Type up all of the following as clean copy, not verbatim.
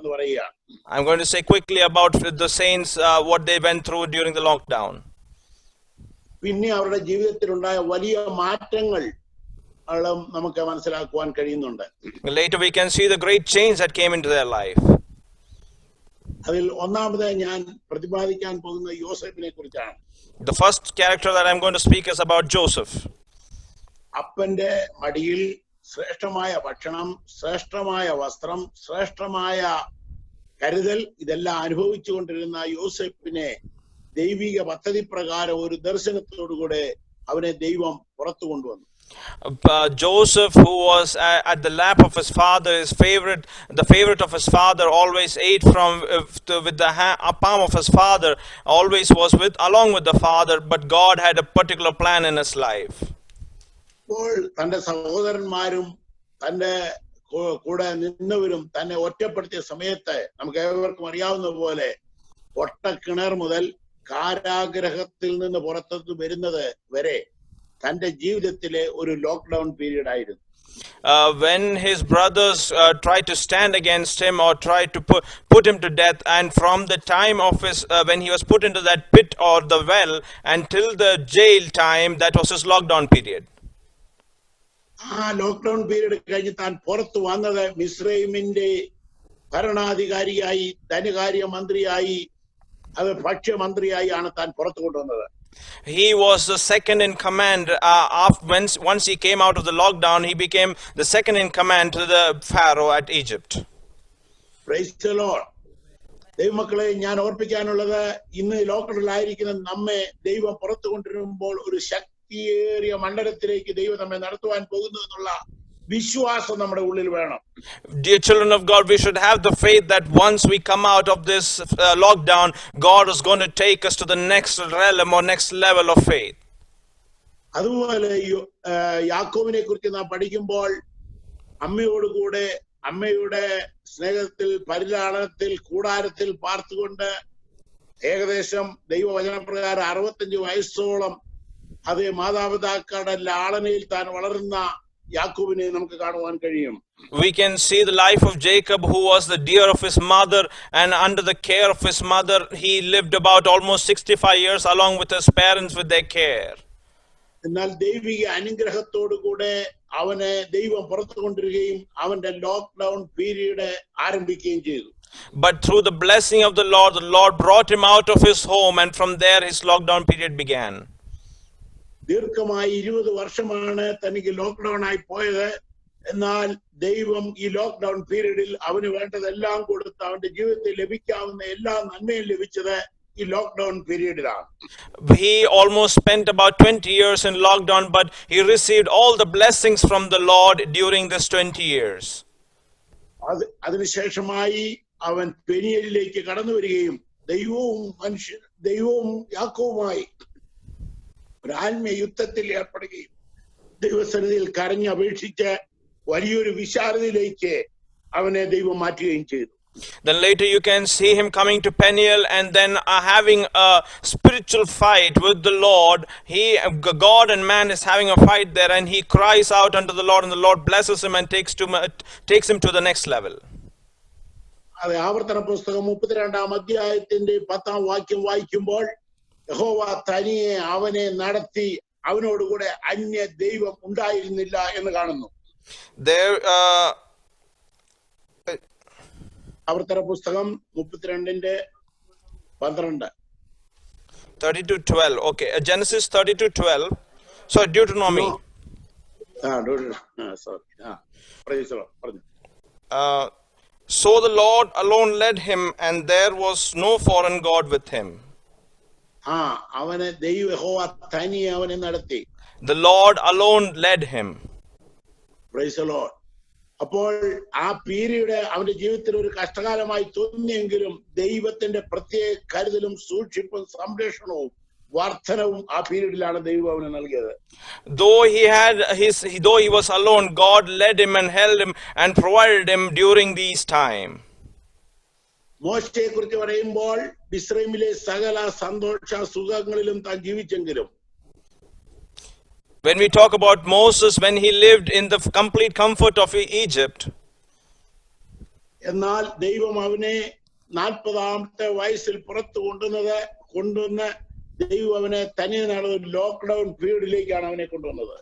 എന്ന് പറയുക. I'm going to say quickly about the saints, what they went through during the lockdown. പിന്നെ അവരുടെ ജീവിതത്തിൽ ഉണ്ടായ വലിയ മാറ്റങ്ങൾ നമുക്ക് മനസ്സിലാക്കുവാൻ കഴിയുന്നുണ്ട്. Later we can see the great change that came into their life. അതിൽ ഒന്നാമതായി ഞാൻ പ്രതിപാദിക്കാൻ പോകുന്ന യോസേഫിനെ കുറിച്ചാണ്. The first character that I'm going to speak is about Joseph. അപ്പന്റെ മടിയിൽ ശ്രേഷ്ഠമായ ഭക്ഷണം, ശ്രേഷ്ഠമായ വസ്ത്രം, ശ്രേഷ്ഠമായ കരുതൽ ഇതെല്ലാം അനുഭവിച്ചു കൊണ്ടിരുന്ന യോസേഫിനെ ദൈവിക പദ്ധതി പ്രകാരം ഒരു ദർശനത്തോടുകൂടെ അവനെ ദൈവം പുറത്തു കൊണ്ടുവന്നു. Joseph, who was at the lap of his father, the favorite of his father, always ate with the palm of his father, always was along with the father, but God had a particular plan in his life. അപ്പോൾ തന്റെ സഹോദരന്മാരും തന്റെ കൂടെ നിന്നവരും തന്നെ ഒറ്റപ്പെടുത്തിയ സമയത്ത് നമുക്ക് ഏവർക്കും അറിയാവുന്ന പോലെ ഒട്ടക്കിണർ മുതൽ കാരാഗ്രഹത്തിൽ നിന്ന് പുറത്തു വരുന്നത് വരെ തന്റെ ജീവിതത്തിലെ ഒരു ലോക്ക്ഡൌൺ പീരീഡ് ആയിരുന്നു. When his brothers tried to stand against him or tried to put him to death, and from the time of his when he was put into that pit or the well until the jail time, that was his lockdown period. ആ lockdown period കഴിഞ്ഞ് താൻ പുറത്തു വന്നത് മിസ്രൈമിന്റെ ഭരണാധികാരിയായി, ധനകാര്യ മന്ത്രിയായി, അത് ഭക്ഷ്യമന്ത്രിയായി ആണ് താൻ പുറത്തു കൊണ്ടുവന്നത്. He was the second in command. Once he came out of the lockdown, he became the second in command to the Pharaoh at Egypt. Praise the Lord. ദൈവമക്കളെ, ഞാൻ ഓർപ്പിക്കാനുള്ളത്, ഇന്ന് ലോക്ക്ഡൌണിലായിരിക്കുന്ന നമ്മെ ദൈവം പുറത്തു കൊണ്ടുവരുമ്പോൾ ഒരു ശക്തിയേറിയ മണ്ഡലത്തിലേക്ക് ദൈവം നമ്മെ നടത്തുവാൻ പോകുന്നു എന്നുള്ള വിശ്വാസം നമ്മുടെ ഉള്ളിൽ വേണം. Dear children of God, we should have the faith that once we come out of this lockdown, God is going to take us to the next realm or next level of faith. അതുപോലെ യാക്കോബിനെ കുറിച്ച് നാം പഠിക്കുമ്പോൾ അമ്മയോടുകൂടെ അമ്മയുടെ സ്നേഹത്തിൽ, പരിലാളനത്തിൽ, കൂടാരത്തിൽ പാർത്തുകൊണ്ട് ഏകദേശം ദൈവവചനപ്രകാരം 65 വയസ്സോളം അതേ മാതാപിതാക്കളുടെ ലാളനയിൽ താൻ വളർന്ന യാക്കോബിനെ നമുക്ക് കാണുവാൻ കഴിയും. We can see the life of Jacob, who was the dear of his mother, and under the care of his mother he lived about almost 65 years along with his parents with their care. എന്നാൽ ദൈവിക അനുഗ്രഹത്തോടുകൂടെ അവനെ ദൈവം പുറത്തു കൊണ്ടുവരികയും അവന്റെ lockdown period ആരംഭിക്കുകയും ചെയ്തു. But through the blessing of the Lord brought him out of his home, and from there his lockdown period began. ദീർഘമായി 20 വർഷമാണ് തനിക്ക് ലോക്ക്ഡൌൺ ആയി പോയത്. എന്നാൽ ദൈവം ഈ ലോക്ക്ഡൌൺ പീരീഡിൽ അവന് വേണ്ടതെല്ലാം കൊടുത്ത് അവന്റെ ജീവിതത്തിൽ ലഭിക്കാവുന്ന എല്ലാ നന്മയും ലഭിച്ചത് ഈ lockdown പീരീഡിലാണ്. He almost spent about 20 years in lockdown, but he received all the blessings from the Lord during this 20 years. അതിനുശേഷമായി അവൻ പെനിയലിലേക്ക് കടന്നു വരികയും ദൈവവും യാക്കോബുമായി ഒരു ആത്മീയ യുദ്ധത്തിൽ ഏർപ്പെടുകയും ദൈവസന്നിധിയിൽ കരഞ്ഞപേക്ഷിച്ച് വലിയൊരു വിശാലതയിലേക്ക് അവനെ ദൈവം മാറ്റുകയും ചെയ്തു. Then later you can see him coming to Peniel and then having a spiritual fight with the Lord. God and man is having a fight there, and he cries out unto the Lord, and the Lord blesses him and takes him to the next level. അതെ, ആവർത്തന പുസ്തകം 32-ാം അധ്യായത്തിന്റെ 10-ാം വാക്യം വായിക്കുമ്പോൾ യഹോവ തനിയെ അവനെ നടത്തി, അവനോടുകൂടെ അന്യ ദൈവം ഉണ്ടായിരുന്നില്ല എന്ന് കാണുന്നു. ആവർത്തന പുസ്തകം 32:12. 32:12. Okay, Genesis 32:12. So Deuteronomy. So the Lord alone led him, and there was no foreign god with him. അവനെ ദൈവം യഹോവ തനിയെ അവനെ നടത്തി. The Lord alone led him. Praise the Lord. അപ്പോൾ ആ പീരീഡ് അവന്റെ ജീവിതത്തിൽ ഒരു കഷ്ടകാലമായി തോന്നിയെങ്കിലും ദൈവത്തിന്റെ പ്രത്യേക കരുതലും സൂക്ഷിപ്പും സംരക്ഷണവും വർധനവും ആ പീരീഡിലാണ് ദൈവം അവന് നൽകിയത്. Though he was alone, God led him and held him and provided him during these time. മോശയെ കുറിച്ച് പറയുമ്പോൾ മിസ്രൈമിലെ സകല സന്തോഷ സുഖങ്ങളിലും താൻ ജീവിച്ചെങ്കിലും, when we talk about Moses, when he lived in the complete comfort of Egypt, എന്നാൽ ദൈവം അവനെ 40-ാമത്തെ വയസ്സിൽ പുറത്തു കൊണ്ടുവന്ന് ദൈവം അവനെ തനിയാണ് ഒരു ലോക്ക്ഡൌൺ പീരീഡിലേക്കാണ് അവനെ കൊണ്ടുവന്നത്.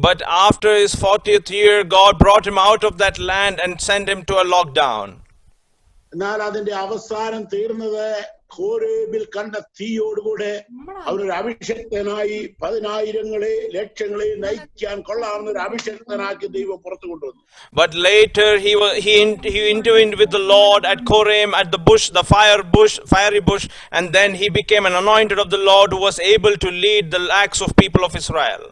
But after his 40th year, God brought him out of that land and sent him to a lockdown. എന്നാൽ അതിന്റെ അവസാനം തീർന്നത് ഹോരേബിൽ കണ്ട തീയോടുകൂടെ അവനൊരു അഭിഷക്തനായി 10,000-ങ്ങളെ ലക്ഷങ്ങളെ നയിക്കാൻ കൊള്ളാവുന്ന ഒരു അഭിഷക്തനാക്കി ദൈവം പുറത്തു കൊണ്ടുവന്നു. But later he intervened with the Lord at Korem, at the bush, the fiery bush, and then he became an anointed of the Lord who was able to lead the lakhs of people of Israel.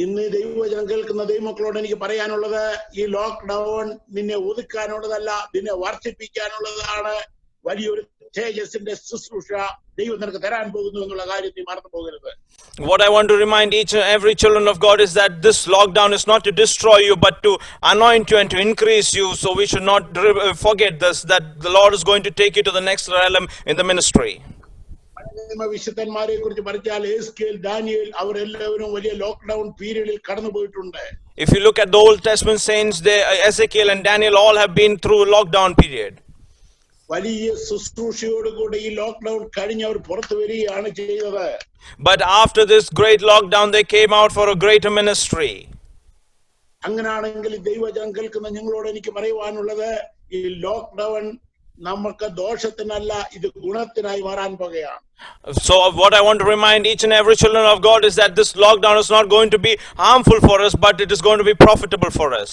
ഇന്ന് ദൈവവചനം കേൾക്കുന്ന ദൈവമക്കളോട് എനിക്ക് പറയാനുള്ളത്, ഈ lockdown നിന്നെ ഒതുക്കാനുള്ളതല്ല, നിന്നെ വർദ്ധിപ്പിക്കാനുള്ളതാണ്. വലിയൊരു തേജസ്സിന്റെ ശുശ്രൂഷ ദൈവം നിനക്ക് തരാൻ പോകുന്നു എന്നുള്ള കാര്യം നീ മറന്നു പോകരുത്. What I want to remind each and every children of God is that this lockdown is not to destroy you but to anoint you and to increase you. So we should not forget this, that the Lord is going to take you to the next realm in the ministry. വിശുദ്ധന്മാരെ കുറിച്ച് പറഞ്ഞാൽ Ezekiel, Daniel അവരെല്ലാവരും വലിയ lockdown പീരീഡിൽ കടന്നുപോയിട്ടുണ്ട്. If you look at the Old Testament saints, Ezekiel and Daniel all have been through a lockdown period. വലിയ ശുശ്രൂഷയോടുകൂടി ഈ lockdown കഴിഞ്ഞ് അവർ പുറത്തു വരികയാണ് ചെയ്തത്. But after this great lockdown, they came out for a greater ministry. അങ്ങനാണെങ്കിൽ ദൈവവചനം കേൾക്കുന്ന നിങ്ങളോട് എനിക്ക് പറയുവാനുള്ളത്, ഈ ലോക്ക്ഡൌൺ നമുക്ക് ദോഷത്തിനല്ല, ഇത് ഗുണത്തിനായി മാറാൻ പോകുകയാണ്. So what I want to remind each and every children of God is that this lockdown is not going to be harmful for us, but it is going to be profitable for us.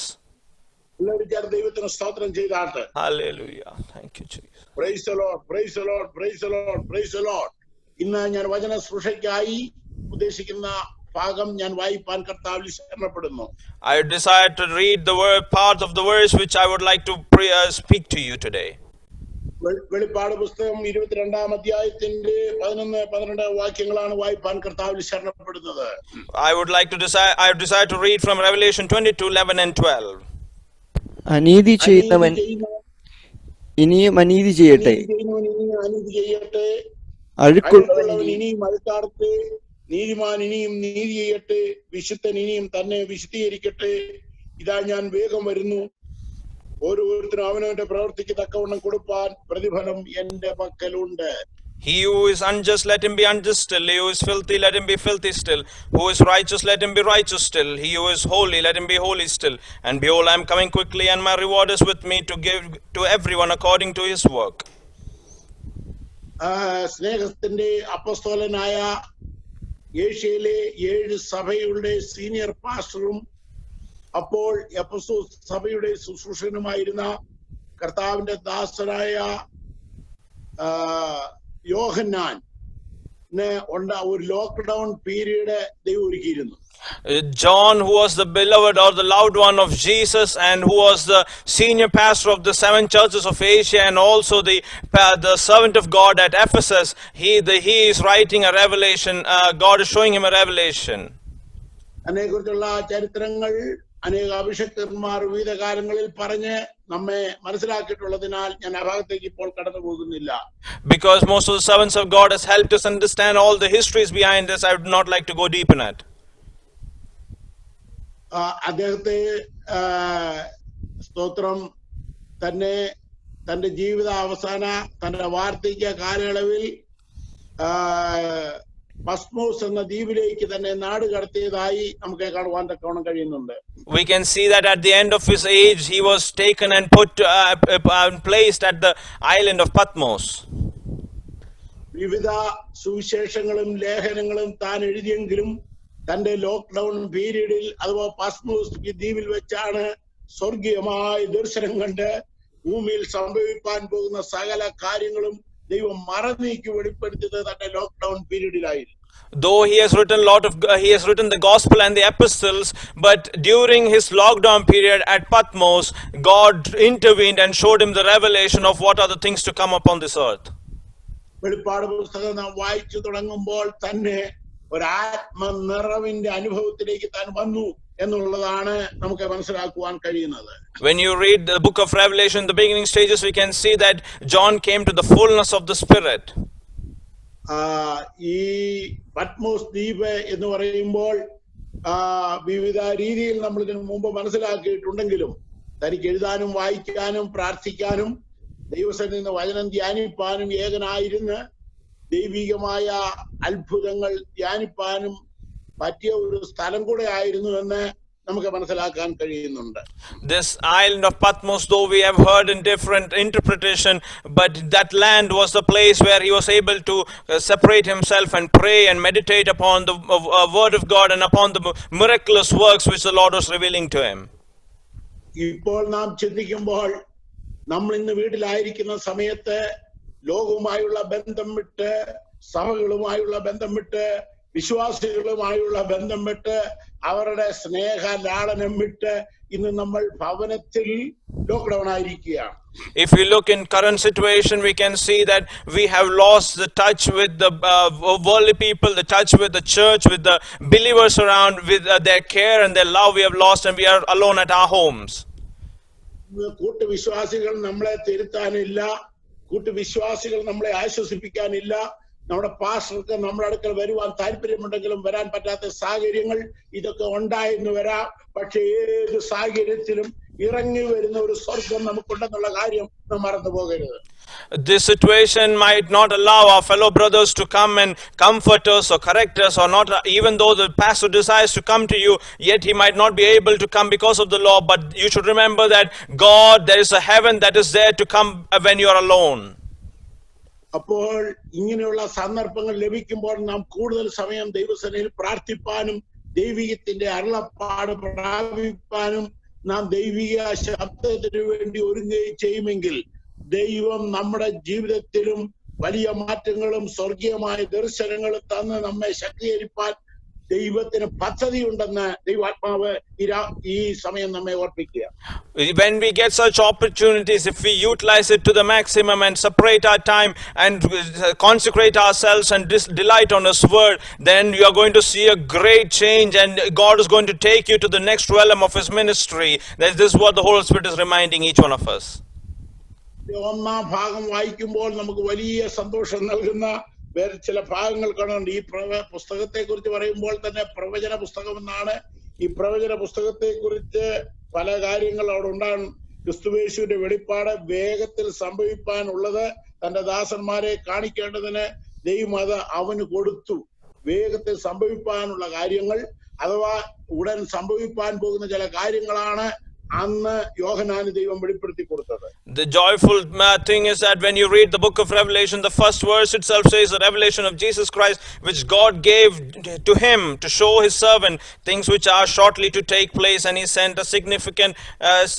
ദൈവത്തിന് സ്തോത്രം ചെയ്താട്ടെ. Hallelujah. Thank you, Jesus. Praise the Lord, praise the Lord, praise the Lord, praise the Lord. ഇന്ന് ഞാൻ വചന ശുശ്രൂഷയ്ക്കായി ഉദ്ദേശിക്കുന്ന ഭാഗം ഞാൻ വായിപ്പാൻ കർത്താവിൽ ശരണപ്പെടുന്നു. I desire to read the part of the verse which I would like to speak to you today. വെളിപ്പാട് പുസ്തകം 22-ാം അധ്യായത്തിന്റെ 11-12 വാക്യങ്ങളാണ് വായിപ്പാൻ കർത്താവിൽ ശരണപ്പെടുന്നത്. I desire to read from Revelation 22:11 and 12. അനീതി ചെയ്യുന്നവൻ ഇനിയും അനീതി ചെയ്യട്ടെ, അഴുക്കുള്ളവൻ ഇനിയും അഴുക്കാടട്ടെ, നീതിമാൻ ഇനിയും നീതി ചെയ്യട്ടെ, വിശുദ്ധൻ ഇനിയും തന്നെ വിശുദ്ധീകരിക്കട്ടെ. ഇതാ ഞാൻ വേഗം വരുന്നു, ഓരോരുത്തരും അവനവന്റെ പ്രവൃത്തിക്ക് തക്കവണ്ണം കൊടുപ്പാൻ പ്രതിഫലം എന്റെ പക്കലുണ്ട്. He who is unjust, let him be unjust still. He who is filthy, let him be filthy still. Who is righteous, let him be righteous still. He who is holy, let him be holy still. And behold, I am coming quickly, and my reward is with me to give to everyone according to his work. സ്നേഹത്തിന്റെ അപ്പോസ്തലനായ ഏഷ്യയിലെ 7 സഭയുടെ senior പാസ്റ്ററും അപ്പോൾ എഫെസോസ് സഭയുടെ ശുശ്രൂഷകനുമായിരുന്ന കർത്താവിന്റെ ദാസനായ യോഹന്നാൻ ഒരു lockdown period ദൈവം ഒരുക്കിയിരുന്നു. John, who was the beloved or the loved one of Jesus, and who was the senior pastor of the 7 churches of Asia, and also the servant of God at Ephesus, he is writing a revelation. God is showing him a revelation. അതിനെക്കുറിച്ചുള്ള ചരിത്രങ്ങൾ അനേക അഭിഷക്തന്മാർ വിവിധ കാലങ്ങളിൽ പറഞ്ഞ് നമ്മെ മനസ്സിലാക്കിയിട്ടുള്ളതിനാൽ ഞാൻ ആ ഭാഗത്തേക്ക് ഇപ്പോൾ കടന്നു പോകുന്നില്ല. Because most of the servants of God has helped us understand all the histories behind this, I would not like to go deep in it. അദ്ദേഹത്തെ സ്തോത്രം തന്നെ തന്റെ ജീവിത അവസാന തന്റെ വാർദ്ധക്യ കാലയളവിൽ പസ്മോസ് എന്ന ദ്വീപിലേക്ക് തന്നെ നാട് കടത്തിയതായി നമുക്ക് കാണുവാൻ തക്കവണ്ണം കഴിയുന്നുണ്ട്. We can see that at the end of his age he was taken and placed at the island of Patmos. വിവിധ സുവിശേഷങ്ങളും ലേഖനങ്ങളും താൻ എഴുതിയെങ്കിലും തന്റെ ലോക്ക്ഡൌൺ പീരീഡിൽ അഥവാ പസ്മോസ് ദ്വീപിൽ വെച്ചാണ് സ്വർഗീയമായ ദർശനം കണ്ട് ഭൂമിയിൽ സംഭവിക്കാൻ പോകുന്ന സകല കാര്യങ്ങളും ദൈവം മറന്നീക്കി വെളിപ്പെടുത്തിയത് തന്റെ lockdown പീരീഡിലായിരുന്നു. Though he has written the gospel and the epistles, but during his lockdown period at Patmos, God intervened and showed him the revelation of what are the things to come upon this earth. വെളിപ്പാട് പുസ്തകം നാം വായിച്ചു തുടങ്ങുമ്പോൾ തന്നെ ഒരു ആത്മനിറവിന്റെ അനുഭവത്തിലേക്ക് താൻ വന്നു എന്നുള്ളതാണ് നമുക്ക് മനസ്സിലാക്കുവാൻ കഴിയുന്നത്. When you read the book of Revelation, the beginning stages, we can see that John came to the fullness of the Spirit. ഈ പത്മോസ് ദ്വീപ് എന്ന് പറയുമ്പോൾ വിവിധ രീതിയിൽ നമ്മൾ ഇതിനു മുമ്പ് മനസ്സിലാക്കിയിട്ടുണ്ടെങ്കിലും തനിക്ക് എഴുതാനും വായിക്കാനും പ്രാർത്ഥിക്കാനും ദൈവസന്നിധിയിൽ നിന്ന് വചനം ധ്യാനിപ്പാനും ഏകനായിരുന്ന് ദൈവികമായ അത്ഭുതങ്ങൾ ധ്യാനിപ്പാനും പറ്റിയ ഒരു സ്ഥലം കൂടെ ആയിരുന്നു എന്ന് നമുക്ക് മനസ്സിലാക്കാൻ കഴിയുന്നുണ്ട്. This island of Patmos, though we have heard in different interpretation, but that land was the place where he was able to separate himself and pray and meditate upon the word of God and upon the miraculous works which the Lord was revealing to him. ഇപ്പോൾ നാം ചിന്തിക്കുമ്പോൾ നമ്മൾ ഇന്ന് വീട്ടിലായിരിക്കുന്ന സമയത്ത് ലോകവുമായുള്ള ബന്ധം വിട്ട്, സഭകളുമായുള്ള ബന്ധം വിട്ട്, വിശ്വാസികളുമായുള്ള ബന്ധം വിട്ട്, അവരുടെ സ്നേഹ ലാളനം വിട്ട് ഇന്ന് നമ്മൾ ഭവനത്തിൽ ലോക്ക്ഡൌൺ ആയിരിക്കുകയാണ്. If we look in current situation, we can see that we have lost the touch with the worldly people, the touch with the church, with the believers around, with their care and their love we have lost, and we are alone at our homes. കൂട്ടുവിശ്വാസികൾ നമ്മളെ തിരുത്താനില്ല, കൂട്ടുവിശ്വാസികൾ നമ്മളെ ആശ്വസിപ്പിക്കാനില്ല. നമ്മുടെ പാസ്റ്റർക്ക് നമ്മുടെ അടുക്കൽ വരുവാൻ താല്പര്യമുണ്ടെങ്കിലും വരാൻ പറ്റാത്ത സാഹചര്യങ്ങൾ ഇതൊക്കെ ഉണ്ടായെന്ന് വരാം. പക്ഷെ ഏത് സാഹചര്യത്തിലും ഇറങ്ങി വരുന്ന ഒരു സ്വർഗം നമുക്കുണ്ടെന്നുള്ള കാര്യം നാം മറന്നു പോകരുത്. This situation might not allow our fellow brothers to come and comfort us or correct us, or not, even though the pastor desires to come to you, yet he might not be able to come because of the law. But you should remember that God, there is a heaven that is there to come when you are alone. അപ്പോൾ ഇങ്ങനെയുള്ള സന്ദർഭങ്ങൾ ലഭിക്കുമ്പോൾ നാം കൂടുതൽ സമയം ദൈവസന്നിധിയിൽ പ്രാർത്ഥിപ്പാനും ദൈവികത്തിന്റെ അരുളപ്പാട് പ്രാപിപ്പാനും നാം ദൈവിക ശബ്ദത്തിന് വേണ്ടി ഒരുങ്ങുകയും ചെയ്യുമെങ്കിൽ ദൈവം നമ്മുടെ ജീവിതത്തിലും വലിയ മാറ്റങ്ങളും സ്വർഗീയമായ ദർശനങ്ങളും തന്ന് നമ്മെ ശക്തീകരിപ്പാൻ ദൈവത്തിന് പദ്ധതിയുണ്ടെന്ന് ദൈവാത്മാവ് ഈ സമയം നമ്മെ ഓർപ്പിക്കുക. When we get such opportunities, if we utilize it to the maximum and separate our time and consecrate ourselves and delight on His word, then you are going to see a great change, and God is going to take you to the next realm of His ministry. This is what the Holy Spirit is reminding each one of us. ഒന്നാം ഭാഗം വായിക്കുമ്പോൾ നമുക്ക് വലിയ സന്തോഷം നൽകുന്ന വേറെ ചില ഭാഗങ്ങൾ കാണുന്നുണ്ട്. ഈ പുസ്തകത്തെ കുറിച്ച് പറയുമ്പോൾ തന്നെ പ്രവചന പുസ്തകം എന്നാണ്. ഈ പ്രവചന പുസ്തകത്തെ കുറിച്ച് പല കാര്യങ്ങൾ അവിടെ ഉണ്ടാകും. ക്രിസ്തുയേശുവിന്റെ വെളിപ്പാട് വേഗത്തിൽ സംഭവിപ്പാനുള്ളത് തന്റെ ദാസന്മാരെ കാണിക്കേണ്ടതിന് ദൈവം അത് അവന് കൊടുത്തു. വേഗത്തിൽ സംഭവിപ്പാനുള്ള കാര്യങ്ങൾ, അഥവാ ഉടൻ സംഭവിപ്പാൻ പോകുന്ന ചില കാര്യങ്ങളാണ് അന്ന് യോഹന്നാന് ദൈവം വെളിപ്പെടുത്തി കൊടുത്തത്. The joyful thing is that when you read the book of Revelation, the first verse itself says the revelation of Jesus Christ, which God gave to him to show his servant things which are shortly to take place, and he sent a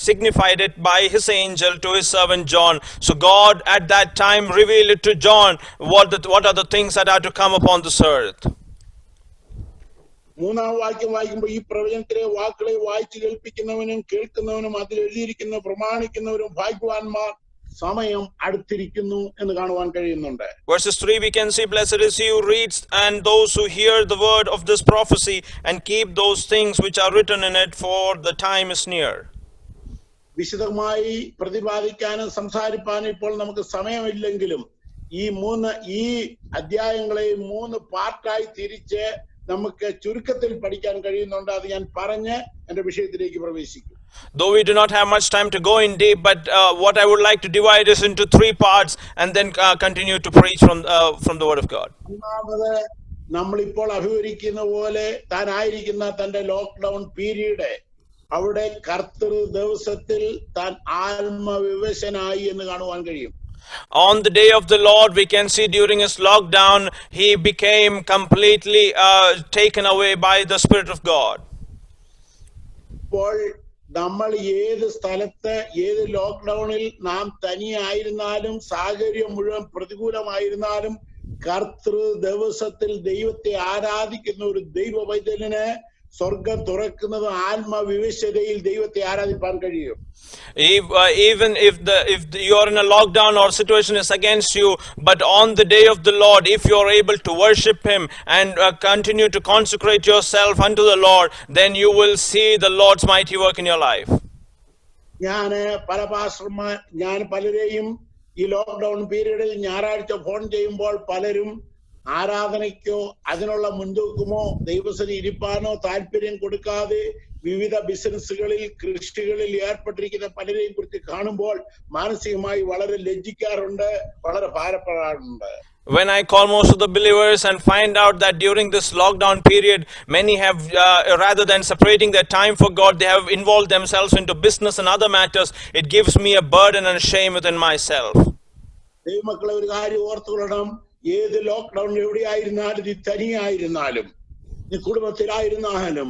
signified it by his angel to his servant John. So God at that time revealed it to John what are the things that are to come upon this earth. മൂന്നാം വാക്യം വായിക്കുമ്പോൾ ഈ പ്രവചനത്തിലെ വാക്കുകളെ വായിച്ചു കേൾപ്പിക്കുന്നവനും കേൾക്കുന്നവനും അതിൽ എഴുതിയിരിക്കുന്ന പ്രമാണിക്കുന്നവരും ഭാഗ്യവാന്മാർ, സമയം അടുത്തിരിക്കുന്നു എന്ന് കാണുവാൻ കഴിയുന്നുണ്ട്. Verses 3 we can see, blessed is he who reads and those who hear the word of this prophecy and keep those things which are written in it, for the time is near. വിശദമായി പ്രതിപാദിക്കാനും സംസാരിപ്പാനും ഇപ്പോൾ നമുക്ക് സമയമില്ലെങ്കിലും ഈ അധ്യായങ്ങളെ 3 പാർട്ടായി തിരിച്ച് നമുക്ക് ചുരുക്കത്തിൽ പഠിക്കാൻ കഴിയുന്നുണ്ട്. അത് ഞാൻ പറഞ്ഞ് എന്റെ വിഷയത്തിലേക്ക് പ്രവേശിക്കും. Though we do not have much time to go in deep, but what I would like to divide is into 3 parts and then continue to preach from the word of God. ഒന്നാമത് നമ്മളിപ്പോൾ അഭിവരിക്കുന്ന പോലെ താനായിരിക്കുന്ന തന്റെ lockdown period അവിടെ കർത്തൃ ദിവസത്തിൽ താൻ ആത്മവിവശനായി എന്ന് കാണുവാൻ കഴിയും. On the day of the Lord, we can see during his lockdown, he became completely taken away by the Spirit of God. ഇപ്പോൾ നമ്മൾ ഏത് സ്ഥലത്ത് ഏത് ലോക്ക്ഡൌണിൽ നാം തനിയായിരുന്നാലും സാഹചര്യം മുഴുവൻ പ്രതികൂലമായിരുന്നാലും കർത്തൃ ദിവസത്തിൽ ദൈവത്തെ ആരാധിക്കുന്ന ഒരു ദൈവ വൈദ്യന് സ്വർഗം തുറക്കുന്നത് ആത്മവിവശതയിൽ ദൈവത്തെ ആരാധിപ്പാൻ കഴിയും. Even if you are in a lockdown or situation is against you, but on the day of the Lord, if you are able to worship him and continue to consecrate yourself unto the Lord, then you will see the Lord's mighty work in your life. ഞാൻ പലരെയും ഈ lockdown പീരീഡിൽ ഞായറാഴ്ച phone ചെയ്യുമ്പോൾ പലരും ആരാധനയ്ക്കോ അതിനുള്ള മുൻതൂക്കമോ ദൈവസന്നിധിയിൽ ഇരിപ്പാനോ താല്പര്യം കൊടുക്കാതെ വിവിധ ബിസിനസ്സുകളിൽ കൃഷികളിൽ ഏർപ്പെട്ടിരിക്കുന്ന പലരെയും കുറിച്ച് കാണുമ്പോൾ മാനസികമായി വളരെ ലജ്ജിക്കാറുണ്ട്, വളരെ ഭാരപ്പെടാറുണ്ട്. When I call most of the believers and find out that during this lockdown period, many have, rather than separating their time for God, they have involved themselves into business and other matters, it gives me a burden and a shame within myself. ദൈവമക്കളെ ഒരു കാര്യം ഓർത്തുകൊള്ളണം, ഏത് lockdown എവിടെയായിരുന്നാലും, നീ തനിയായിരുന്നാലും, നീ കുടുംബത്തിലായിരുന്നാലും,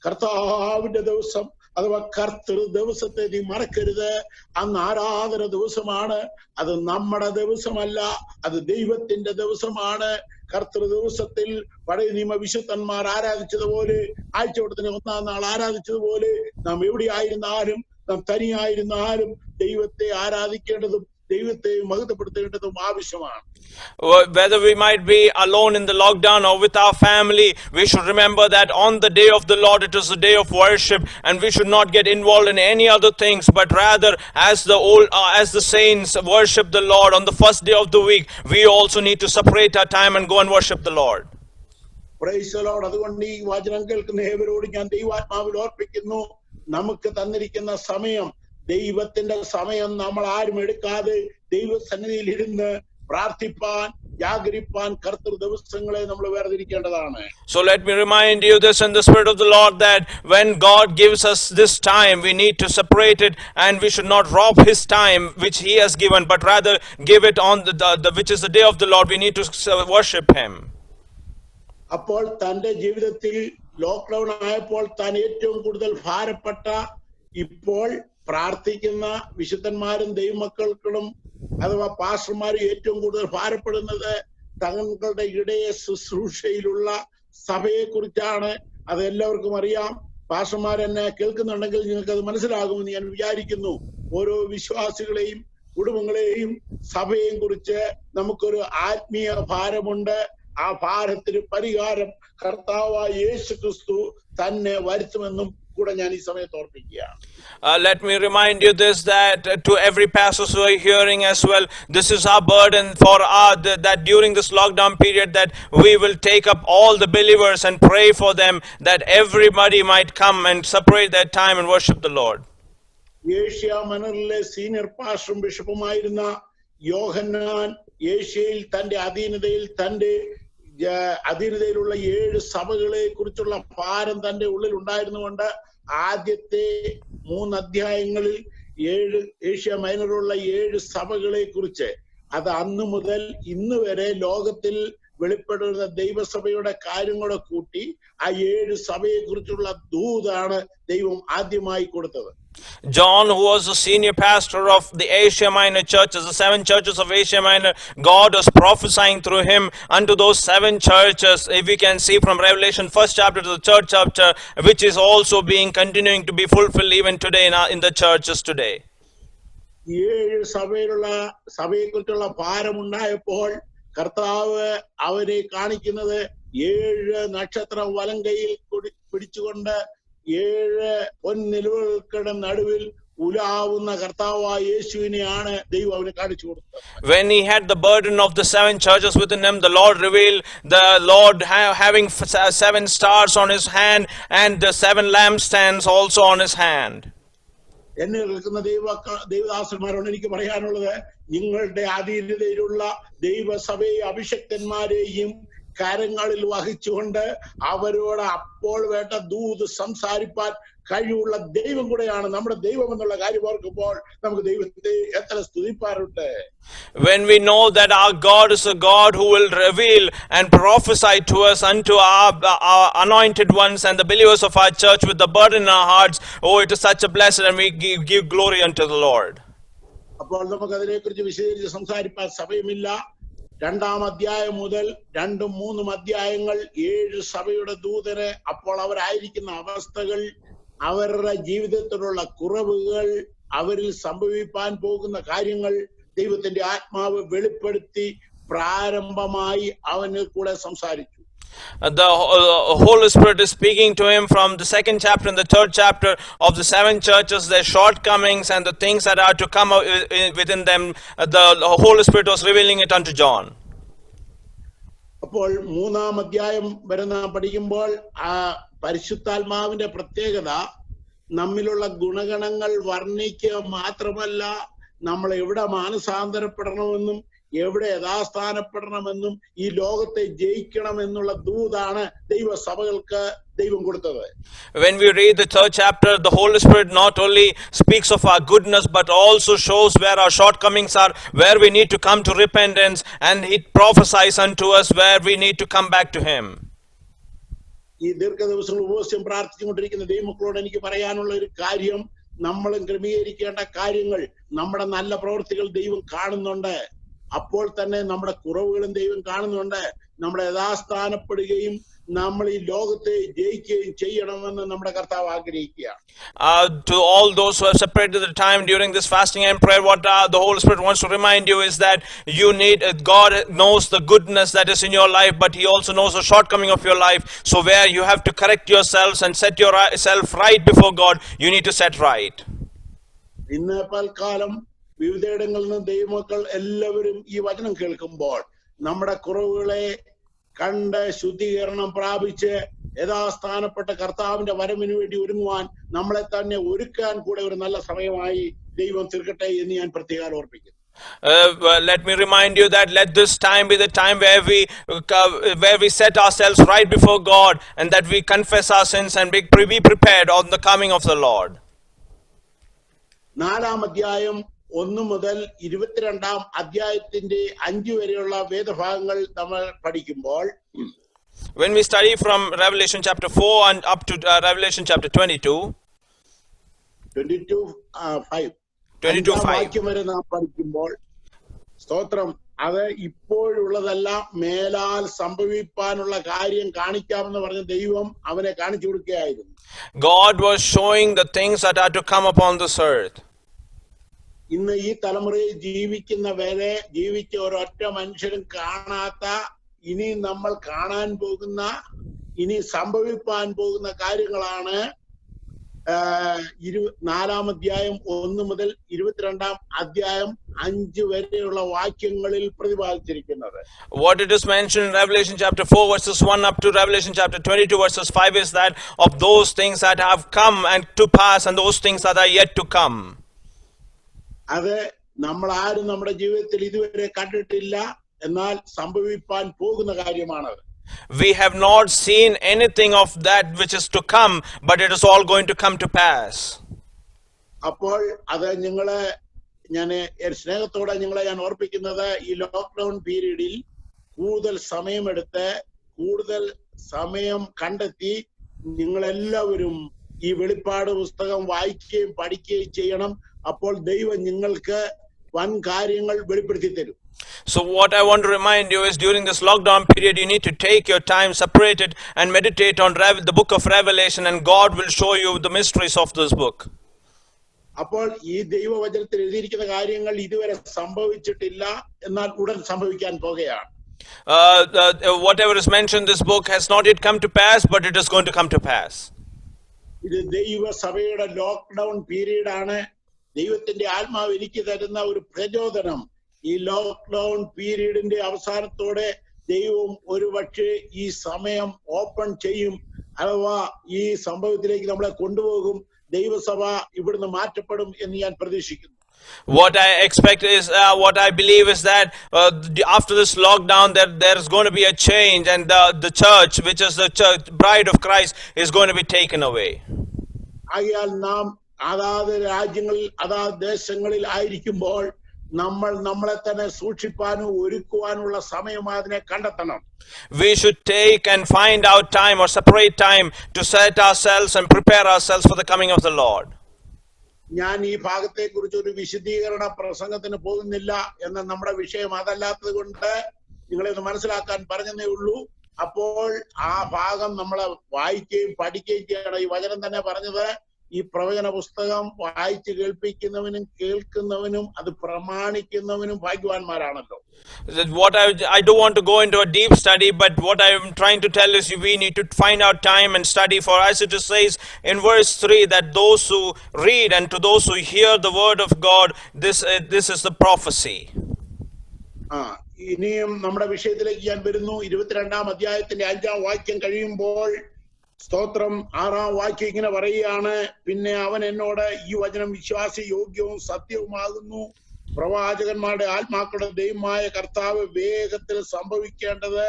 കർത്താവിന്റെ ദിവസം അഥവാ കർത്തൃ ദിവസത്തെ നീ മറക്കരുത്. അന്ന് ആരാധന ദിവസമാണ്. അത് നമ്മുടെ ദിവസമല്ല, അത് ദൈവത്തിന്റെ ദിവസമാണ്. കർത്തൃ ദിവസത്തിൽ പഴയ നിയമ വിശുദ്ധന്മാർ ആരാധിച്ചതുപോലെ, ആഴ്ചവട്ടത്തിന് 1-ാം നാൾ ആരാധിച്ചതുപോലെ, നാം എവിടെയായിരുന്നാലും, നാം തനിയായിരുന്നാലും ദൈവത്തെ ആരാധിക്കേണ്ടതും ദൈവത്തെ മഹത്വപ്പെടുത്തേണ്ടതും ആവശ്യമാണ്. Whether we might be alone in the lockdown or with our family, we should remember that on the day of the Lord, it is a day of worship, and we should not get involved in any other things, but rather as the saints worship the Lord on the first day of the week, we also need to separate our time and go and worship the Lord. Praise the Lord. അതുകൊണ്ട് ഈ വചനം കേൾക്കുന്ന ഏവരോട് ഞാൻ ദൈവാത്മാവിൽ ഓർപ്പിക്കുന്നു, നമുക്ക് തന്നിരിക്കുന്ന സമയം, ദൈവത്തിന്റെ സമയം നമ്മൾ ആരും എടുക്കാതെ ദൈവസന്നിധിയിൽ ഇരുന്ന് പ്രാർത്ഥിപ്പാൻ, ജാഗരിപ്പാൻ കർത്തൃ ദിവസങ്ങളെ നമ്മൾ വേർതിരിക്കേണ്ടതാണ്. So let me remind you this in the spirit of the Lord, that when God gives us this time, we need to separate it, and we should not rob his time which he has given, but rather give it on the which is the day of the Lord. We need to worship him. അപ്പോൾ തന്റെ ജീവിതത്തിൽ lockdown ആയപ്പോൾ താൻ ഏറ്റവും കൂടുതൽ ഭാരപ്പെട്ട, ഇപ്പോൾ പ്രാർത്ഥിക്കുന്ന വിശുദ്ധന്മാരും ദൈവമക്കൾക്കും അഥവാ പാസ്റ്റർമാരും ഏറ്റവും കൂടുതൽ ഭാരപ്പെടുന്നത് തങ്ങളുടെ ഇടയ ശുശ്രൂഷയിലുള്ള സഭയെ കുറിച്ചാണ്. അത് എല്ലാവർക്കും അറിയാം. പാസ്റ്റർമാരെന്നെ കേൾക്കുന്നുണ്ടെങ്കിൽ നിങ്ങൾക്ക് അത് മനസ്സിലാകുമെന്ന് ഞാൻ വിചാരിക്കുന്നു. ഓരോ വിശ്വാസികളെയും കുടുംബങ്ങളെയും സഭയെയും കുറിച്ച് നമുക്കൊരു ആത്മീയ ഭാരമുണ്ട്. ആ ഭാരത്തിന് പരിഹാരം കർത്താവായ യേശുക്രിസ്തു തന്നെ വരുത്തുമെന്നും കൂടെ ഞാൻ ഈ സമയത്ത് ഓർപ്പിക്കുകയാണ്. Let me remind you this, that to every pastor who are hearing as well, this is our burden for that during this lockdown period, that we will take up all the believers and pray for them, that everybody might come and separate their time and worship the Lord. Asia മൈനറിലെ senior പാസ്റ്ററും ബിഷപ്പുമായിരുന്ന യോഹന്നാൻ ഏഷ്യയിൽ തന്റെ അധീനതയിലുള്ള 7 സഭകളെ കുറിച്ചുള്ള ഭാരം തന്റെ ഉള്ളിൽ ഉണ്ടായിരുന്നുകൊണ്ട് ആദ്യത്തെ 3 അധ്യായങ്ങളിൽ ഏഷ്യ മൈനറിലുള്ള 7 സഭകളെ കുറിച്ച്, അത് അന്ന് മുതൽ ഇന്ന് വരെ ലോകത്തിൽ വെളിപ്പെടുന്ന ദൈവസഭയുടെ കാര്യങ്ങളെ കൂട്ടി ആ 7 സഭയെ കുറിച്ചുള്ള ദൂതാണ് ദൈവം ആദ്യമായി കൊടുത്തത്. John, who was the senior pastor of the Asia Minor churches, the 7 churches of Asia Minor, God was prophesying through him unto those 7 churches. If we can see from Revelation 1st chapter to the 3rd chapter, which is also being continuing to be fulfilled even today in the churches today. 7 സഭയെക്കുറിച്ചുള്ള ഭാരമുണ്ടായപ്പോൾ കർത്താവ് അവരെ കാണിക്കുന്നത് 7 നക്ഷത്രം വലങ്കയിൽ പിടിച്ചുകൊണ്ട് 7 പൊൻനിലുവകൾക്കിടെ നടുവിൽ ഉലാവുന്ന കർത്താവായ യേശുവിനെയാണ് ദൈവം അവന് കാണിച്ചു കൊടുത്തത്. When he had the burden of the 7 churches within him, the Lord revealed the Lord having 7 stars on his hand and the 7 lampstands also on his hand. എന്നെ കേൾക്കുന്ന ദൈവദാസന്മാരോട് എനിക്ക് പറയാനുള്ളത്, നിങ്ങളുടെ അധീനതയിലുള്ള ദൈവസഭയെ അഭിഷക്തന്മാരെയും കരങ്ങളിൽ വഹിച്ചുകൊണ്ട് അവരോട് അപ്പോൾ വേണ്ട ദൂത് സംസാരിപ്പാൻ കഴിവുള്ള ദൈവം കൂടെയാണ് നമ്മുടെ ദൈവം എന്നുള്ള കാര്യം ഓർക്കുമ്പോൾ നമുക്ക് ദൈവത്തെ എത്ര സ്തുതിപ്പാറുണ്ട്. When we know that our God is a God who will reveal and prophesy to us unto our anointed ones and the believers of our church with the burden in our hearts, oh, it is such a blessing, and we give glory unto the Lord. അപ്പോൾ നമുക്ക് അതിനെക്കുറിച്ച് വിശദീകരിച്ച് സംസാരിപ്പാൻ സമയമില്ല. 2-ാം അധ്യായം മുതൽ 2-3 അധ്യായങ്ങൾ 7 സഭയുടെ ദൂതന് അപ്പോൾ അവരായിരിക്കുന്ന അവസ്ഥകൾ, അവരുടെ ജീവിതത്തിലുള്ള കുറവുകൾ, അവരിൽ സംഭവിപ്പാൻ പോകുന്ന കാര്യങ്ങൾ ദൈവത്തിന്റെ ആത്മാവ് വെളിപ്പെടുത്തി പ്രാരംഭമായി അവന് കൂടെ സംസാരിച്ചു. The Holy Spirit is speaking to him from the 2nd chapter and the 3rd chapter of the 7 churches, their shortcomings and the things that are to come within them. The Holy Spirit was revealing it unto John. അപ്പോൾ 3-ാം അധ്യായം വരെ നാം പഠിക്കുമ്പോൾ ആ പരിശുദ്ധാത്മാവിന്റെ പ്രത്യേകത നമ്മിലുള്ള ഗുണഗണങ്ങൾ വർണ്ണിക്കുക മാത്രമല്ല, നമ്മൾ എവിടെ മാനസാന്തരപ്പെടണമെന്നും എവിടെ യഥാസ്ഥാനപ്പെടണമെന്നും ഈ ലോകത്തെ ജയിക്കണമെന്നുള്ള ദൂതാണ് ദൈവസഭകൾക്ക് ദൈവം കൊടുത്തത്. When we read the 3rd chapter, the Holy Spirit not only speaks of our goodness but also shows where our shortcomings are, where we need to come to repentance, and He prophesies unto us where we need to come back to Him. ഈ ദീർഘദിവസങ്ങൾ ഉപവസിച്ചും പ്രാർത്ഥിച്ചുകൊണ്ടിരിക്കുന്ന ദൈവമക്കളോട് എനിക്ക് പറയാനുള്ള ഒരു കാര്യം, നമ്മളും ക്രമീകരിക്കേണ്ട കാര്യങ്ങൾ, നമ്മുടെ നല്ല പ്രവൃത്തികൾ ദൈവം കാണുന്നുണ്ട്. അപ്പോൾ തന്നെ നമ്മുടെ കുറവുകളും ദൈവം കാണുന്നുണ്ട്. നമ്മൾ യഥാസ്ഥാനപ്പെടുകയും നമ്മൾ ഈ ലോകത്തെ ജയിക്കുകയും ചെയ്യണമെന്ന് നമ്മുടെ കർത്താവ് ആഗ്രഹിക്കുകയാണ്. To all those who have separated the time during this fasting and prayer, what the Holy Spirit wants to remind you is that you need, God knows the goodness that is in your life, but He also knows the shortcoming of your life. So where you have to correct yourselves and set yourself right before God, you need to set right. ഇന്ന് പൽക്കാലം വിവിധയിടങ്ങളിൽ നിന്ന് ദൈവമക്കൾ എല്ലാവരും ഈ വചനം കേൾക്കുമ്പോൾ നമ്മുടെ കുറവുകളെ കണ്ട് ശുദ്ധീകരണം പ്രാപിച്ച് യഥാസ്ഥാനപ്പെട്ട കർത്താവിന്റെ വരവിന് വേണ്ടി ഒരുങ്ങുവാൻ നമ്മളെ തന്നെ ഒരുക്കാൻ കൂടെ ഒരു നല്ല സമയമായി ദൈവം തീർക്കട്ടെ എന്ന് ഞാൻ പ്രത്യേകം ഓർപ്പിക്കുന്നു. Let me remind you that let this time be the time where we set ourselves right before God, and that we confess our sins and be prepared on the coming of the Lord. 4-ാം അധ്യായം 1 മുതൽ 22-ാം അധ്യായത്തിന്റെ 5 വരെയുള്ള വേദഭാഗങ്ങൾ നമ്മൾ പഠിക്കുമ്പോൾ, when we study from Revelation chapter 4 and up to Revelation chapter 22:5 വാക്യം വരെ നാം പഠിക്കുമ്പോൾ, സ്തോത്രം, അത് ഇപ്പോഴുള്ളതല്ല, മേലാൽ സംഭവിപ്പാനുള്ള കാര്യം കാണിക്കാമെന്ന് പറഞ്ഞ ദൈവം അവനെ കാണിച്ചു കൊടുക്കുകയായിരുന്നു. God was showing the things that are to come upon this earth. ഇന്ന് ഈ തലമുറയിൽ ജീവിക്കുന്നവരെ ജീവിച്ച ഒരൊറ്റ മനുഷ്യരും കാണാത്ത, ഇനി നമ്മൾ കാണാൻ പോകുന്ന, ഇനി സംഭവിപ്പാൻ പോകുന്ന കാര്യങ്ങളാണ് 4-ാം അധ്യായം 1 മുതൽ 22-ാം അധ്യായം 5 വരെയുള്ള വാക്യങ്ങളിൽ പ്രതിപാദിച്ചിരിക്കുന്നത്. What it is mentioned in Revelation chapter 4 verses 1 up to Revelation chapter 22 verses 5 is that of those things that have come and to pass and those things that are yet to come. അത് നമ്മൾ ആരും നമ്മുടെ ജീവിതത്തിൽ ഇതുവരെ കണ്ടിട്ടില്ല, എന്നാൽ സംഭവിപ്പാൻ പോകുന്ന കാര്യമാണത്. We have not seen anything of that which is to come, but it is all going to come to pass. അപ്പോൾ അത് ഞാൻ സ്നേഹത്തോടെ ഞാൻ ഓർപ്പിക്കുന്നത്, ഈ ലോക്ക്ഡൌൺ പീരീഡിൽ കൂടുതൽ സമയമെടുത്ത് കൂടുതൽ സമയം കണ്ടെത്തി നിങ്ങളെല്ലാവരും ഈ വെളിപ്പാട് പുസ്തകം വായിക്കുകയും പഠിക്കുകയും ചെയ്യണം. അപ്പോൾ ദൈവം നിങ്ങൾക്ക് വൻ കാര്യങ്ങൾ വെളിപ്പെടുത്തി തരും. So what I want to remind you is, during this lockdown period, you need to take your time, separate it, and meditate on the book of Revelation, and God will show you the mysteries of this book. അപ്പോൾ ഈ ദൈവവചനത്തിൽ എഴുതിയിരിക്കുന്ന കാര്യങ്ങൾ ഇതുവരെ സംഭവിച്ചിട്ടില്ല, എന്നാൽ ഉടൻ സംഭവിക്കാൻ പോകുകയാണ്. Whatever is mentioned in this book has not yet come to pass, but it is going to come to pass. ഇത് ദൈവസഭയുടെ ലോക്ക്ഡൌൺ പീരീഡ് ആണ്. ദൈവത്തിന്റെ ആത്മാവ് എനിക്ക് തരുന്ന ഒരു പ്രചോദനം, ഈ ലോക്ക്ഡൌൺ പീരീഡിന്റെ അവസാനത്തോടെ ദൈവം ഒരുപക്ഷെ ഈ സമയം ഓപ്പൺ ചെയ്യും, അഥവാ ഈ സംഭവത്തിലേക്ക് നമ്മളെ കൊണ്ടുപോകും. ദൈവസഭ ഇവിടുന്ന് മാറ്റപ്പെടും എന്ന് ഞാൻ പ്രതീക്ഷിക്കുന്നു. What I expect is, what I believe is that after this lockdown, there is going to be a change, and the church, which is the church, bride of Christ, is going to be taken away. ആകയാൽ നാം അതാത് രാജ്യങ്ങളിൽ അതാത് ദേശങ്ങളിൽ ആയിരിക്കുമ്പോൾ നമ്മൾ നമ്മളെ തന്നെ സൂക്ഷിപ്പാനും ഒരുക്കുവാനുള്ള സമയം അതിനെ കണ്ടെത്തണം. We should take and find out time or separate time to set ourselves and prepare ourselves for the coming of the Lord. ഞാൻ ഈ ഭാഗത്തെ കുറിച്ച് ഒരു വിശദീകരണ പ്രസംഗത്തിന് പോകുന്നില്ല എന്ന നമ്മുടെ വിഷയം അതല്ലാത്തത് കൊണ്ട് നിങ്ങളെ ഒന്ന് മനസ്സിലാക്കാൻ പറഞ്ഞതേ ഉള്ളൂ. അപ്പോൾ ആ ഭാഗം നമ്മളെ വായിക്കുകയും പഠിക്കുകയും ചെയ്യണം. ഈ വചനം തന്നെ പറഞ്ഞത്, ഈ പ്രവചന പുസ്തകം വായിച്ച് കേൾപ്പിക്കുന്നവനും കേൾക്കുന്നവനും അത് പ്രമാണിക്കുന്നവനും ഭാഗ്യവാന്മാരാണല്ലോ. What I don't want to go into a deep study, but what I am trying to tell is we need to find out time and study. For as it says in verse 3, that those who read and to those who hear the word of God, this is the prophecy. ഇനിയും നമ്മുടെ വിഷയത്തിലേക്ക് ഞാൻ വരുന്നു. 22-ാം അധ്യായത്തിന്റെ 5-ാം വാക്യം കഴിയുമ്പോൾ സ്തോത്രം 6-ാം വാക്യം ഇങ്ങനെ പറയുകയാണ്, പിന്നെ അവൻ എന്നോട് ഈ വചനം വിശ്വാസ യോഗ്യവും സത്യവുമാകുന്നു. പ്രവാചകന്മാരുടെ ആത്മാക്കളുടെ ദൈവമായ കർത്താവ് വേഗത്തിൽ സംഭവിക്കേണ്ടത്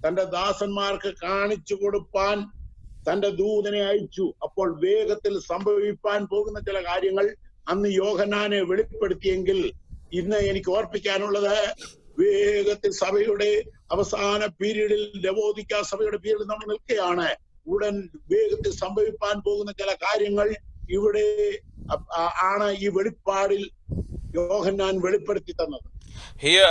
തന്റെ ദാസന്മാർക്ക് കാണിച്ചു കൊടുപ്പാൻ തന്റെ ദൂതനെ അയച്ചു. അപ്പോൾ വേഗത്തിൽ സംഭവിപ്പാൻ പോകുന്ന ചില കാര്യങ്ങൾ അന്ന് യോഹന്നാനെ വെളിപ്പെടുത്തിയെങ്കിൽ ഇന്ന് എനിക്ക് ഓർപ്പിക്കാനുള്ളത്, വേഗത്തിൽ സഭയുടെ അവസാന പീരീഡിൽ, ലവോദിക്ക സഭയുടെ പീരീഡിൽ നമ്മൾ നിൽക്കുകയാണ്. ഉടൻ വേഗത്തിൽ സംഭവിപ്പാൻ പോകുന്ന ചില കാര്യങ്ങൾ ഇവിടെ ആണ് ഈ വെളിപ്പാടിൽ യോഹന്നാൻ വെളിപ്പെടുത്തി തന്നത്. Here,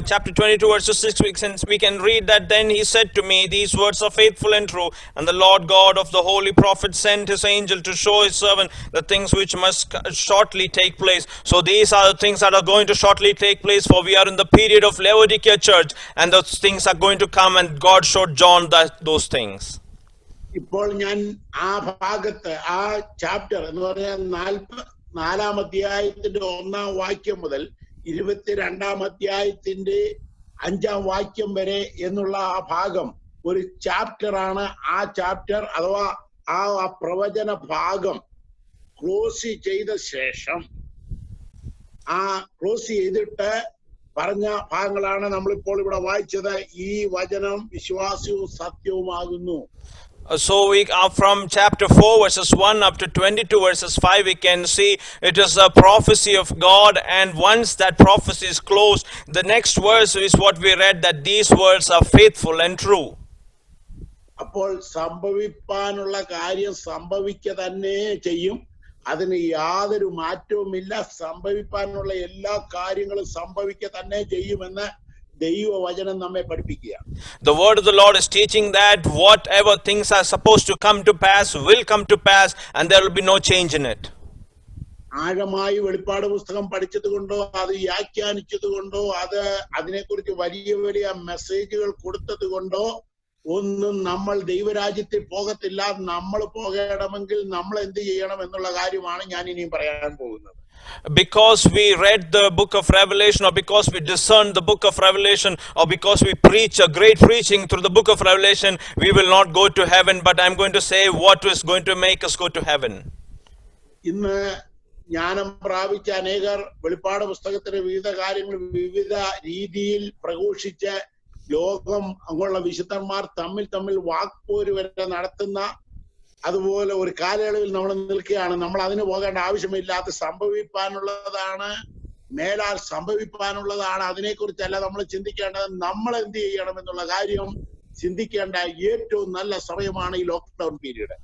chapter 22, verses 6, we can read that then he said to me, these words are faithful and true, and the Lord God of the holy prophet sent his angel to show his servant the things which must shortly take place. So these are the things that are going to shortly take place, for we are in the period of Laodicea church, and those things are going to come, and God showed John those things. ഇപ്പോൾ ഞാൻ ആ ഭാഗത്ത്, ആ chapter എന്ന് പറഞ്ഞാൽ 4-ാം അധ്യായത്തിന്റെ 1-ാം വാക്യം മുതൽ 22-ാം അധ്യായത്തിന്റെ 5-ാം വാക്യം വരെ എന്നുള്ള ആ ഭാഗം ഒരു ചാപ്റ്റർ ആണ്. ആ ചാപ്റ്റർ അഥവാ ആ പ്രവചന ഭാഗം ക്ലോസ് ചെയ്ത ശേഷം, ആ ക്ലോസ് ചെയ്തിട്ട് പറഞ്ഞ ഭാഗങ്ങളാണ് നമ്മളിപ്പോൾ ഇവിടെ വായിച്ചത്. ഈ വചനം വിശ്വാസവും സത്യവുമാകുന്നു. So we are from chapter 4 verses 1 up to 22 verses 5, we can see it is a prophecy of God, and once that prophecy is closed, the next verse is what we read, that these words are faithful and true. അപ്പോൾ സംഭവിപ്പാനുള്ള കാര്യം സംഭവിക്കുക തന്നെ ചെയ്യും. അതിന് യാതൊരു മാറ്റവുമില്ല. സംഭവിപ്പാനുള്ള എല്ലാ കാര്യങ്ങളും സംഭവിക്കുക തന്നെ ചെയ്യുമെന്ന് ദൈവവചനം നമ്മെ പഠിപ്പിക്കുകയാണ്. The word of the Lord is teaching that whatever things are supposed to come to pass will come to pass, and there will be no change in it. ആഴമായി വെളിപ്പാട് പുസ്തകം പഠിച്ചത് കൊണ്ടോ അത് വ്യാഖ്യാനിച്ചത് കൊണ്ടോ അതിനെക്കുറിച്ച് വലിയ വലിയ മെസ്സേജുകൾ കൊടുത്തത് കൊണ്ടോ ഒന്നും നമ്മൾ ദൈവരാജ്യത്തിൽ പോകത്തില്ല. നമ്മൾ പോകണമെങ്കിൽ നമ്മൾ എന്ത് ചെയ്യണം എന്നുള്ള കാര്യമാണ് ഞാൻ ഇനിയും പറയാൻ പോകുന്നത്. Because we read the book of Revelation, or because we discern the book of Revelation, or because we preach a great preaching through the book of Revelation, we will not go to heaven, but I'm going to say what is going to make us go to heaven. ഇന്ന് ജ്ഞാനം പ്രാപിച്ച അനേകർ വെളിപ്പാട് പുസ്തകത്തിലെ വിവിധ കാര്യങ്ങൾ വിവിധ രീതിയിൽ പ്രഘോഷിച്ച് ലോകം അങ്ങുള്ള വിശുദ്ധന്മാർ തമ്മിൽ വാക്പോര് വരെ നടത്തുന്ന അതുപോലെ ഒരു കാലയളവിൽ നമ്മൾ നിൽക്കുകയാണ്. നമ്മൾ അതിന് പോകേണ്ട ആവശ്യമില്ലാത്ത സംഭവിപ്പാനുള്ളതാണ്, മേലാൽ സംഭവിപ്പാനുള്ളതാണ്. അതിനെക്കുറിച്ചല്ല നമ്മൾ ചിന്തിക്കേണ്ടത്. നമ്മൾ എന്ത് ചെയ്യണം എന്നുള്ള കാര്യം ചിന്തിക്കേണ്ട ഏറ്റവും നല്ല സമയമാണ് ഈ lockdown period.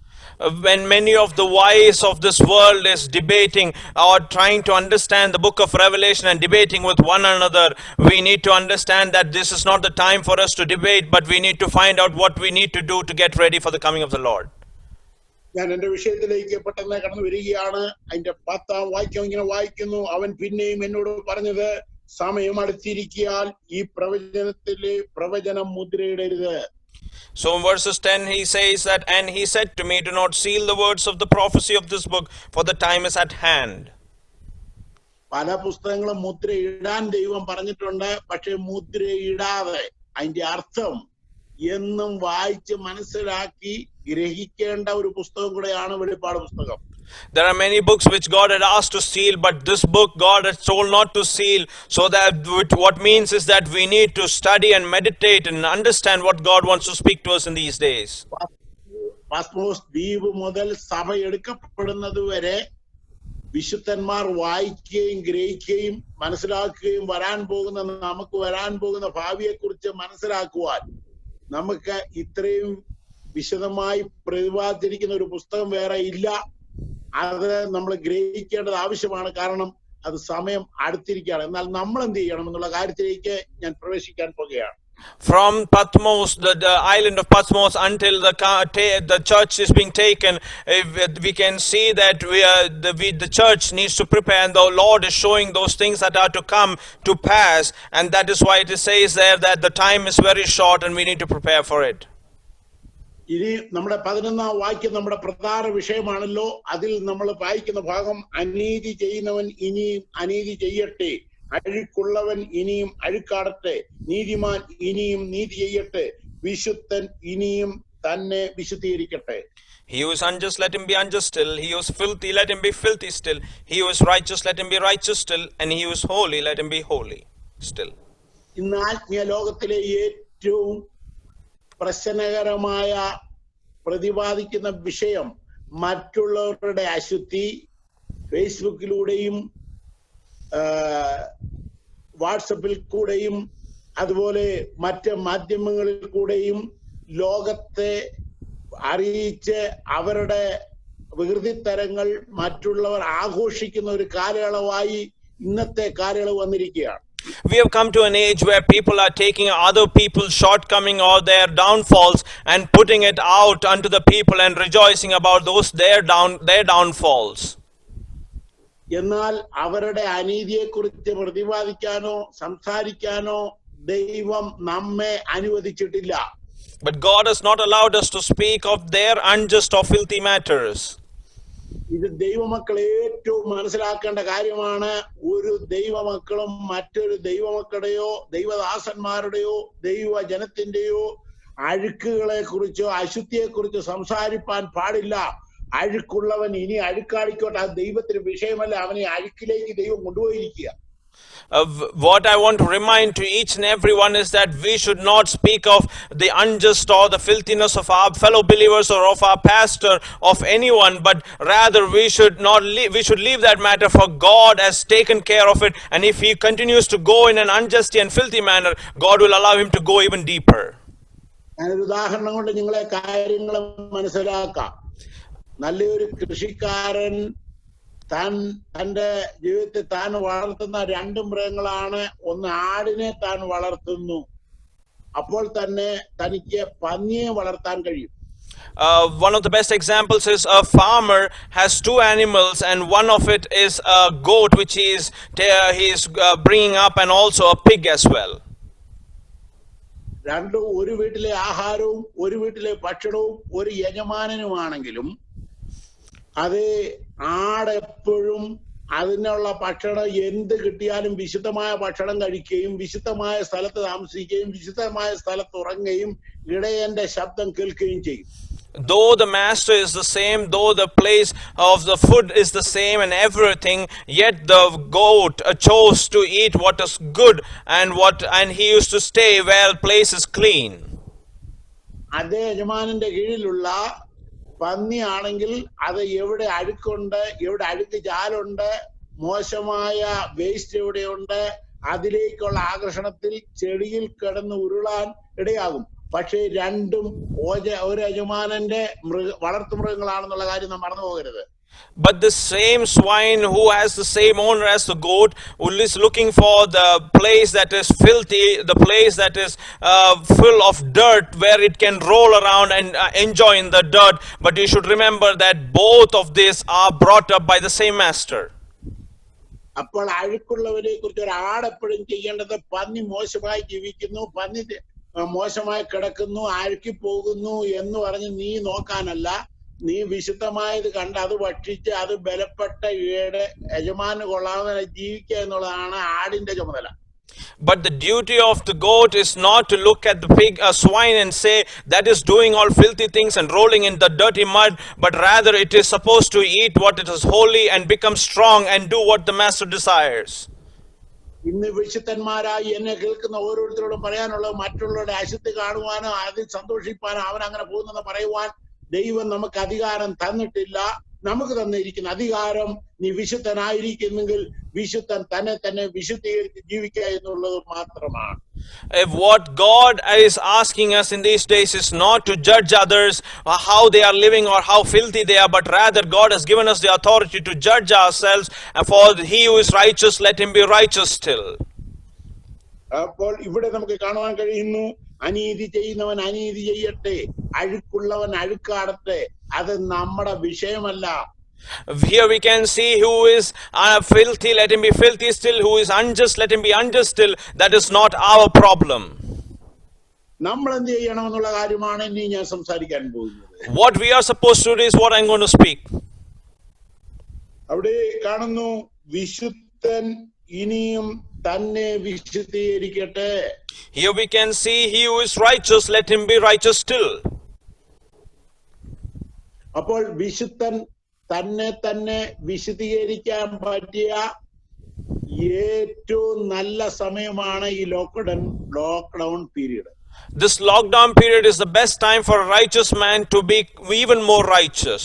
When many of the wise of this world is debating or trying to understand the book of Revelation and debating with one another, we need to understand that this is not the time for us to debate, but we need to find out what we need to do to get ready for the coming of the Lord. ഞാൻ എന്റെ വിഷയത്തിലേക്ക് പെട്ടെന്ന് കടന്നു വരികയാണ്. അതിന്റെ 10-ാം വാക്യം ഇങ്ങനെ വായിക്കുന്നു. അവൻ പിന്നെയും എന്നോട് പറഞ്ഞത്, സമയം അടുത്തിരിക്കാൻ ഈ പ്രവചനത്തിലെ പ്രവചനം മുദ്രയിടരുത്. So in verses 10 he says that, and he said to me, do not seal the words of the prophecy of this book, for the time is at hand. പല പുസ്തകങ്ങളും മുദ്രയിടാൻ ദൈവം പറഞ്ഞിട്ടുണ്ട്. പക്ഷെ മുദ്രയിടാതെ അതിന്റെ അർത്ഥം എന്നും വായിച്ച് മനസ്സിലാക്കി ഗ്രഹിക്കേണ്ട ഒരു പുസ്തകം കൂടെയാണ് വെളിപ്പാട് പുസ്തകം. There are many books which God had asked to seal, but this book God has told not to seal. So that what means is that we need to study and meditate and understand what God wants to speak to us in these days. പാസ്മോസ് ദ്വീപ് മുതൽ സഭ എടുക്കപ്പെടുന്നത് വരെ വിശുദ്ധന്മാർ വായിക്കുകയും ഗ്രഹിക്കുകയും മനസ്സിലാക്കുകയും നമുക്ക് വരാൻ പോകുന്ന ഭാവിയെ കുറിച്ച് മനസ്സിലാക്കുവാൻ നമുക്ക് ഇത്രയും വിശദമായി പ്രതിപാദിച്ചിരിക്കുന്ന ഒരു പുസ്തകം വേറെ ഇല്ല. അത് നമ്മൾ ഗ്രഹിക്കേണ്ടത് ആവശ്യമാണ്. കാരണം അത് സമയം അടുത്തിരിക്കുകയാണ്. എന്നാൽ നമ്മൾ എന്ത് ചെയ്യണം എന്നുള്ള കാര്യത്തിലേക്ക് ഞാൻ പ്രവേശിക്കാൻ പോകുകയാണ്. From Patmos, the island of Patmos, until the church is being taken, we can see that the church needs to prepare, and the Lord is showing those things that are to come to pass, and that is why it says there that the time is very short and we need to prepare for it. ഇനി നമ്മുടെ 11-ാം വാക്യം നമ്മുടെ പ്രധാന വിഷയമാണല്ലോ. അതിൽ നമ്മൾ വായിക്കുന്ന ഭാഗം, അനീതി ചെയ്യുന്നവൻ ഇനിയും അനീതി ചെയ്യട്ടെ, അഴുക്കുള്ളവൻ ഇനിയും അഴുക്കാടട്ടെ, നീതിമാൻ ഇനിയും നീതി ചെയ്യട്ടെ, വിശുദ്ധൻ ഇനിയും തന്നെ വിശുദ്ധീകരിക്കട്ടെ. He who is unjust, let him be unjust still. He who is filthy, let him be filthy still. He who is righteous, let him be righteous still. And he who is holy, let him be holy still. ഇന്ന് ആത്മീയ ലോകത്തിലെ ഏറ്റവും പ്രശ്നകരമായ പ്രതിപാദിക്കുന്ന വിഷയം മറ്റുള്ളവരുടെ അശുദ്ധി ഫേസ്ബുക്കിലൂടെയും വാട്സപ്പിൽ കൂടെയും അതുപോലെ മറ്റ് മാധ്യമങ്ങളിൽ കൂടെയും ലോകത്തെ അറിയിച്ച് അവരുടെ വികൃതിത്തരങ്ങൾ മറ്റുള്ളവർ ആഘോഷിക്കുന്ന ഒരു കാലയളവായി ഇന്നത്തെ കാലയളവ് വന്നിരിക്കുകയാണ്. We have come to an age where people are taking other people's shortcoming or their downfalls and putting it out unto the people and rejoicing about those their downfalls. എന്നാൽ അവരുടെ അനീതിയെക്കുറിച്ച് പ്രതിപാദിക്കാനോ സംസാരിക്കാനോ ദൈവം നമ്മെ അനുവദിച്ചിട്ടില്ല. But God has not allowed us to speak of their unjust or filthy matters. ഇത് ദൈവമക്കൾ ഏറ്റവും മനസ്സിലാക്കേണ്ട കാര്യമാണ്. ഒരു ദൈവമക്കളും മറ്റൊരു ദൈവമക്കളുടെയോ ദൈവദാസന്മാരുടെയോ ദൈവജനത്തിന്റെയോ അഴുക്കുകളെ കുറിച്ചോ അശുദ്ധിയെ കുറിച്ചോ സംസാരിപ്പാൻ പാടില്ല. അഴുക്കുള്ളവൻ ഇനി അഴുക്കാടിക്കോട്ടെ, അത് ദൈവത്തിന് വിഷയമല്ല. അവനെ അഴുക്കിലേക്ക് ദൈവം കൊണ്ടുപോയിരിക്കുക. What I want to remind to each and everyone is that we should not speak of the unjust or the filthiness of our fellow believers or of our pastor, of anyone, but rather we should leave that matter, for God has taken care of it. And if he continues to go in an unjust and filthy manner, God will allow him to go even deeper. ഞാനൊരു ഉദാഹരണം കൊണ്ട് നിങ്ങളെ കാര്യങ്ങൾ മനസ്സിലാക്കാം. നല്ലൊരു കൃഷിക്കാരൻ തന്റെ ജീവിതത്തിൽ താൻ വളർത്തുന്ന രണ്ട് മൃഗങ്ങളാണ്. ഒന്ന് ആടിനെ താൻ വളർത്തുന്നു, അപ്പോൾ തന്നെ തനിക്ക് പന്നിയെ വളർത്താൻ കഴിയും. One of the best examples is a farmer has two animals, and one of it is a goat which he is bringing up, and also a pig as well. രണ്ടും ഒരു വീട്ടിലെ ആഹാരവും ഒരു വീട്ടിലെ ഭക്ഷണവും ഒരു യജമാനനുമാണെങ്കിലും അത് ആടെപ്പോഴും അതിനുള്ള ഭക്ഷണം എന്ത് കിട്ടിയാലും വിശുദ്ധമായ ഭക്ഷണം കഴിക്കുകയും വിശുദ്ധമായ സ്ഥലത്ത് താമസിക്കുകയും വിശുദ്ധമായ സ്ഥലത്ത് ഉറങ്ങുകയും ഇടയന്റെ ശബ്ദം കേൾക്കുകയും ചെയ്യും. Though the master is the same, though the place of the food is the same and everything, yet the goat chose to eat what is good, and he used to stay where place is clean. അതേ യജമാനന്റെ കീഴിലുള്ള പന്നിയാണെങ്കിൽ അത് എവിടെ അഴുക്കുണ്ട്, എവിടെ അഴുക്ക് ചാലുണ്ട്, മോശമായ waste എവിടെയുണ്ട്, അതിലേക്കുള്ള ആകർഷണത്തിൽ ചെടിയിൽ കിടന്ന് ഉരുളാൻ ഇടയാകും. പക്ഷേ രണ്ടും ഒരു യജമാനന്റെ വളർത്തുമൃഗങ്ങളാണെന്നുള്ള കാര്യം നാം മറന്നു പോകരുത്. But the same swine who has the same owner as the goat, who is looking for the place that is filthy, the place that is full of dirt, where it can roll around and enjoy in the dirt. But you should remember that both of these are brought up by the same master. അപ്പോൾ അഴുക്കുള്ളവരെ കുറിച്ച് ഒരു ആടെപ്പോഴും ചെയ്യേണ്ടത് പന്നി മോശമായി ജീവിക്കുന്നു, പന്നി മോശമായി കിടക്കുന്നു, അഴുക്കി പോകുന്നു എന്ന് പറഞ്ഞ് നീ നോക്കാനല്ല, നീ വിശുദ്ധമായത് കണ്ട് അത് ഭക്ഷിച്ച് അത് ബലപ്പെട്ട യജമാന് കൊള്ളാവുന്ന ജീവിക്കുക എന്നുള്ളതാണ് ആടിന്റെ ചുമതല. But the duty of the goat is not to look at the pig, swine, and say that is doing all filthy things and rolling in the dirty mud, but rather it is supposed to eat what it is holy and become strong and do what the master desires. ഇന്ന് വിശുദ്ധന്മാരായി എന്നെ കേൾക്കുന്ന ഓരോരുത്തരോടും പറയാനുള്ളത്, മറ്റുള്ളവരുടെ അശുദ്ധി കാണുവാനോ അതിൽ സന്തോഷിപ്പാനോ അവൻ അങ്ങനെ പോകുന്നെന്ന് പറയുവാൻ ദൈവം നമുക്ക് അധികാരം തന്നിട്ടില്ല. നമുക്ക് തന്നിരിക്കുന്ന അധികാരം, നീ വിശുദ്ധനായിരിക്കുന്നെങ്കിൽ വിശുദ്ധൻ തന്നെ വിശുദ്ധീകരിച്ച് ജീവിക്കുക എന്നുള്ളത് മാത്രമാണ്. If what God is asking us in these days is not to judge others how they are living or how filthy they are, but rather God has given us the authority to judge ourselves, and for he who is righteous, let him be righteous still. അപ്പോൾ ഇവിടെ നമുക്ക് കാണുവാൻ കഴിയുന്നു, അനീതി ചെയ്യുന്നവൻ അനീതി ചെയ്യട്ടെ, അഴുക്കുള്ളവൻ അഴുക്കാടട്ടെ, അത് നമ്മുടെ വിഷയമല്ല. Here we can see who is filthy, let him be filthy still. Who is unjust, let him be unjust still. That is not our problem. നമ്മൾ എന്ത് ചെയ്യണമെന്നുള്ള കാര്യമാണ് ഇനി ഞാൻ സംസാരിക്കാൻ പോകുന്നത്. What we are supposed to do is what I'm going to speak. അവിടെ കാണുന്നു, വിശുദ്ധൻ ഇനിയും തന്നെ വിശുദ്ധീകരിക്കട്ടെ. Here we can see, he who is righteous, let him be righteous still. അപ്പോൾ വിശുദ്ധൻ തന്നെ വിശുദ്ധീകരിക്കാൻ പറ്റിയ ഏറ്റവും നല്ല സമയമാണ് ഈ lockdown period. This lockdown period is the best time for a righteous man to be even more righteous.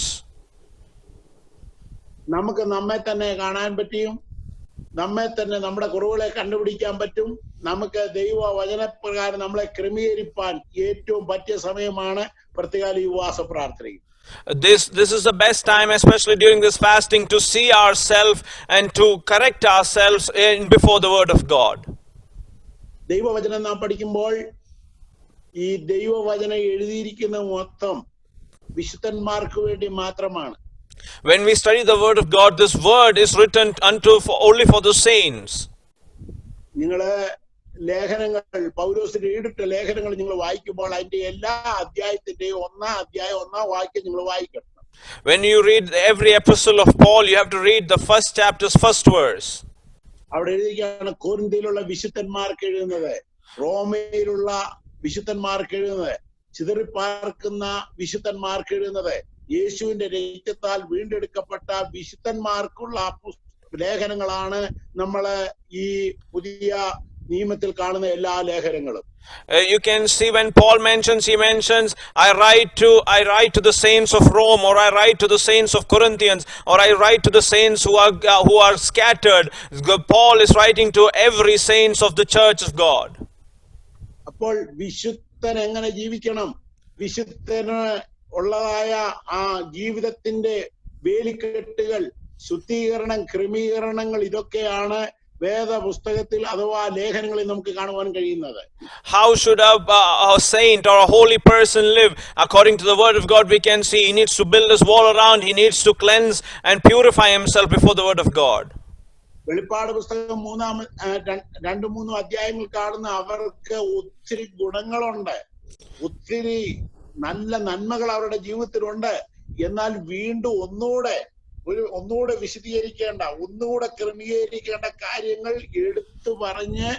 നമുക്ക് നമ്മെ തന്നെ കാണാൻ പറ്റും, നമ്മെ തന്നെ നമ്മുടെ കുറവുകളെ കണ്ടുപിടിക്കാൻ പറ്റും. നമുക്ക് ദൈവ വചനപ്രകാരം നമ്മളെ ക്രമീകരിപ്പാൻ ഏറ്റവും പറ്റിയ സമയമാണ് പ്രത്യേകാല ഉപവാസ പ്രാർത്ഥനയും. This is the best time, especially during this fasting, to see ourselves and to correct ourselves before the word of God. ദൈവവചനം നാം പഠിക്കുമ്പോൾ ഈ ദൈവവചനം എഴുതിയിരിക്കുന്ന മൊത്തം വിശുദ്ധന്മാർക്ക് വേണ്ടി മാത്രമാണ്. When we study the word of God, this word is written only for the saints. നിങ്ങള് ലേഖനങ്ങൾ, പൗലോസിന്റെ എഴുതിട്ട ലേഖനങ്ങൾ നിങ്ങൾ വായിക്കുമ്പോൾ അതിന്റെ എല്ലാ അധ്യായത്തിന്റെയും ഒന്നാം വാക്യം നിങ്ങൾ വായിക്കണം. When you read every epistle of Paul, you have to read the first chapter's first verse. അവിടെ എഴുതിയിരിക്കുകയാണ് കൊരിന്ത്യയിലുള്ള വിശുദ്ധന്മാർക്ക് എഴുതുന്നത്, റോമയിലുള്ള വിശുദ്ധന്മാർക്ക് എഴുതുന്നത്, ചിതറിപ്പാർക്കുന്ന വിശുദ്ധന്മാർക്ക് എഴുതുന്നത്, യേശുവിന്റെ രക്തത്താൽ വീണ്ടെടുക്കപ്പെട്ട വിശുദ്ധന്മാർക്കുള്ള ലേഖനങ്ങളാണ് നമ്മള് ഈ പുതിയ നിയമത്തിൽ കാണുന്ന എല്ലാ ലേഖനങ്ങളും. You can see when Paul mentions, he mentions, I write to the saints of Rome, or I write to the saints of Corinthians, or I write to the saints who are scattered. Paul is writing to every saints of the church of God. അപ്പോൾ വിശുദ്ധൻ എങ്ങനെ ജീവിക്കണം, വിശുദ്ധന് ഉള്ളതായ ആ ജീവിതത്തിന്റെ വേലിക്കെട്ടുകൾ, ശുദ്ധീകരണം, ക്രമീകരണങ്ങൾ, ഇതൊക്കെയാണ് വേദപുസ്തകത്തിൽ അഥവാ ലേഖനങ്ങളിൽ നമുക്ക് കാണുവാൻ കഴിയുന്നത്. How should a saint or a holy person live? According to the word of God, we can see he needs to build his wall around, he needs to cleanse and purify himself before the word of God. വെളിപ്പാട് പുസ്തകം 2-3 അധ്യായങ്ങൾ കാണുന്ന അവർക്ക് ഒത്തിരി ഗുണങ്ങളുണ്ട്, ഒത്തിരി നല്ല നന്മകൾ അവരുടെ ജീവിതത്തിലുണ്ട്. എന്നാൽ വീണ്ടും ഒന്നുകൂടെ വിശദീകരിക്കേണ്ട, ഒന്നുകൂടെ ക്രമീകരിക്കേണ്ട കാര്യങ്ങൾ എടുത്തു പറഞ്ഞ്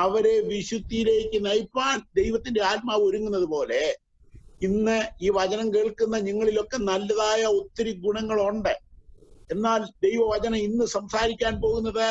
അവരെ വിശുദ്ധിയിലേക്ക് നയിപ്പാൻ ദൈവത്തിന്റെ ആത്മാവ് ഒരുങ്ങുന്നത് പോലെ ഇന്ന് ഈ വചനം കേൾക്കുന്ന നിങ്ങളിലൊക്കെ നല്ലതായ ഒത്തിരി ഗുണങ്ങളുണ്ട്. എന്നാൽ ദൈവവചനം ഇന്ന് സംസാരിക്കാൻ പോകുന്നത്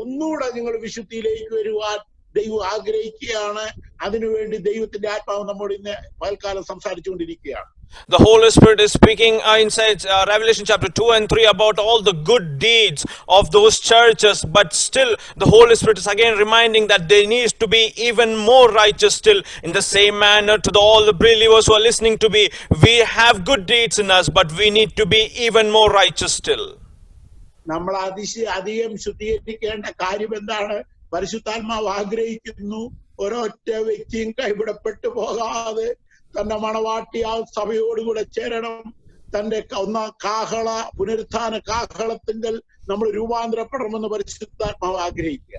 ഒന്നുകൂടെ നിങ്ങൾ വിശുദ്ധിയിലേക്ക് വരുവാൻ ദൈവം ആഗ്രഹിക്കുകയാണ്. അതിനുവേണ്ടി ദൈവത്തിന്റെ ആത്മാവ് നമ്മോട് ഇന്ന് പകൽക്കാലം സംസാരിച്ചുകൊണ്ടിരിക്കുകയാണ്. The Holy Spirit is speaking inside Revelation chapter 2 and 3 about all the good deeds of those churches, but still the Holy Spirit is again reminding that there needs to be even more righteous still. In the same manner, to all the believers who are listening to me, we have good deeds in us, but we need to be even more righteous still. നമ്മൾ അധികം ശുദ്ധീകരിക്കേണ്ട കാര്യം എന്താണ്? പരിശുദ്ധാത്മാവ് ആഗ്രഹിക്കുന്നു ഒരൊറ്റ വ്യക്തിയും കൈവിടപ്പെട്ടു പോകാതെ തന്റെ മണവാട്ടിയാൽ സഭയോടുകൂടെ ചേരണം. തന്റെ പുനരുത്ഥാന കാഹളത്തിങ്കൽ നമ്മൾ രൂപാന്തരപ്പെടണമെന്ന് പരിശുദ്ധാത്മാവ് ആഗ്രഹിക്കുക.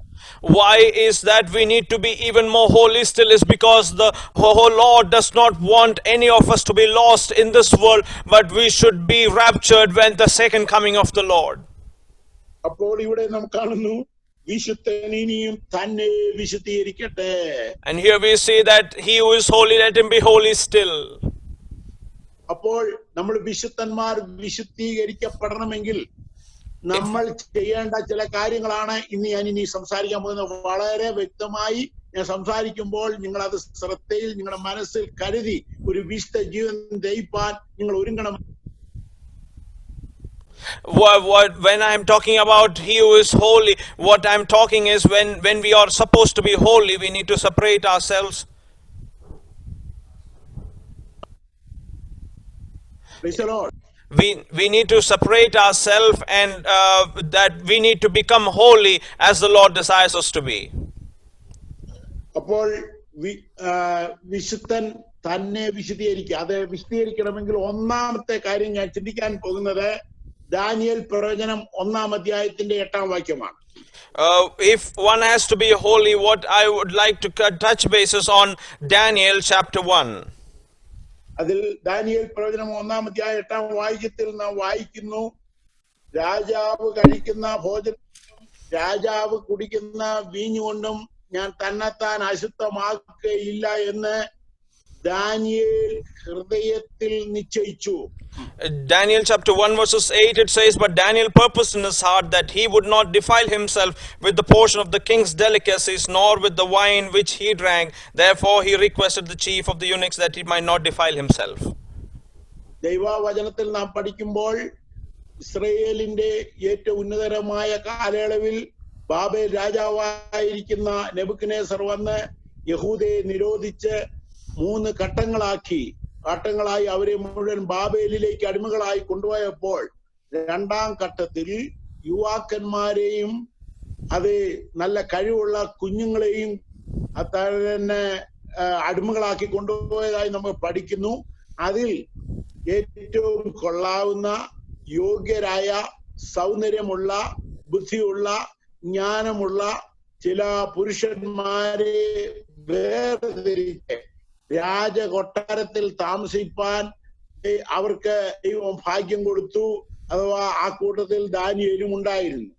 Why is that we need to be even more holy still? Is because the whole Lord does not want any of us to be lost in this world, but we should be raptured when the second coming of the Lord. അപ്പോൾ ഇവിടെ നാം കാണുന്നു വിശുദ്ധനിയും തന്നെ വിശുദ്ധീകരിക്കട്ടെ. And here we see that he who is holy, let him be holy still. അപ്പോൾ നമ്മൾ വിശുദ്ധന്മാർ വിശുദ്ധീകരിക്കപ്പെടണമെങ്കിൽ നമ്മൾ ചെയ്യേണ്ട ചില കാര്യങ്ങളാണ് ഞാൻ സംസാരിക്കാൻ പോകുന്നത്. വളരെ വ്യക്തമായി ഞാൻ സംസാരിക്കുമ്പോൾ നിങ്ങൾ അത് ശ്രദ്ധയിൽ നിങ്ങളുടെ മനസ്സിൽ കരുതി ഒരു വിശുദ്ധ ജീവൻ നയിപ്പാൻ നിങ്ങൾ ഒരുങ്ങണം. When I'm talking about he who is holy, what I'm talking is when we are supposed to be holy, we need to separate ourselves. Praise the Lord. We need to separate ourselves, and that we need to become holy as the Lord desires us to be. അപ്പോൾ വിശുദ്ധൻ തന്നെ വിശുദ്ധീകരിക്കുക. അത് വിശുദ്ധീകരിക്കണമെങ്കിൽ ഒന്നാമത്തെ കാര്യം ഞാൻ ചിന്തിക്കാൻ പോകുന്നത് Daniel പ്രവചനം 1-ാം അധ്യായത്തിന്റെ 8-ാം വാക്യമാണ്. If one has to be holy, what I would like to touch bases on Daniel chapter 1. അതിൽ ദാനിയേൽ പ്രവചനം 1-ാം അധ്യായം 8-ാം വാക്യത്തിൽ നാം വായിക്കുന്നു, രാജാവ് കഴിക്കുന്ന ഭോജനം രാജാവ് കുടിക്കുന്ന വീഞ്ഞുകൊണ്ടും ഞാൻ തന്നെത്താൻ അശുദ്ധമാക്കുകയില്ല എന്ന് ദാനിയേൽ ഹൃദയത്തിൽ നിശ്ചയിച്ചു. Daniel chapter 1 verses 8 it says, but Daniel purposed in his heart that he would not defile himself with the portion of the king's delicacies, nor with the wine which he drank. Therefore he requested the chief of the eunuchs that he might not defile himself. ദൈവവചനത്തിൽ നാം പഠിക്കുമ്പോൾ ഇസ്രായേലിന്റെ ഏറ്റവും ഉന്നതരമായ കാലയളവിൽ Babel രാജാവായിരിക്കുന്ന Nebuchadnezzar വന്ന് യഹൂദയെ നിരോധിച്ച് 3 ഘട്ടങ്ങളായി അവരെ മുഴുവൻ ബാബേലിലേക്ക് അടിമകളായി കൊണ്ടുപോയപ്പോൾ 2ാം ഘട്ടത്തിൽ യുവാക്കന്മാരെയും അത് നല്ല കഴിവുള്ള കുഞ്ഞുങ്ങളെയും തന്നെ അടിമകളാക്കി കൊണ്ടുപോയതായി നമ്മൾ പഠിക്കുന്നു. അതിൽ ഏറ്റവും കൊള്ളാവുന്ന യോഗ്യരായ സൗന്ദര്യമുള്ള ബുദ്ധിയുള്ള ജ്ഞാനമുള്ള ചില പുരുഷന്മാരെ വേർതിരിച്ച് രാജകൊട്ടാരത്തിൽ താമസിപ്പാൻ അവർക്ക് ദൈവം ഭാഗ്യം കൊടുത്തു. അഥവാ ആ കൂട്ടത്തിൽ ദാനിയേലും ഉണ്ടായിരുന്നു.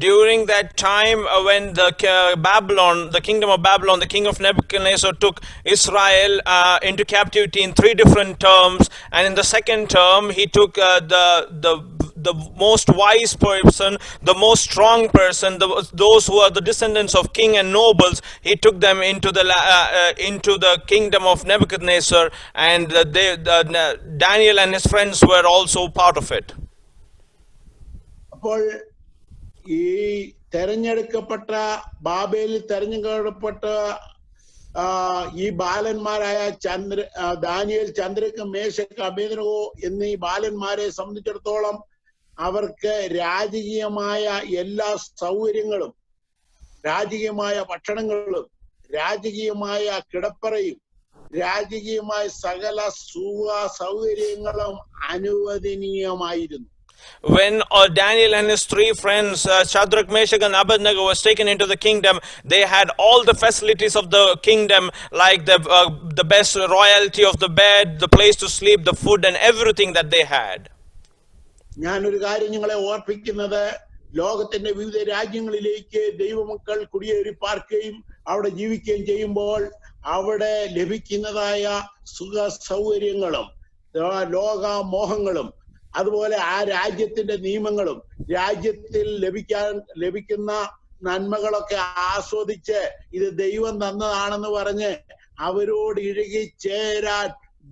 During that time when the kingdom of Babylon, the king of Nebuchadnezzar took Israel into captivity in 3 different terms, and in the second term he took the most wise person, the most strong person, those who are the descendants of king and nobles. He took them into the kingdom of Nebuchadnezzar, and Daniel and his friends were also part of it. അപ്പോൾ ഈ തെരഞ്ഞെടുക്കപ്പെട്ട ബാബേലിൽ തെരഞ്ഞെടുക്കപ്പെട്ട ഈ ബാലന്മാരായ Daniel, ചന്ദ്രക്ക്, മേശക്ക്, Abednego എന്നീ ബാലന്മാരെ സംബന്ധിച്ചിടത്തോളം അവർക്ക് രാജകീയമായ എല്ലാ സൗകര്യങ്ങളും, രാജകീയമായ ഭക്ഷണങ്ങളും, രാജകീയമായ കിടപ്പറയും, രാജകീയമായ സകല സുഖ സൗകര്യങ്ങളും അനുവദനീയമായിരുന്നു. When Daniel and his 3 friends, Shadrach, Meshach and Abednego, was taken into the kingdom, they had all the facilities of the kingdom, like the best royalty of the bed, the place to sleep, the food and everything that they had. ഞാനൊരു കാര്യം നിങ്ങളെ ഓർപ്പിക്കുന്നത്, ലോകത്തിന്റെ വിവിധ രാജ്യങ്ങളിലേക്ക് ദൈവമക്കൾ കുടിയേറി പാർക്കുകയും അവിടെ ജീവിക്കുകയും ചെയ്യുമ്പോൾ അവിടെ ലഭിക്കുന്നതായ സുഖ സൗകര്യങ്ങളും ലോകമോഹങ്ങളും അതുപോലെ ആ രാജ്യത്തിന്റെ നിയമങ്ങളും രാജ്യത്തിൽ ലഭിക്കുന്ന നന്മകളൊക്കെ ആസ്വദിച്ച് ഇത് ദൈവം തന്നതാണെന്ന് പറഞ്ഞ് അവരോട് ഇഴുകി ചേരാൻ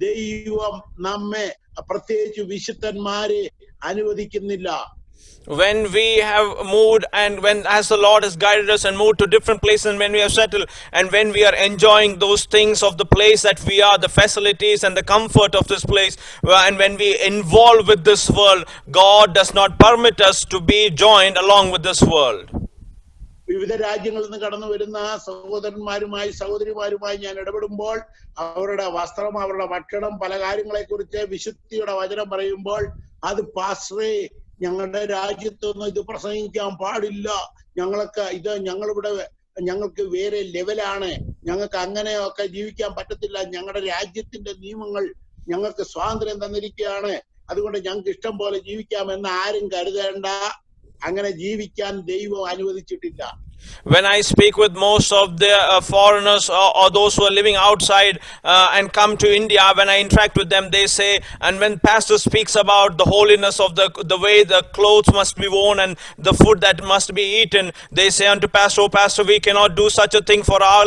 ദൈവം നമ്മെ, പ്രത്യേകിച്ച് വിശുദ്ധന്മാരെ, അനുവദിക്കുന്നില്ല. When we have moved and as the Lord has guided us and moved to different places, and when we have settled and when we are enjoying those things of the place that we are, the facilities and the comfort of this place, and when we involve with this world, God does not permit us to be joined along with this world. വിവിധ രാജ്യങ്ങളിൽ നിന്ന് കടന്നു വരുന്ന സഹോദരന്മാരുമായി സഹോദരിമാരുമായി ഞാൻ ഇടപെടുമ്പോൾ അവരുടെ വസ്ത്രം, അവരുടെ ഭക്ഷണം, പല കാര്യങ്ങളെ കുറിച്ച് വിശുദ്ധിയുടെ വചനം പറയുമ്പോൾ അത് പാസ്റ്ററേ, ഞങ്ങളുടെ രാജ്യത്തൊന്നും ഇത് പ്രസംഗിക്കാൻ പാടില്ല, ഞങ്ങൾക്ക് വേറെ ലെവലാണ്, ഞങ്ങൾക്ക് അങ്ങനെയൊക്കെ ജീവിക്കാൻ പറ്റത്തില്ല, ഞങ്ങളുടെ രാജ്യത്തിന്റെ നിയമങ്ങൾ ഞങ്ങൾക്ക് സ്വാതന്ത്ര്യം തന്നിരിക്കുകയാണ്, അതുകൊണ്ട് ഞങ്ങൾക്ക് ഇഷ്ടം പോലെ ജീവിക്കാമെന്ന് ആരും കരുതേണ്ട. അങ്ങനെ ജീവിക്കാൻ ദൈവം അനുവദിച്ചിട്ടില്ല. When I speak with most of the foreigners or those who are living outside and come to India, when I interact with them, they say, and when pastor speaks about the holiness of the way the clothes must be worn and the food that must be eaten, they say unto pastor, oh pastor, we cannot do such a thing for our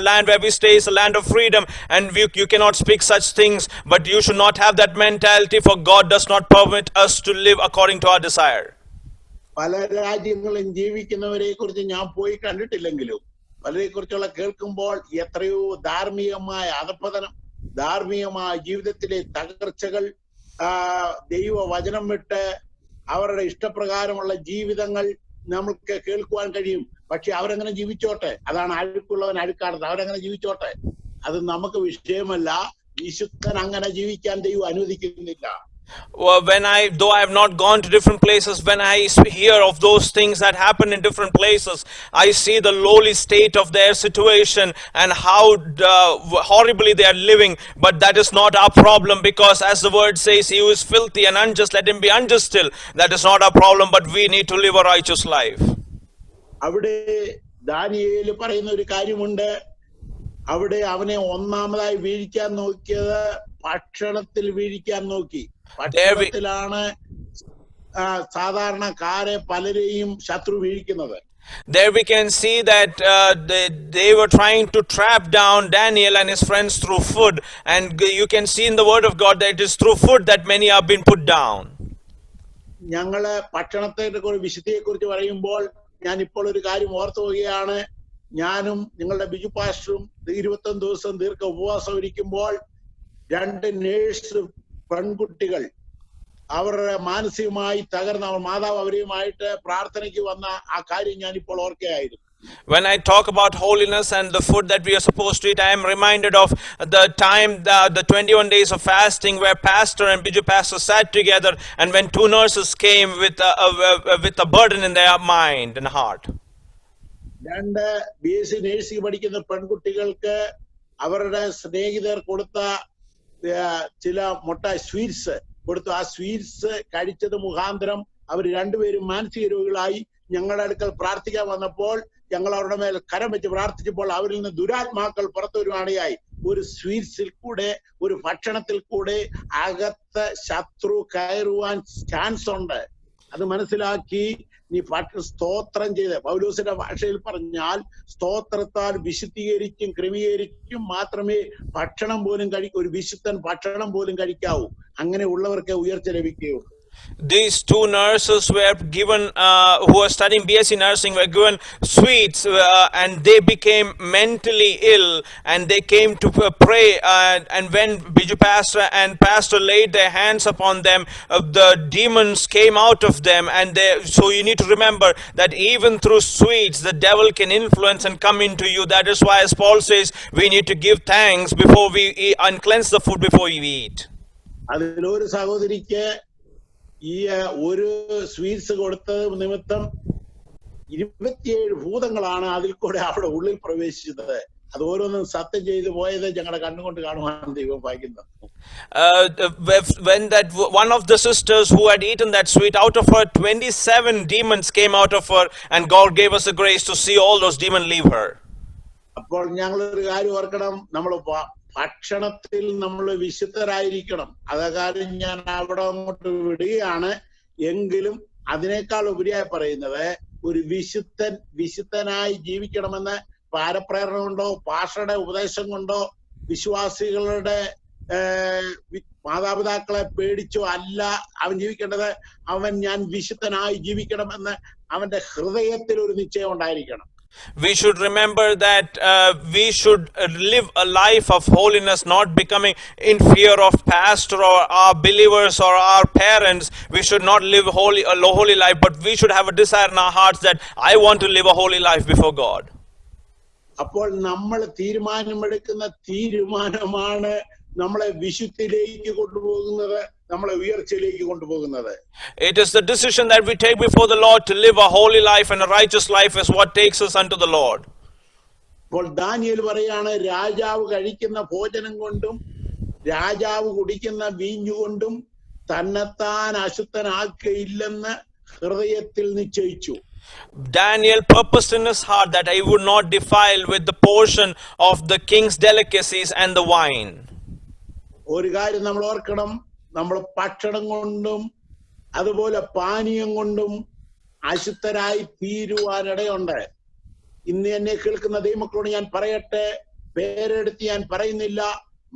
land where we stay is a land of freedom, and you cannot speak such things. But you should not have that mentality, for God does not permit us to live according to our desire. പല രാജ്യങ്ങളും ജീവിക്കുന്നവരെ കുറിച്ച് ഞാൻ പോയി കണ്ടിട്ടില്ലെങ്കിലും പലരെ കുറിച്ചുള്ള കേൾക്കുമ്പോൾ എത്രയോ ധാർമ്മികമായ അധപ്പതനം, ധാർമ്മികമായ ജീവിതത്തിലെ തകർച്ചകൾ, ദൈവവചനം വിട്ട് അവരുടെ ഇഷ്ടപ്രകാരമുള്ള ജീവിതങ്ങൾ നമുക്ക് കേൾക്കുവാൻ കഴിയും. പക്ഷെ അവരങ്ങനെ ജീവിച്ചോട്ടെ, അതാണ് അഴുക്കുള്ളവൻ അഴുക്കാടുന്നത്, അവരങ്ങനെ ജീവിച്ചോട്ടെ, അത് നമുക്ക് വിഷയമല്ല. വിശുദ്ധൻ അങ്ങനെ ജീവിക്കാൻ ദൈവം അനുവദിക്കുന്നില്ല. Though I have not gone to different places, when I hear of those things that happen in different places, I see the lowly state of their situation and how horribly they are living. But that is not our problem, because as the word says, he who is filthy and unjust, let him be unjust still. That is not our problem, but we need to live a righteous life. അവിടെ Daniel പറയുന്ന ഒരു കാര്യമുണ്ട്. അവിടെ അവനെ ഒന്നാമതായി വീഴിക്കാൻ നോക്കിയത് ഭക്ഷണത്തിൽ വീഴിക്കാൻ നോക്കി. ഭക്ഷണത്തിലാണ് സാധാരണക്കാരെ പലരെയും ശത്രു വീഴിക്കുന്നത്. There we can see that they were trying to trap down Daniel and his friends through food, and you can see in the word of God that it is through food that many have been put down. ഞങ്ങള് ഭക്ഷണത്തെ വിശുദ്ധിയെ കുറിച്ച് പറയുമ്പോൾ ഞാൻ ഇപ്പോൾ ഒരു കാര്യം ഓർത്തു പോവുകയാണ്. ഞാനും നിങ്ങളുടെ ബിജു പാസ്റ്ററും 21 ദിവസം ദീർഘ ഉപവാസം ഇരിക്കുമ്പോൾ 2 നേഴ്സ് പെൺകുട്ടികൾ അവരുടെ മാനസികമായി തകർന്ന മാതാവ് അവരെയുമായിട്ട് പ്രാർത്ഥനയ്ക്ക് വന്ന ആ കാര്യം ഞാൻ ഇപ്പോൾ ഓർക്കുകയായിരുന്നു. When I talk about holiness and the food that we are supposed to eat, I am reminded of the time, the 21 days of fasting where Pastor and Biju Pastor sat together, and when 2 nurses came with a burden in their mind and heart. 2 BSc nursing പഠിക്കുന്ന പെൺകുട്ടികൾക്ക് അവരുടെ സ്നേഹിതർ കൊടുത്ത ചില മുട്ട sweets കൊടുത്തു. ആ sweets കഴിച്ചത് മുഖാന്തരം അവർ രണ്ടുപേരും മാനസിക രോഗികളായി. ഞങ്ങളുടെ അടുക്കൽ പ്രാർത്ഥിക്കാൻ വന്നപ്പോൾ ഞങ്ങൾ അവരുടെ മേൽ കരം വെച്ച് പ്രാർത്ഥിച്ചപ്പോൾ അവരിൽ നിന്ന് ദുരാത്മാക്കൾ പുറത്തു വരുവാണിയായി. ഒരു സ്വീറ്റ്സിൽ കൂടെ, ഒരു ഭക്ഷണത്തിൽ കൂടെ അകത്ത് ശത്രു കയറുവാൻ ചാൻസ് ഉണ്ട്. അത് മനസ്സിലാക്കി നീ സ്തോത്രം ചെയ്ത്, പൗലോസിന്റെ ഭാഷയിൽ പറഞ്ഞാൽ സ്തോത്രത്താൽ വിശുദ്ധീകരിക്കും ക്രമീകരിക്കും മാത്രമേ ഭക്ഷണം പോലും ഒരു വിശുദ്ധൻ ഭക്ഷണം പോലും കഴിക്കാവൂ. അങ്ങനെ ഉള്ളവർക്ക് ഉയർച്ച ലഭിക്കുകയുള്ളൂ. These 2 nurses were given, who were studying BSc nursing, were given sweets, and they became mentally ill, and they came to pray, and when Biju Pastor and Pastor laid their hands upon them, the demons came out of them. And so you need to remember that even through sweets the devil can influence and come into you. That is why, as Paul says, we need to give thanks before we eat and cleanse the food before we eat. അതിലൊരു സഹോദരിക്ക് ഈ ഒരു sweets കൊടുത്തത് നിമിത്തം 27 ഭൂതങ്ങളാണ് അതിൽ കൂടെ അവിടെ ഉള്ളിൽ പ്രവേശിച്ചത്. അത് ഓരോന്നും സത്യം ചെയ്തു പോയത് ഞങ്ങളുടെ കണ്ണുകൊണ്ട് കാണുവാൻ ദൈവം ഭാഗ്യം. When that one of the sisters who had eaten that sweet, out of her 27 demons came out of her, and God gave us the grace to see all those demons leave her. അപ്പോൾ ഞങ്ങളൊരു കാര്യം ഓർക്കണം, നമ്മൾ ഭക്ഷണത്തിൽ നമ്മൾ വിശുദ്ധരായിരിക്കണം. അതാ കാര്യം ഞാൻ അവിടെ അങ്ങോട്ട് വിടുകയാണ്. എങ്കിലും അതിനേക്കാൾ ഉപരിയായി പറയുന്നത് ഒരു വിശുദ്ധനായി ജീവിക്കണമെന്ന് പാരപ്രേരണ കൊണ്ടോ പാസ്റ്ററുടെ ഉപദേശം കൊണ്ടോ വിശ്വാസികളുടെ മാതാപിതാക്കളെ പേടിച്ചോ അല്ല അവൻ ജീവിക്കേണ്ടത്. ഞാൻ വിശുദ്ധനായി ജീവിക്കണമെന്ന് അവന്റെ ഹൃദയത്തിൽ ഒരു നിശ്ചയം ഉണ്ടായിരിക്കണം. We should remember that we should live a life of holiness, not becoming in fear of pastor or our believers or our parents. We should not live a holy life, but we should have a desire in our hearts that I want to live a holy life before God. അപ്പോൾ നമ്മൾ തീരുമാനമെടുക്കുന്ന തീരുമാനമാണ് നമ്മളെ വിശുദ്ധിയിലേക്ക് കൊണ്ടുപോകുന്നത്, നമ്മളെ ഉയർച്ചയിലേക്ക് കൊണ്ടുപോകുന്നത്. It is the decision that we take before the Lord to live a holy life and a righteous life is what takes us unto the Lord. അപ്പോൾ Daniel പറയാണ്, രാജാവ് കഴിക്കുന്ന ഭോജനം കൊണ്ടും രാജാവ് കുടിക്കുന്ന വീഞ്ഞുകൊണ്ടും തന്നെത്താൻ അശുദ്ധനാക്കുകയില്ലെന്ന് ഹൃദയത്തിൽ നിശ്ചയിച്ചു. Daniel purposed in his heart that he would not defile with the portion of the king's delicacies and the wine. ഒരു കാര്യം നമ്മൾ ഓർക്കണം, നമ്മൾ ഭക്ഷണം കൊണ്ടും അതുപോലെ പാനീയം കൊണ്ടും അശുദ്ധരായി തീരുവാനിടയുണ്ട്. ഇന്ന് എന്നെ കേൾക്കുന്ന ദൈവമക്കളോട് ഞാൻ പറയട്ടെ, പേരെടുത്ത് ഞാൻ പറയുന്നില്ല.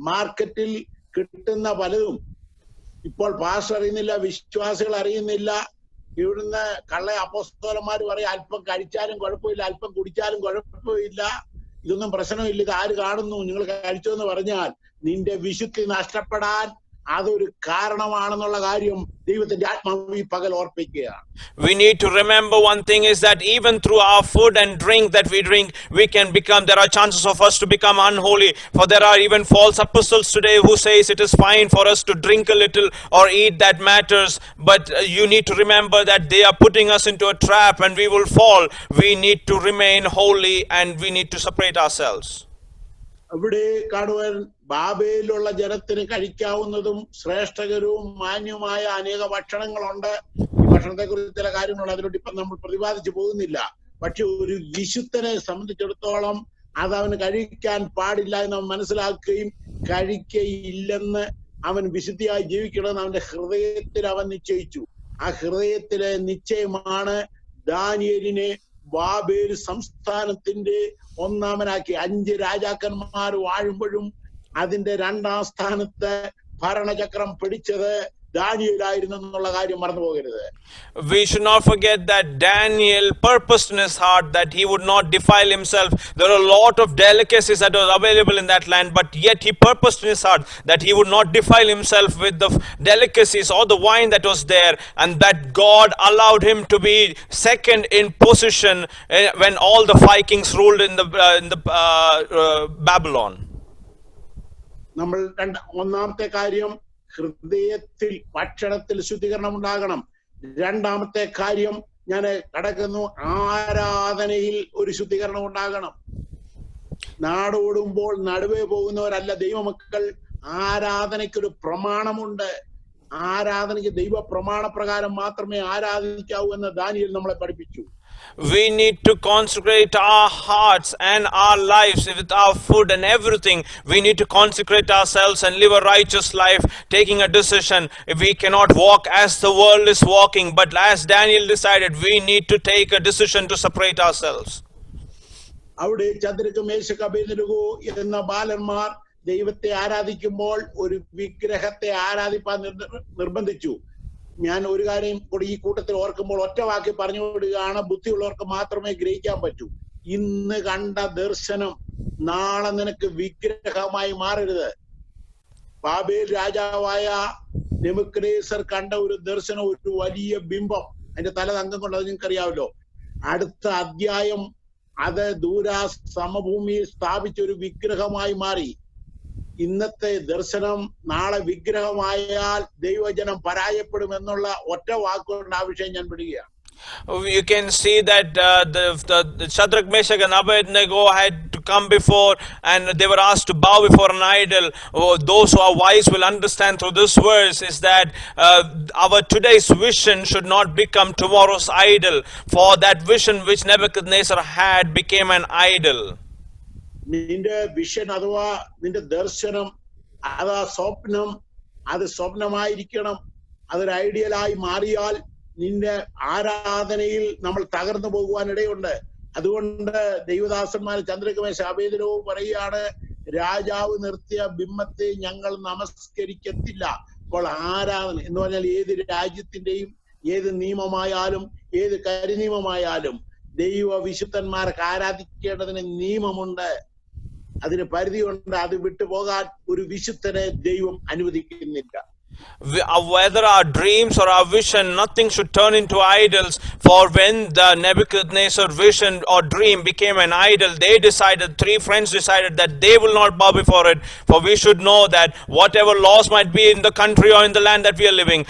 മാർക്കറ്റിൽ കിട്ടുന്ന പലതും ഇപ്പോൾ പാസ്റ്റർ അറിയുന്നില്ല, വിശ്വാസികൾ അറിയുന്നില്ല. ഇവിടുന്ന് കള്ള അപ്പോസ്തലന്മാർ പറയും അല്പം കഴിച്ചാലും കുഴപ്പമില്ല, അല്പം കുടിച്ചാലും കുഴപ്പമില്ല, ഇതൊന്നും പ്രശ്നമില്ല, ഇത് ആര് കാണുന്നു, നിങ്ങൾ കഴിച്ചോ എന്ന് പറഞ്ഞാൽ നിന്റെ വിശുദ്ധി നഷ്ടപ്പെടാൻ അതൊരു കാരണമാണെന്നുള്ള കാര്യം ദൈവത്തിന്റെ ആത്മാവ് ഈ പകൽ ഓർപ്പിക്കുകയാണ്. We need to remember one thing is that even through our food and drink that we drink, there are chances of us to become unholy. For there are even false apostles today who says it is fine for us to drink a little or eat that matters. But you need to remember that they are putting us into a trap and we will fall. We need to remain holy and we need to separate ourselves. അവിടെ കാണുവാൻ ബാബേലുള്ള ജനത്തിന് കഴിക്കാവുന്നതും ശ്രേഷ്ഠകരവും മാന്യമായ അനേക ഭക്ഷണങ്ങളുണ്ട്. ഈ ഭക്ഷണത്തെ കുറിച്ച് ചില കാര്യങ്ങളുണ്ട്, അതിലോട്ട് ഇപ്പൊ നമ്മൾ പ്രതിപാദിച്ചു പോകുന്നില്ല. പക്ഷെ ഒരു വിശുദ്ധനെ സംബന്ധിച്ചിടത്തോളം അത് അവന് കഴിക്കാൻ പാടില്ല എന്ന് അവൻ മനസ്സിലാക്കുകയും കഴിക്കയില്ലെന്ന് അവൻ വിശുദ്ധിയായി ജീവിക്കണമെന്ന് അവന്റെ ഹൃദയത്തിൽ അവൻ നിശ്ചയിച്ചു. ആ ഹൃദയത്തിലെ നിശ്ചയമാണ് ദാനിയേലിനെ ബാബേൽ സംസ്ഥാനത്തിന്റെ ഒന്നാമനാക്കി. 5 രാജാക്കന്മാർ വാഴുമ്പോഴും അതിന്റെ 2ാം സ്ഥാനത്ത് ഭരണചക്രം പിടിച്ചത് ദാനിയേലായിരുന്നു എന്നുള്ള കാര്യം മറന്നു പോകരുത്. We should not forget that Daniel purposed in his heart that he would not defile himself. There are a lot of delicacies that were available in that land, but yet he purposed in his heart that he would not defile himself with the delicacies or the wine that was there, and that God allowed him to be second in position when all the 5 kings ruled in the Babylon. നമ്മൾ ഒന്നാമത്തെ കാര്യം ഹൃദയത്തിൽ ഭക്ഷണത്തിൽ ശുദ്ധീകരണം ഉണ്ടാകണം. 2ാമത്തെ കാര്യം ഞാൻ കടക്കുന്നു, ആരാധനയിൽ ഒരു ശുദ്ധീകരണം ഉണ്ടാകണം. നാടോടുമ്പോൾ നടുവേ പോകുന്നവരല്ല ദൈവമക്കൾ. ആരാധനയ്ക്കൊരു പ്രമാണമുണ്ട്. ആരാധനയ്ക്ക് ദൈവ പ്രമാണപ്രകാരം മാത്രമേ ആരാധിക്കാവൂ എന്ന് ദാനിയേൽ നമ്മളെ പഠിപ്പിച്ചു. We need to consecrate our hearts and our lives with our food and everything. We need to consecrate ourselves and live a righteous life, taking a decision. We cannot walk as the world is walking, but as Daniel decided, we need to take a decision to separate ourselves. അവിടെ ചന്ദ്രക് Meshach Abednego എന്ന ബാലന്മാർ ദൈവത്തെ ആരാധിക്കുമ്പോൾ ഒരു വിഗ്രഹത്തെ ആരാധിപ്പാൻ നിർബന്ധിച്ചു. ഞാൻ ഒരു കാര്യം കൂടി ഈ കൂട്ടത്തിൽ ഓർക്കുമ്പോൾ ഒറ്റ വാക്കി പറഞ്ഞു വിടുകയാണ്, ബുദ്ധിയുള്ളവർക്ക് മാത്രമേ ഗ്രഹിക്കാൻ പറ്റൂ. ഇന്ന് കണ്ട ദർശനം നാളെ നിനക്ക് വിഗ്രഹമായി മാറരുത്. ബാബേൽ രാജാവായ നെബൂഖദ്നേസർ കണ്ട ഒരു ദർശനം, ഒരു വലിയ ബിംബം, അതിന്റെ തല തങ്കം കൊണ്ട്, അത് നിങ്ങൾക്കറിയാമല്ലോ. അടുത്ത അധ്യായം അത് ദൂരാ സമഭൂമിയിൽ സ്ഥാപിച്ച ഒരു വിഗ്രഹമായി മാറി. ഇന്നത്തെ ദർശനം നാളെ വിഗ്രഹമായാൽ ദൈവജനം പരാജയപ്പെടുമെന്നുള്ള ഒറ്റ വാക്കുകൊണ്ട് ആ വിഷയം ഞാൻ വിടുകയാണ്. You can see that the Shadrach, Meshach and Abednego had to come before, and they were asked to bow before an idol. Those who are wise will understand through this verse is that our today's vision should not become tomorrow's idol, for that vision which Nebuchadnezzar had became an idol. നിന്റെ vision അഥവാ നിന്റെ ദർശനം, അതാ സ്വപ്നം, അത് സ്വപ്നമായിരിക്കണം. അതൊരു ഐഡിയലായി മാറിയാൽ നിന്റെ ആരാധനയിൽ നമ്മൾ തകർന്നു പോകുവാനിടയുണ്ട്. അതുകൊണ്ട് ദൈവദാസന്മാർ ചന്ദ്രക് മേശക് അബേദ്നെഗോ പറയുകയാണ്, രാജാവ് നിർത്തിയ ബിംബത്തെ ഞങ്ങൾ നമസ്കരിക്കത്തില്ല. അപ്പോൾ ആരാധന എന്ന് പറഞ്ഞാൽ ഏത് രാജ്യത്തിന്റെയും ഏത് നിയമമായാലും ഏത് കരിനിയമമായാലും ദൈവ വിശുദ്ധന്മാർക്ക് ആരാധിക്കേണ്ടതിന് നിയമമുണ്ട്, അതിന് പരിധിയുണ്ട്. അത് വിട്ടുപോകാൻ ഒരു വിശുദ്ധനെ ദൈവം അനുവദിക്കുന്നില്ല. Whether our dreams or our vision, nothing should turn into idols. For when the Nebuchadnezzar vision or dream became an idol, they decided, 3 friends decided that they will not bow before it. For we should know that whatever laws might be in the country or in the land that we are living,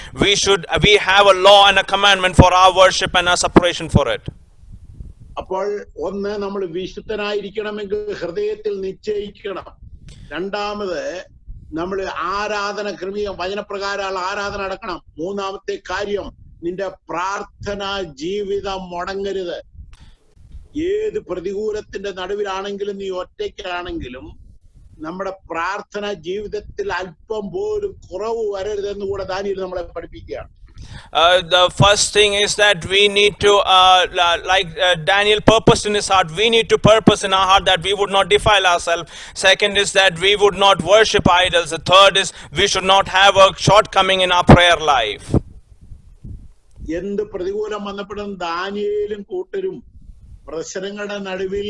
we have a law and a commandment for our worship and our separation for it. അപ്പോൾ ഒന്ന്, നമ്മൾ വിശുദ്ധനായിരിക്കണമെങ്കിൽ ഹൃദയത്തിൽ നിശ്ചയിക്കണം. 2ാമത്, നമ്മൾ ആരാധന വചനപ്രകാരമുള്ള ആരാധന നടക്കണം. 3ാമത്തെ കാര്യം, നിന്റെ പ്രാർത്ഥനാ ജീവിതം മുടങ്ങരുത്. ഏത് പ്രതികൂലത്തിന്റെ നടുവിലാണെങ്കിലും നീ ഒറ്റയ്ക്കാണെങ്കിലും നമ്മുടെ പ്രാർത്ഥനാ ജീവിതത്തിൽ അല്പം പോലും കുറവ് വരരുതെന്ന് കൂടെ ദാനിയേൽ നമ്മളെ പഠിപ്പിക്കുകയാണ്. The first thing is that we need to, like Daniel purposed in his heart, we need to purpose in our heart that we would not defile ourselves. Second is that we would not worship idols. The third is we should not have a shortcoming in our prayer life. എന്ത് പ്രതികൂലം വന്നപ്പോഴും ദാനിയേലും കൂട്ടരും പ്രശ്നങ്ങളുടെ നടുവിൽ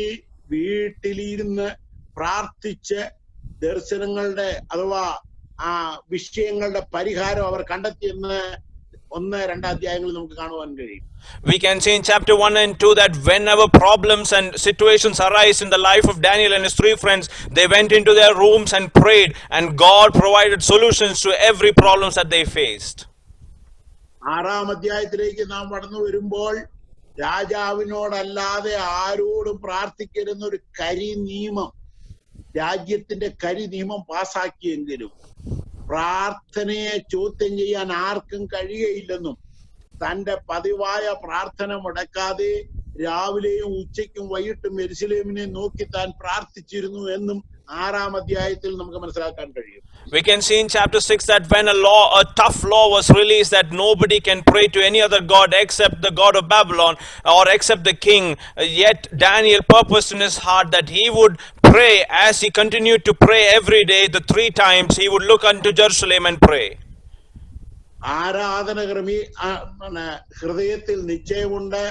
വീട്ടിലിരുന്ന് പ്രാർത്ഥിച്ച് ദർശനങ്ങളുടെ അഥവാ ആ വിഷയങ്ങളുടെ പരിഹാരം അവർ കണ്ടെത്തിയെന്ന് 1-2 അധ്യായങ്ങളിൽ നമുക്ക് കാണുവാൻ കഴിയും. We can see in chapter 1 and 2 that whenever problems and situations arise in the life of Daniel and his 3 friends, they went into their rooms and prayed, and God provided solutions to every problems that they faced. 6-ാം അധ്യായത്തിലേക്ക് നാം കടന്നു വരുമ്പോൾ രാജാവിനോടല്ലാതെ ആരോടും പ്രാർത്ഥിക്കരുന്ന ഒരു കരിനിയമം, രാജ്യത്തിന്റെ കരിനിയമം പാസാക്കിയെങ്കിലും പ്രാർത്ഥനയെ ചോദ്യം ചെയ്യാൻ ആർക്കും കഴിയുകയില്ലെന്നും തന്റെ പതിവായ പ്രാർത്ഥന മുടക്കാതെ രാവിലെയും ഉച്ചയ്ക്കും വൈകിട്ടും യെരുശലേമിനെ നോക്കി താൻ പ്രാർത്ഥിച്ചിരുന്നു എന്നും 6-ാം അധ്യായത്തിൽ നമുക്ക് മനസ്സിലാക്കാൻ കഴിയും. We can see in chapter 6 that when a tough law was released that nobody can pray to any other god except the god of Babylon or except the king, yet Daniel purposed in his heart that he would pray. As he continued to pray every day, the 3 times he would look unto Jerusalem and pray. ആരാധന ഹൃദയത്തിൽ നിശ്ചയമുണ്ട്.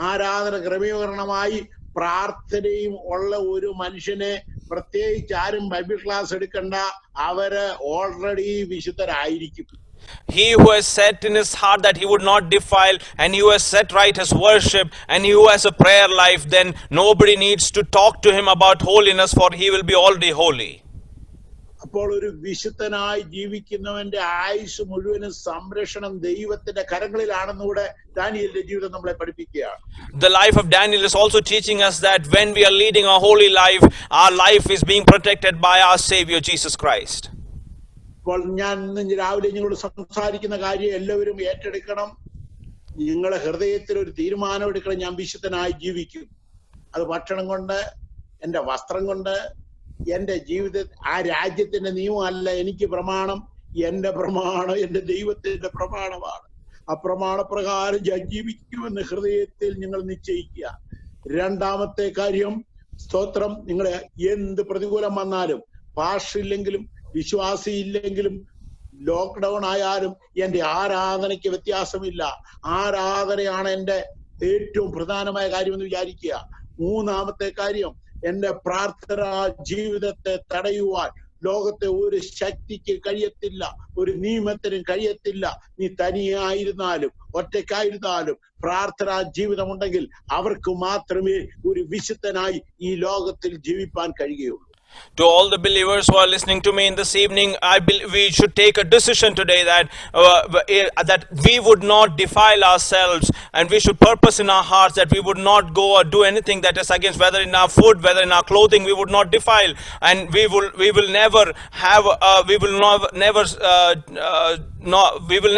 ആരാധന ക്രമീകരണമായി പ്രാർത്ഥനയും ഉള്ള ഒരു മനുഷ്യനെ പ്രത്യേകിച്ച് ആരും Bible class എടുക്കണ്ട, അവര് already വിശുദ്ധരായിരിക്കും. He who has set in his heart that he would not defile, and he who has set right his worship, and he who has a prayer life, then nobody needs to talk to him about holiness, for he will be already holy. അപ്പോൾ ഒരു വിശുദ്ധനായി ജീവിക്കുന്നവന്റെ ആയുസ് മുഴുവനും സംരക്ഷണം ദൈവത്തിന്റെ കരങ്ങളിലാണെന്നുകൂടെ ദാനിയേലിന്റെ ജീവിതം നമ്മളെ പഠിപ്പിക്കുകയാണ്. The life of Daniel is also teaching us that when we are leading a holy life, our life is being protected by our Savior Jesus Christ. അപ്പോൾ ഞാൻ ഇന്ന് രാവിലെ നിങ്ങളോട് സംസാരിക്കുന്ന കാര്യം എല്ലാവരും ഏറ്റെടുക്കണം. നിങ്ങളുടെ ഹൃദയത്തിൽ ഒരു തീരുമാനം എടുക്കണം, ഞാൻ വിശുദ്ധനായി ജീവിക്കും. അത് ഭക്ഷണം കൊണ്ട്, എന്റെ വസ്ത്രം കൊണ്ട്, എന്റെ ജീവിത ആ രാജ്യത്തിന്റെ നിയമമല്ല എനിക്ക് പ്രമാണം. എന്റെ പ്രമാണം എന്റെ ദൈവത്തിന്റെ പ്രമാണമാണ്. ആ പ്രമാണപ്രകാരം ഞാൻ ജീവിക്കുമെന്ന് ഹൃദയത്തിൽ നിങ്ങൾ നിശ്ചയിക്കുക. 2-ാമത്തെ കാര്യം, സ്തോത്രം, നിങ്ങളെ എന്ത് പ്രതികൂലം വന്നാലും, ഭാഷ ഇല്ലെങ്കിലും വിശ്വാസി ഇല്ലെങ്കിലും ലോക്ക്ഡൌൺ ആയാലും എന്റെ ആരാധനയ്ക്ക് വ്യത്യാസമില്ല. ആരാധനയാണ് എന്റെ ഏറ്റവും പ്രധാനമായ കാര്യമെന്ന് വിചാരിക്കുക. 3-ാമത്തെ കാര്യം, എന്റെ പ്രാർത്ഥന ജീവിതത്തെ തടയുവാൻ ലോകത്തെ ഒരു ശക്തിക്ക് കഴിയത്തില്ല, ഒരു നിയമത്തിനും കഴിയത്തില്ല. നീ തനിയായിരുന്നാലും ഒറ്റയ്ക്കായിരുന്നാലും പ്രാർത്ഥനാ ജീവിതമുണ്ടെങ്കിൽ അവർക്ക് മാത്രമേ ഒരു വിശുദ്ധനായി ഈ ലോകത്തിൽ ജീവിപ്പാൻ കഴിയുകയുള്ളൂ. To all the believers who are listening to me in this evening, we should take a decision today that we would not defile ourselves, and we should purpose in our hearts that we would not go or do anything that is against, whether in our food, whether in our clothing, we would not defile, and we will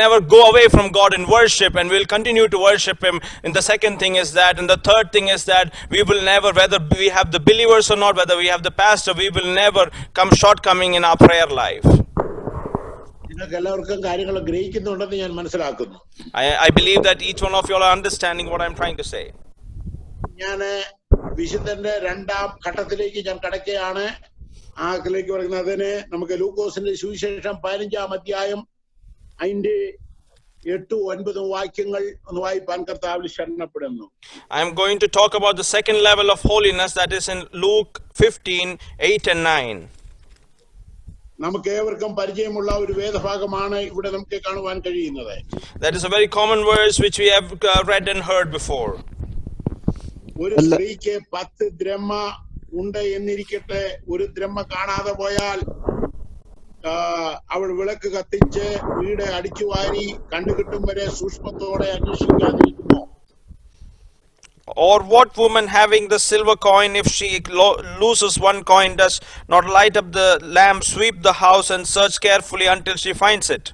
never go away from God in worship, and we'll continue to worship Him. And the second thing is that, and the third thing is that we will never, whether we have the believers or not, whether we have the pastor, we will never come shortcoming in our prayer life. എല്ലാവർക്കും കാര്യങ്ങൾ ഗ്രഹിക്കുന്നുണ്ടെന്ന് ഞാൻ മനസ്സിലാക്കുന്നു. I believe that each one of you are understanding what I'm trying to say. ഞാൻ വിശുദ്ധന്റെ 2-ാം ഘട്ടത്തിലേക്ക് ഞാൻ കടക്കുകയാണ്. ആക്കിലേക്ക് പറയുന്നതിന് നമുക്ക് ലൂക്കോസിന്റെ സുവിശേഷം 15-ാം അധ്യായം അതിന്റെ 8-9 വാക്യങ്ങൾ ഒന്ന് വായിപ്പാൻ കർത്താവിൽ ശരണപ്പെടുന്നു. I am going to talk about the second level of holiness, that is in Luke 15:8-9. നമുക്ക് ഏവർക്കും പരിചയമുള്ള ഒരു വേദഭാഗമാണ് ഇവിടെ നമുക്ക് കാണുവാൻ കഴിയുന്നത്. That is a very common verse which we have read and heard before. ഒരു സ്ത്രീക്ക് 10 ദ്രഹ്മ ഉണ്ട് എന്നിരിക്കട്ടെ, ഒരു ദ്രഹ്മ കാണാതെ പോയാൽ അവൾ വിളക്ക് കത്തിച്ച് വീട് അടിച്ചുവാരി കണ്ടുകിട്ടും വരെ സൂക്ഷ്മത്തോടെ അന്വേഷിക്കാതിരിക്കുന്നു. Or what woman having the silver coin, if she loses one coin, does not light up the lamp, sweep the house, and search carefully until she finds it?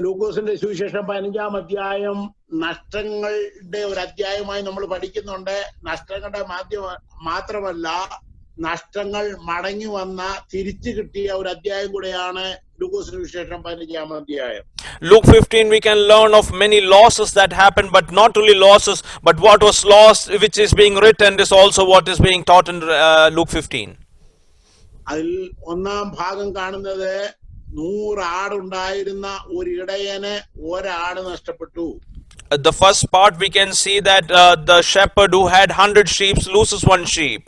ലൂക്കോസിന്റെ സുവിശേഷം 15-ാം അധ്യായം നഷ്ടങ്ങളുടെ ഒരു അധ്യായമായി നമ്മൾ പഠിക്കുന്നുണ്ട്. നഷ്ടങ്ങളുടെ മാത്രമല്ല, നഷ്ടങ്ങൾ മടങ്ങി വന്ന തിരിച്ചു കിട്ടിയ ഒരു അധ്യായം കൂടെയാണ് ലൂക്കോസിന്റെ സുവിശേഷം 15-ാം അധ്യായം. Luke 15 we can learn of many losses that happened, but not only losses, but what was lost which is being written is also what is being taught in Luke 15. അതിൽ 1-ാം ഭാഗം കാണുന്നത് 100 ആടുണ്ടായിരുന്ന ഒരു ഇടയന് ഒരാട് നഷ്ടപ്പെട്ടു. The first part we can see that the shepherd who had 100 sheep loses one sheep.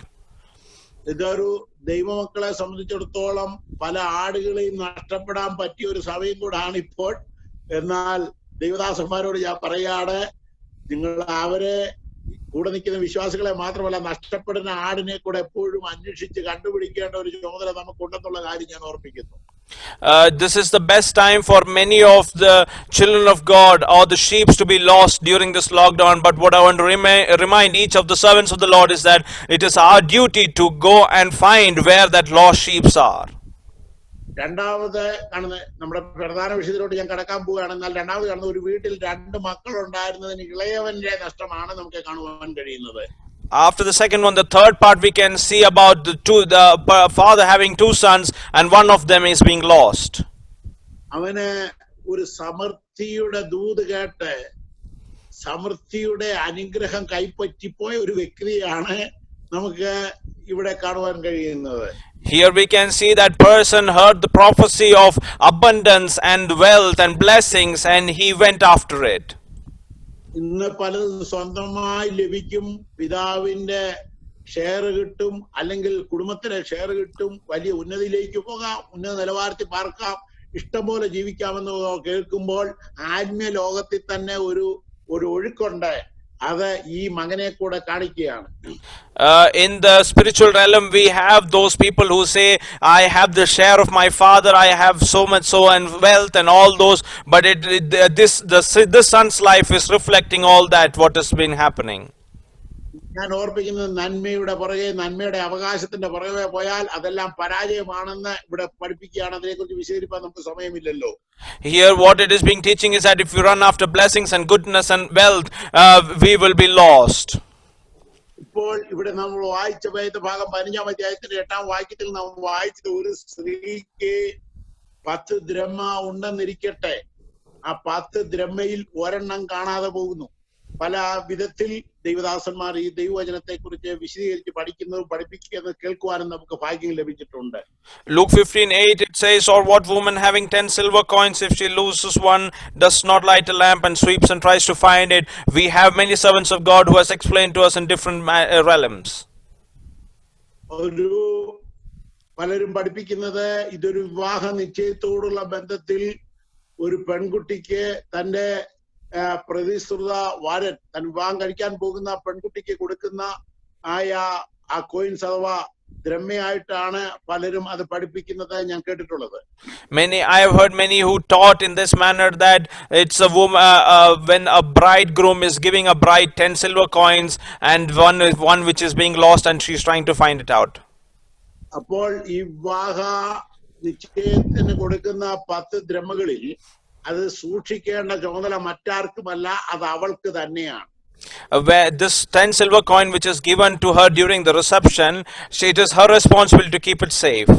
ഇതൊരു ദൈവമക്കളെ സംബന്ധിച്ചിടത്തോളം പല ആടുകളെയും നഷ്ടപ്പെടാൻ പറ്റിയ ഒരു സമയം കൂടാണ് ഇപ്പോൾ. എന്നാൽ ദൈവദാസന്മാരോട് ഞാൻ പറയാണ്, നിങ്ങൾ അവരെ കൂടെ നിൽക്കുന്ന വിശ്വാസികളെ മാത്രമല്ല, നഷ്ടപ്പെടുന്ന ആടിനെ കൂടെ എപ്പോഴും അന്വേഷിച്ച് കണ്ടുപിടിക്കേണ്ട ഒരു ചുമതല നമുക്കുണ്ടെന്നുള്ള കാര്യം ഞാൻ ഓർമ്മിക്കുന്നു. This is the best time for many of the children of God or the sheep to be lost during this lockdown. But what I want to remind each of the servants of the Lord is that it is our duty to go and find where that lost sheep are. രണ്ടാമത് കാണുന്ന നമ്മുടെ പ്രധാന വിഷയത്തിലോട്ട് ഞാൻ കടക്കാൻ പോവുകയാണ്. എന്നാൽ രണ്ടാമത് കാണുന്ന ഒരു വീട്ടിൽ 2 മക്കളുണ്ടായിരുന്നതിന് ഇളയവന്റെ നഷ്ടമാണ് നമുക്ക് കാണുവാൻ കഴിയുന്നത്. After the second one, the third part we can see about the father having 2 sons and one of them is being lost. അവന് ഒരു സമൃദ്ധിയുടെ ദൂത് കേട്ട് സമൃദ്ധിയുടെ അനുഗ്രഹം കൈപ്പറ്റിപ്പോയ ഒരു വ്യക്തിയാണ് നമുക്ക് ഇവിടെ കാണുവാൻ കഴിയുന്നത്. Here we can see that person heard the prophecy of abundance and wealth and blessings and he went after it. ഇന്ന് പലതും സ്വന്തമായി ലഭിക്കും, പിതാവിന്റെ ഷെയർ കിട്ടും, അല്ലെങ്കിൽ കുടുംബത്തിലെ ഷെയർ കിട്ടും, വലിയ ഉന്നതിയിലേക്ക് പോകാം, ഉന്നത നിലവാരത്തിൽ പാർക്കാം, ഇഷ്ടംപോലെ ജീവിക്കാമെന്ന് കേൾക്കുമ്പോൾ ആത്മീയ ലോകത്തിൽ തന്നെ ഒരു ഒഴുക്കുണ്ട്. അത് ഈ മകനെ കൂടെ കാണിക്കുകയാണ്. In the spiritual realm we have those people who say, I have the share of my father, I have so much so and wealth and all those, but this son's life is reflecting all that what has been happening. ഞാൻ ഓർപ്പിക്കുന്നത് നന്മയുടെ പുറകെ, നന്മയുടെ അവകാശത്തിന്റെ പുറകെ പോയാൽ അതെല്ലാം പരാജയമാണെന്ന് ഇവിടെ പഠിപ്പിക്കുകയാണ്. അതിനെക്കുറിച്ച് വിശദീകരിക്കാൻ നമുക്ക് സമയമില്ലല്ലോ. Here what it is being teaching is that if we run after blessings and goodness and wealth, we will be lost. ഇപ്പോൾ ഇവിടെ നമ്മൾ വായിച്ച ഭാഗം 15-ാം അധ്യായത്തിന്റെ 8-ാം വാക്യത്തിൽ നാം വായിച്ചത് ഒരു സ്ത്രീക്ക് 10 ദ്രഹ്മ ഉണ്ടെന്നിരിക്കട്ടെ, ആ 10 ദ്രഹ്മയിൽ ഒരെണ്ണം കാണാതെ പോകുന്നു. പല വിധത്തിൽ ദൈവദാസന്മാർ ഈ ദൈവവചനത്തെ കുറിച്ച് വിശദീകരിച്ച് പഠിക്കുന്നതും പഠിപ്പിക്കുന്നതും കേൾക്കുവാനും നമുക്ക് ഭാഗ്യം ലഭിച്ചിട്ടുണ്ട്. Luke 15:8 it says, or what woman having 10 silver coins, if she loses one, does not light a lamp and sweeps and tries to find it? We have many servants of God who has explained to us in different realms. പലരും പഠിപ്പിക്കുന്നത് ഇതൊരു വിവാഹ നിശ്ചയത്തോടുള്ള ബന്ധത്തിൽ ഒരു പെൺകുട്ടിക്ക് തന്റെ പ്രതിശ്രുത വരൻ താൻ വിവാഹം കഴിക്കാൻ പോകുന്ന പെൺകുട്ടിക്ക് കൊടുക്കുന്ന ആ കോയിൻസ് അഥവാ ദ്രഹ്മയായിട്ടാണ് പലരും അത് പഠിപ്പിക്കുന്നത് ഞാൻ കേട്ടിട്ടുള്ളത്. I have heard many who taught in this manner that it's a woman when a bridegroom is giving a bride 10 silver coins and one which is being lost and she's trying to find it out. അപ്പോൾ ഈ വിവാഹ നിശ്ചയത്തിന് കൊടുക്കുന്ന 10 ദ്രഹ്മകളിൽ അത് സൂക്ഷിക്കേണ്ട ചുമതല മറ്റാർക്കുമല്ല, അത് അവൾക്ക് തന്നെയാണ്. Where this 10 silver coin which is given to her during the reception, it is her responsibility to keep it safe.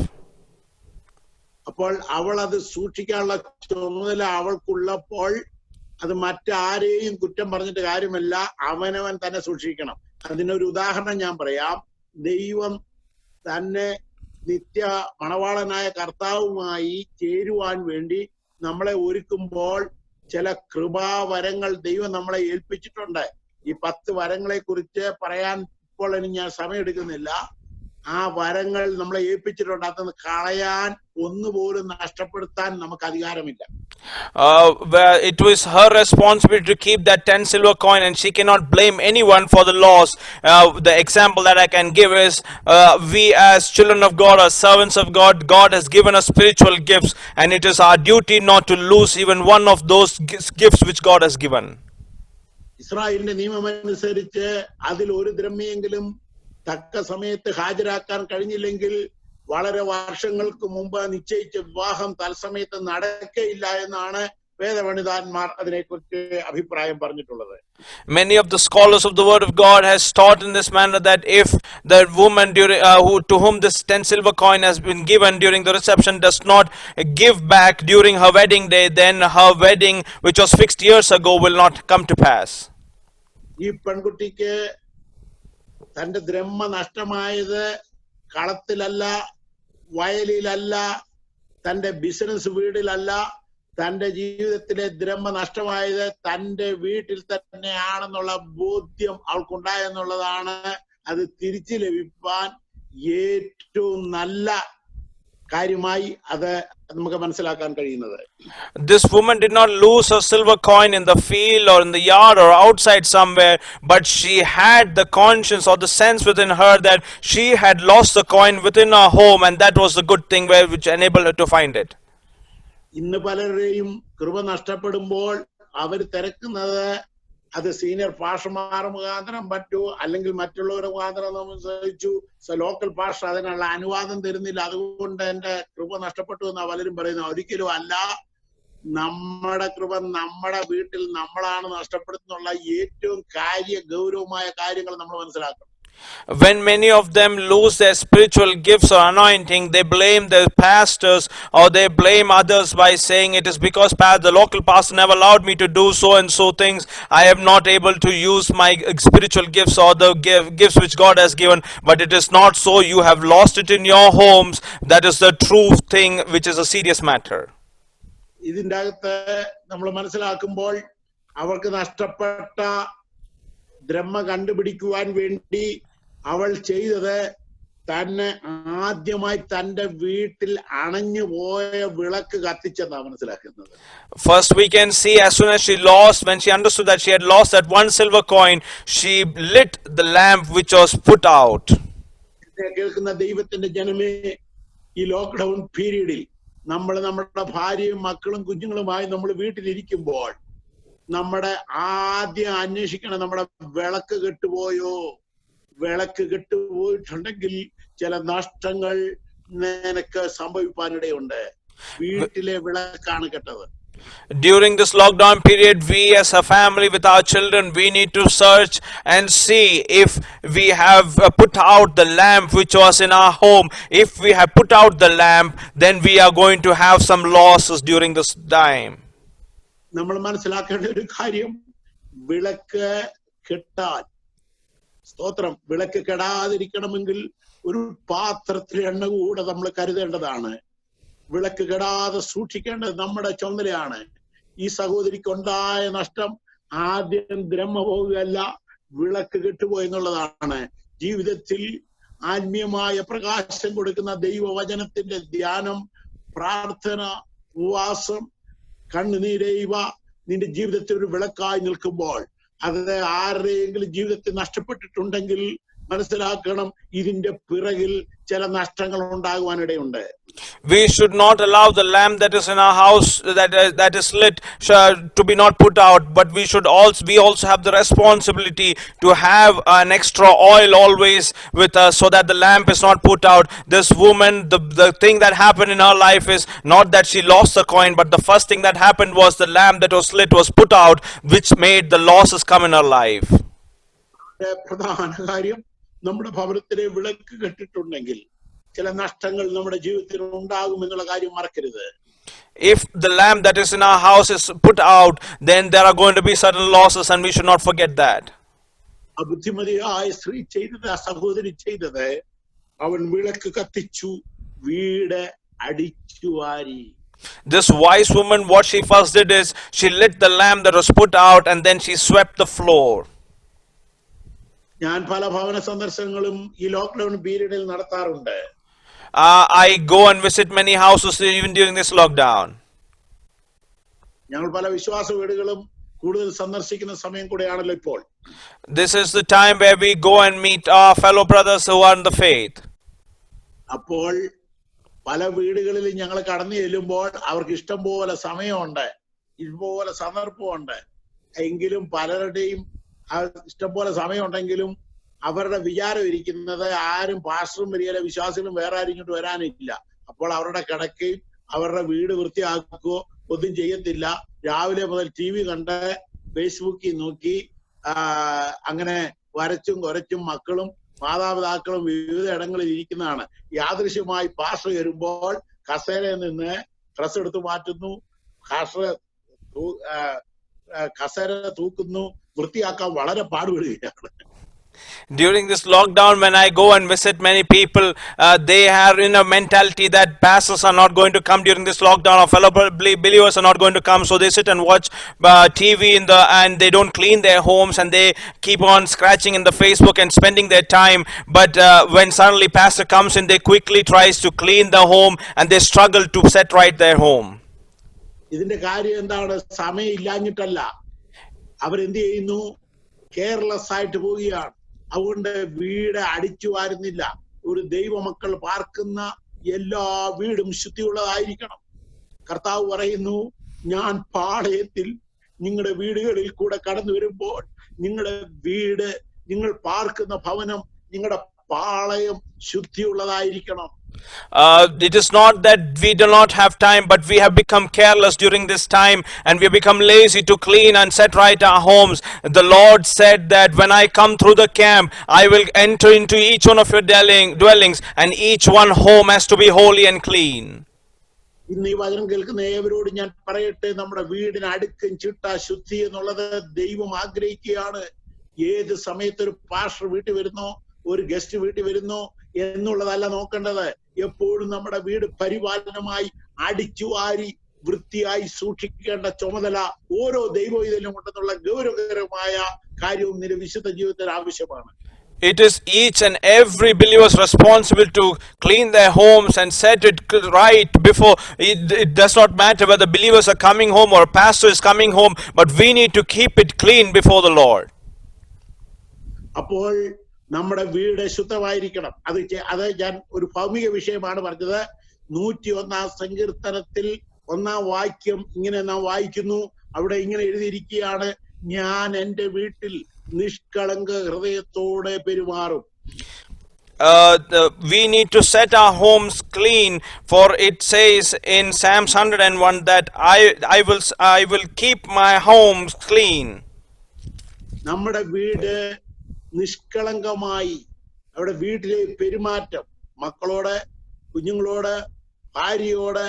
അപ്പോൾ അവൾ അത് സൂക്ഷിക്കാനുള്ള ചുമതല അവൾക്കുള്ളപ്പോൾ അത് മറ്റാരെയും കുറ്റം പറഞ്ഞിട്ട് കാര്യമല്ല, അവനവൻ തന്നെ സൂക്ഷിക്കണം. അതിനൊരു ഉദാഹരണം ഞാൻ പറയാം. ദൈവം തന്നെ നിത്യ മണവാളനായ കർത്താവുമായി ചേരുവാൻ വേണ്ടി നമ്മളെ ഒരുക്കുമ്പോൾ ചില കൃപാവരങ്ങൾ ദൈവം നമ്മളെ ഏൽപ്പിച്ചിട്ടുണ്ട്. ഈ 10 വരങ്ങളെ കുറിച്ച് പറയാൻ ഇപ്പോൾ ഞാൻ സമയം എടുക്കുന്നില്ല. ആ വരങ്ങൾ നമ്മളെ ഏൽപ്പിച്ചിട്ടുണ്ട്. അതൊന്ന് കളയാൻ ഒന്നുപോലും നഷ്ടപ്പെടുത്താൻ നമുക്ക് അധികാരമില്ല. It was her responsibility to keep that 10 silver coin and she cannot blame anyone for the loss. The example that I can give is we as children of God, as servants of God, God has given us spiritual gifts and it is our duty not to lose even one of those gifts which God has given. ഇസ്രായേലിന്റെ നിയമമനുസരിച്ച് അതിൽ ഒരു ദ്രഹ്മയെങ്കിലും തക്ക സമയത്ത് ഹാജരാക്കാൻ കഴിഞ്ഞില്ലെങ്കിൽ വളരെ വർഷങ്ങൾക്ക് മുമ്പ് നിശ്ചയിച്ച വിവാഹം തത്സമയത്ത് നടക്കയില്ല എന്നാണ് വേദപണ്ഡിതന്മാർ അതിനെക്കുറിച്ച് അഭിപ്രായം പറഞ്ഞിട്ടുള്ളത്. Many of the scholars of the word of God has taught in this manner that if the woman to whom this 10 silver coin has been given during the reception does not give back during her wedding day, then her wedding which was fixed years ago will not come to pass. ഈ പെൺകുട്ടിക്ക് തന്റെ drachma നഷ്ടമായത് കളത്തിലല്ല, വയലിലല്ല, തന്റെ business വീടിലല്ല, തന്റെ ജീവിതത്തിലെ drachma നഷ്ടമായത് തന്റെ വീട്ടിൽ തന്നെയാണെന്നുള്ള ബോധ്യം അവൾക്കുണ്ടായെന്നുള്ളതാണ്. അത് തിരിച്ചു ലഭിക്കാൻ ഏറ്റവും നല്ല കാര്യമായി അത് നമുക്ക് മനസ്സിലാക്കാൻ കഴിയുന്നത്. This woman did not lose her silver coin in the field or in the yard or outside somewhere, but she had the conscience or the sense within her that she had lost the coin within her home, and that was the good thing which enabled her to find it. ഇന്ന് പലരുടെയും കൃപ നഷ്ടപ്പെടുമ്പോൾ അവർ തിരക്കുന്നത് അത് senior പാസ്റ്റർമാർ മുഖാന്തരം പറ്റൂ, അല്ലെങ്കിൽ മറ്റുള്ളവരുടെ മുഖാന്തരം നമ്മൾ ശ്രമിച്ചു. ലോക്കൽ പാസ്റ്റർ അതിനുള്ള അനുവാദം തരുന്നില്ല, അതുകൊണ്ട് എന്റെ കൃപ നഷ്ടപ്പെട്ടു എന്നാ പലരും പറയുന്നത്. ഒരിക്കലും അല്ല. നമ്മുടെ കൃപ നമ്മുടെ വീട്ടിൽ നമ്മളാണ് നഷ്ടപ്പെടുത്തുന്നുള്ള ഏറ്റവും ഗൗരവമായ കാര്യങ്ങൾ നമ്മൾ മനസ്സിലാക്കണം. When many of them lose their spiritual gifts or anointing, they blame their pastors or they blame others by saying it is because the local pastor never allowed me to do so and so things. I am not able to use my spiritual gifts or the gifts which God has given. But it is not so. You have lost it in your homes. That is the true thing, which is a serious matter. ഇതിന്റെ അകത്ത് നമ്മൾ മനസ്സിലാക്കുമ്പോൾ അവർക്ക് നഷ്ടപ്പെട്ട drachma കണ്ടുപിടിക്കുവാൻ വേണ്ടി അവൾ ചെയ്തത് തന്നെ ആദ്യമായി തന്റെ വീട്ടിൽ അണഞ്ഞു പോയ വിളക്ക് കത്തിച്ചെന്നാണ് മനസ്സിലാക്കുന്നത്. First we can see, as soon as she lost, when she understood that she had lost that one silver coin, she lit the lamp which was put out. കേൾക്കുന്ന ദൈവത്തിന്റെ ജനമേ, ഈ ലോക്ക്ഡൌൺ പീരീഡിൽ നമ്മുടെ ഭാര്യയും മക്കളും കുഞ്ഞുങ്ങളുമായി നമ്മൾ വീട്ടിലിരിക്കുമ്പോൾ നമ്മുടെ ആദ്യം അന്വേഷിക്കണം, നമ്മുടെ വിളക്ക് കെട്ടുപോയോ? വിളക്ക് കെട്ടുപോയിട്ടുണ്ടെങ്കിൽ ചില നഷ്ടങ്ങൾ നിനക്ക് സംഭവിക്കാനിടയുണ്ട്. വീട്ടിലെ വിളക്കാണ് കെട്ടത്. During this lockdown period, we as a family with our children, we need to search and see if we have put out the lamp which was in our home. If we have put out the lamp, then we are going to have some losses during this time. നമ്മൾ മനസ്സിലാക്കേണ്ട ഒരു കാര്യം, വിളക്ക് കെട്ടാൻ, സ്തോത്രം, വിളക്ക് കെടാതിരിക്കണമെങ്കിൽ ഒരു പാത്രത്തിൽ എണ്ണ കൂടെ നമ്മൾ കരുതേണ്ടതാണ്. വിളക്ക് കെടാതെ സൂക്ഷിക്കേണ്ടത് നമ്മുടെ ചുമതലയാണ്. ഈ സഹോദരിക്കുണ്ടായ നഷ്ടം ആദ്യം ദ്രഹ്മ പോവുകയല്ല, വിളക്ക് കെട്ടുപോയി എന്നുള്ളതാണ്. ജീവിതത്തിൽ ആത്മീയമായ പ്രകാശം കൊടുക്കുന്ന ദൈവവചനത്തിന്റെ ധ്യാനം, പ്രാർത്ഥന, ഉപവാസം, കണ്ണുനീരൈവ നിന്റെ ജീവിതത്തിൽ ഒരു വിളക്കായി നിൽക്കുമ്പോൾ അത് ആരുടെയെങ്കിലും ജീവിതത്തിൽ നഷ്ടപ്പെട്ടിട്ടുണ്ടെങ്കിൽ മനസ്സിലാക്കണം, ഇതിന്റെ പിറകിൽ ചില നഷ്ടങ്ങൾ ഉണ്ടാകുവാനിടയുണ്ട്. We should not allow the lamp that is in our house that is lit to be not put out, but we also have the responsibility to have an extra oil always with us so that the lamp is not put out. This woman, the thing that happened in her life is not that she lost the coin, but the first thing that happened was the lamp that was lit was put out, which made the losses come in her life. പ്രധാന കാര്യം, നമ്മുടെ ഭവനത്തിലെ വിളക്ക് കെട്ടിട്ടുണ്ടെങ്കിൽ ചില നഷ്ടങ്ങൾ നമ്മുടെ ജീവിതത്തിൽ ഉണ്ടാകും എന്നുള്ള കാര്യം മറക്കരുത്. If the lamp that is in our house is put out, then there are going to be certain losses, and we should not forget that. ബുദ്ധിമതിയായ സ്ത്രീ ചെയ്തത്, ആ സഹോദരി ചെയ്തത്, അവൻ വിളക്ക് കത്തിച്ചു, വീട് അടിച്ചു വാരി. This wise woman, what she first did is she lit the lamp that was put out, and then she swept the floor. ഞാൻ പല ഭവന സന്ദർശനങ്ങളും ഈ ലോക്ക്ഡൌൺ പീരീഡിൽ നടത്താറുണ്ട്. I go and visit many houses even during this lockdown. ഞങ്ങൾ പല വിശ്വാസ വീടുകളും കൂടുതൽ സന്ദർശിക്കുന്ന സമയം കൂടെയാണല്ലോ ഇപ്പോൾ. This is the time where we go and meet our fellow brothers who are in the faith. അപ്പോൾ പല വീടുകളിൽ ഞങ്ങൾ കടന്നു ചെല്ലുമ്പോൾ അവർക്ക് ഇഷ്ടം പോലെ സമയമുണ്ട്, ഇഷ്ടംപോലെ സന്ദർഭമുണ്ട്. എങ്കിലും പലരുടെയും ഇഷ്ടംപോലെ സമയമുണ്ടെങ്കിലും അവരുടെ വിചാരം ഇരിക്കുന്നത് ആരും പാസ്റ്ററും വരികയില്ല, വിശ്വാസികളും വേറെ ആരും ഇങ്ങോട്ട് വരാനില്ല. അപ്പോൾ അവരുടെ കിടക്കയും അവരുടെ വീട് വൃത്തിയാക്കുകയോ ഒന്നും ചെയ്യത്തില്ല. രാവിലെ മുതൽ TV കണ്ട് ഫേസ്ബുക്കിൽ നോക്കി അങ്ങനെ വരച്ചും കുരച്ചും മക്കളും മാതാപിതാക്കളും വിവിധ ഇടങ്ങളിൽ ഇരിക്കുന്നതാണ്. യാദൃശ്യമായി പാസ്റ്റർ വരുമ്പോൾ കസേരയിൽ നിന്ന് ഡ്രസ് എടുത്ത് മാറ്റുന്നു, കസേര തൂക്കുന്നു, വൃത്തിയാക്കാൻ വളരെ പാടുപെടുകയാണ്. During this lockdown, when I go and visit many people, they are in a mentality that pastors are not going to come during this lockdown, or fellow believers are not going to come, so they sit and watch TV and they don't clean their homes, and they keep on scratching in the Facebook and spending their time. But when suddenly pastor comes in, they quickly tries to clean the home, and they struggle to set right their home. ഇതിന്റെ കാര്യം എന്താണ്? സമയം ഇല്ലാഞ്ഞിട്ടല്ല, അവരെന്ത് ചെയ്യുന്നു? Careless ആയിട്ട് പോവുകയാണ്. അതുകൊണ്ട് വീട് അടിച്ചു വാരുന്നില്ല. ഒരു ദൈവമക്കൾ പാർക്കുന്ന എല്ലാ വീടും ശുദ്ധിയുള്ളതായിരിക്കണം. കർത്താവ് പറയുന്നു, ഞാൻ പാളയത്തിൽ നിങ്ങളുടെ വീടുകളിൽ കൂടെ കടന്നു വരുമ്പോൾ നിങ്ങളുടെ വീട്, നിങ്ങൾ പാർക്കുന്ന ഭവനം, നിങ്ങളുടെ പാളയം ശുദ്ധിയുള്ളതായിരിക്കണം. It is not that we do not have time, but we have become careless during this time and we have become lazy to clean and set right our homes. The Lord said that when I come through the camp, I will enter into each one of your dwellings, and each one home has to be holy and clean. ഇന്ന് ഈ വചനം കേൾക്കുന്ന ഏവരോട് ഞാൻ പറയട്ടെ, നമ്മുടെ വീടിന് അടുക്കും ചിട്ട ശുദ്ധി എന്നുള്ളത് ദൈവം ആഗ്രഹിക്കുകയാണ്. ഏത് സമയത്ത് ഒരു പാസ്റ്റർ വീട്ടിൽ വരുന്നോ, ഒരു ഗസ്റ്റ് വീട്ടിൽ വരുന്നോ എന്നുള്ളതല്ല നോക്കേണ്ടത്. എപ്പോഴും നമ്മുടെ വീട് പരിപാലനമായി അടിച്ചുവാരി വൃത്തിയായി സൂക്ഷിക്കേണ്ട ചുമതല ഓരോ ദൈവവിധയിലും ഉണ്ടെന്നുള്ള ഗൗരവകരമായ കാര്യവും നിന്റെ വിശുദ്ധ ജീവിതത്തിൽ ആവശ്യമാണ്. It is each and every believer's responsible to clean their homes and set it right before. It does not matter whether believers are coming home or a pastor is coming home, but we need to keep it clean before the Lord. അപ്പോൾ നമ്മുടെ വീട് ശുദ്ധമായിരിക്കണം. അത് ഞാൻ ഒരു ഭൗമിക വിഷയമാണ് പറഞ്ഞത്. 101 സങ്കീർത്തനത്തിൽ 1 വാക്യം ഇങ്ങനെ നാം വായിക്കുന്നു. അവിടെ ഇങ്ങനെ എഴുതിയിരിക്കുകയാണ്, ഞാൻ എൻ്റെ വീട്ടിൽ നിഷ്കളങ്ക ഹൃദയത്തോടെ പെരുമാറും. We need to set our homes clean, for it says in Psalms 101 that I will keep my homes clean. നമ്മുടെ വീട് നിഷ്കളങ്കമായി, അവിടെ വീട്ടിലെ പെരുമാറ്റം മക്കളോട്, കുഞ്ഞുങ്ങളോട്, ഭാര്യയോട്,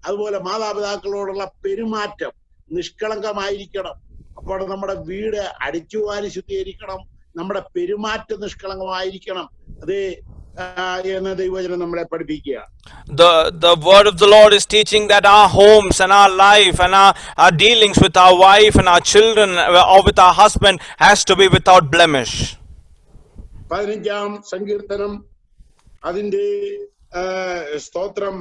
അതുപോലെ മാതാപിതാക്കളോടുള്ള പെരുമാറ്റം നിഷ്കളങ്കമായിരിക്കണം. അപ്പോൾ നമ്മുടെ വീട് അടിച്ചുവാരി ശുദ്ധീകരിക്കണം, നമ്മുടെ പെരുമാറ്റം നിഷ്കളങ്കമായിരിക്കണം. അതേ എന്ന് ദൈവവചനം നമ്മളെ പഠിപ്പിക്കുക. The word of the Lord is teaching that our homes and our life and our dealings with our wife and our children or with our husband has to be without blemish. 15 സങ്കീർത്തനം അതിന്റെ സ്തോത്രം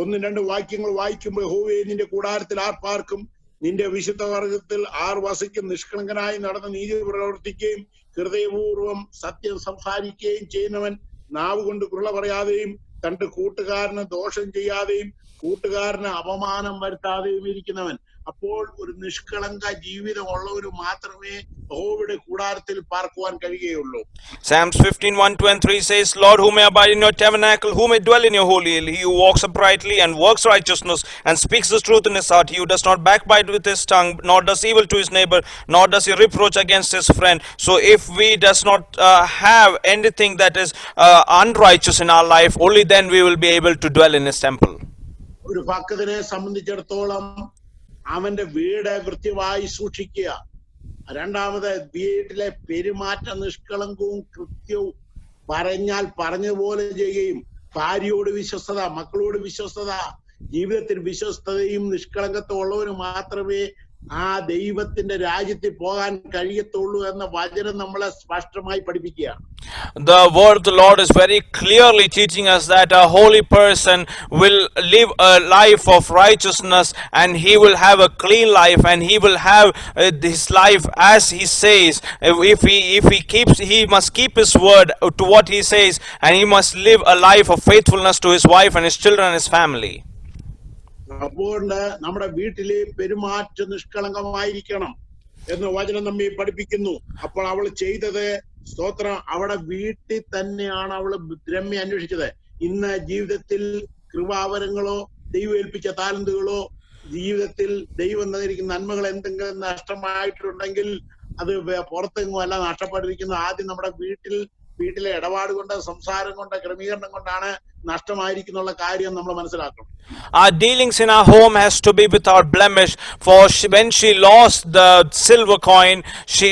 1-2 വാക്യങ്ങൾ വായിക്കുമ്പോൾ, യഹോവേ നിന്റെ കൂടാരത്തിൽ R പാർക്കും, നിന്റെ വിശുദ്ധ വർഗത്തിൽ ആർ വസിക്കും, നിഷ്കളങ്കനായി നടന്ന നീതി പ്രവർത്തിക്കുകയും ഹൃദയപൂർവ്വം സത്യം സംസാരിക്കുകയും ചെയ്യുന്നവൻ, നാവ് കൊണ്ട് കുരുള പറയാതെയും തന്റെ കൂട്ടുകാരന് ദോഷം ചെയ്യാതെയും കൂട്ടുകാരന് അപമാനം വരുത്താതെയും ഇരിക്കുന്നവൻ. അപ്പോൾ ഒരു നിഷ്കളങ്ക ജീവിതമുള്ളവര് മാത്രമേ യഹോവയുടെ കൂടാരത്തിൽ പാർക്കുവാൻ കഴിയുകയുള്ളൂ. Psalms 15:1-3 says, Lord, who may abide in your tabernacle, who may dwell in your holy hill, he who walks uprightly and works righteousness and speaks the truth in his heart, he who does not backbite with his tongue, nor does evil to his neighbor, nor does he reproach against his friend. So if we does not have anything that is unrighteous in our life, only then we will be able to dwell in his temple. ഒരു ഭക്തനെ സംബന്ധിച്ചിടത്തോളം അവന്റെ വീട് വൃത്തിയായി സൂക്ഷിക്കുക. രണ്ടാമത് വീട്ടിലെ പെരുമാറ്റം നിഷ്കളങ്കവും കൃത്യവും, പറഞ്ഞാൽ പറഞ്ഞതുപോലെ ചെയ്യുകയും, ഭാര്യയോട് വിശ്വസ്തത, മക്കളോട് വിശ്വസ്തത, ജീവിതത്തിൽ വിശ്വസ്തതയും നിഷ്കളങ്കത്വം ഉള്ളവന് മാത്രമേ ആ ദൈവത്തിന്റെ രാജ്യത്തിൽ പോകാൻ കഴിയത്തുള്ളൂ എന്ന വചനം നമ്മളെ സ്പഷ്ടമായി പഠിപ്പിക്കുക. The word of the Lord is very clearly teaching us that a holy person will live a life of righteousness, and he will have a clean life, and he will have his life as he says. He must keep his word to what he says, and he must live a life of faithfulness to his wife and his children and his family. അപ്പോൾ നമ്മുടെ വീട്ടിലെ പെരുമാറ്റം നിഷ്കളങ്കമായിരിക്കണം എന്ന് വചനം നമ്മെ പഠിപ്പിക്കുന്നു. അപ്പോൾ അവൾ ചെയ്തത്, സ്തോത്രം, അവിടെ വീട്ടിൽ തന്നെയാണ് അവള് രമ്യ അന്വേഷിച്ചത്. ഇന്ന് ജീവിതത്തിൽ കൃപാവരങ്ങളോ ദൈവം ഏൽപ്പിച്ച താലന്തുകളോ ജീവിതത്തിൽ ദൈവം തന്നിരിക്കുന്ന നന്മകൾ എന്തെങ്കിലും നഷ്ടമായിട്ടുണ്ടെങ്കിൽ അത് പുറത്തെങ്ങും അല്ല നഷ്ടപ്പെട്ടിരിക്കുന്നത്. ആദ്യം നമ്മുടെ വീട്ടിലെ ഇടപാട് കൊണ്ട്, സംസാരം കൊണ്ട്, ക്രമീകരണം കൊണ്ടാണ് നഷ്ടമായിരിക്കുന്നുള്ള കാര്യം നമ്മൾ മനസ്സിലാക്കണം. Our dealings in our home has to be without blemish. For when she lost the silver coin, she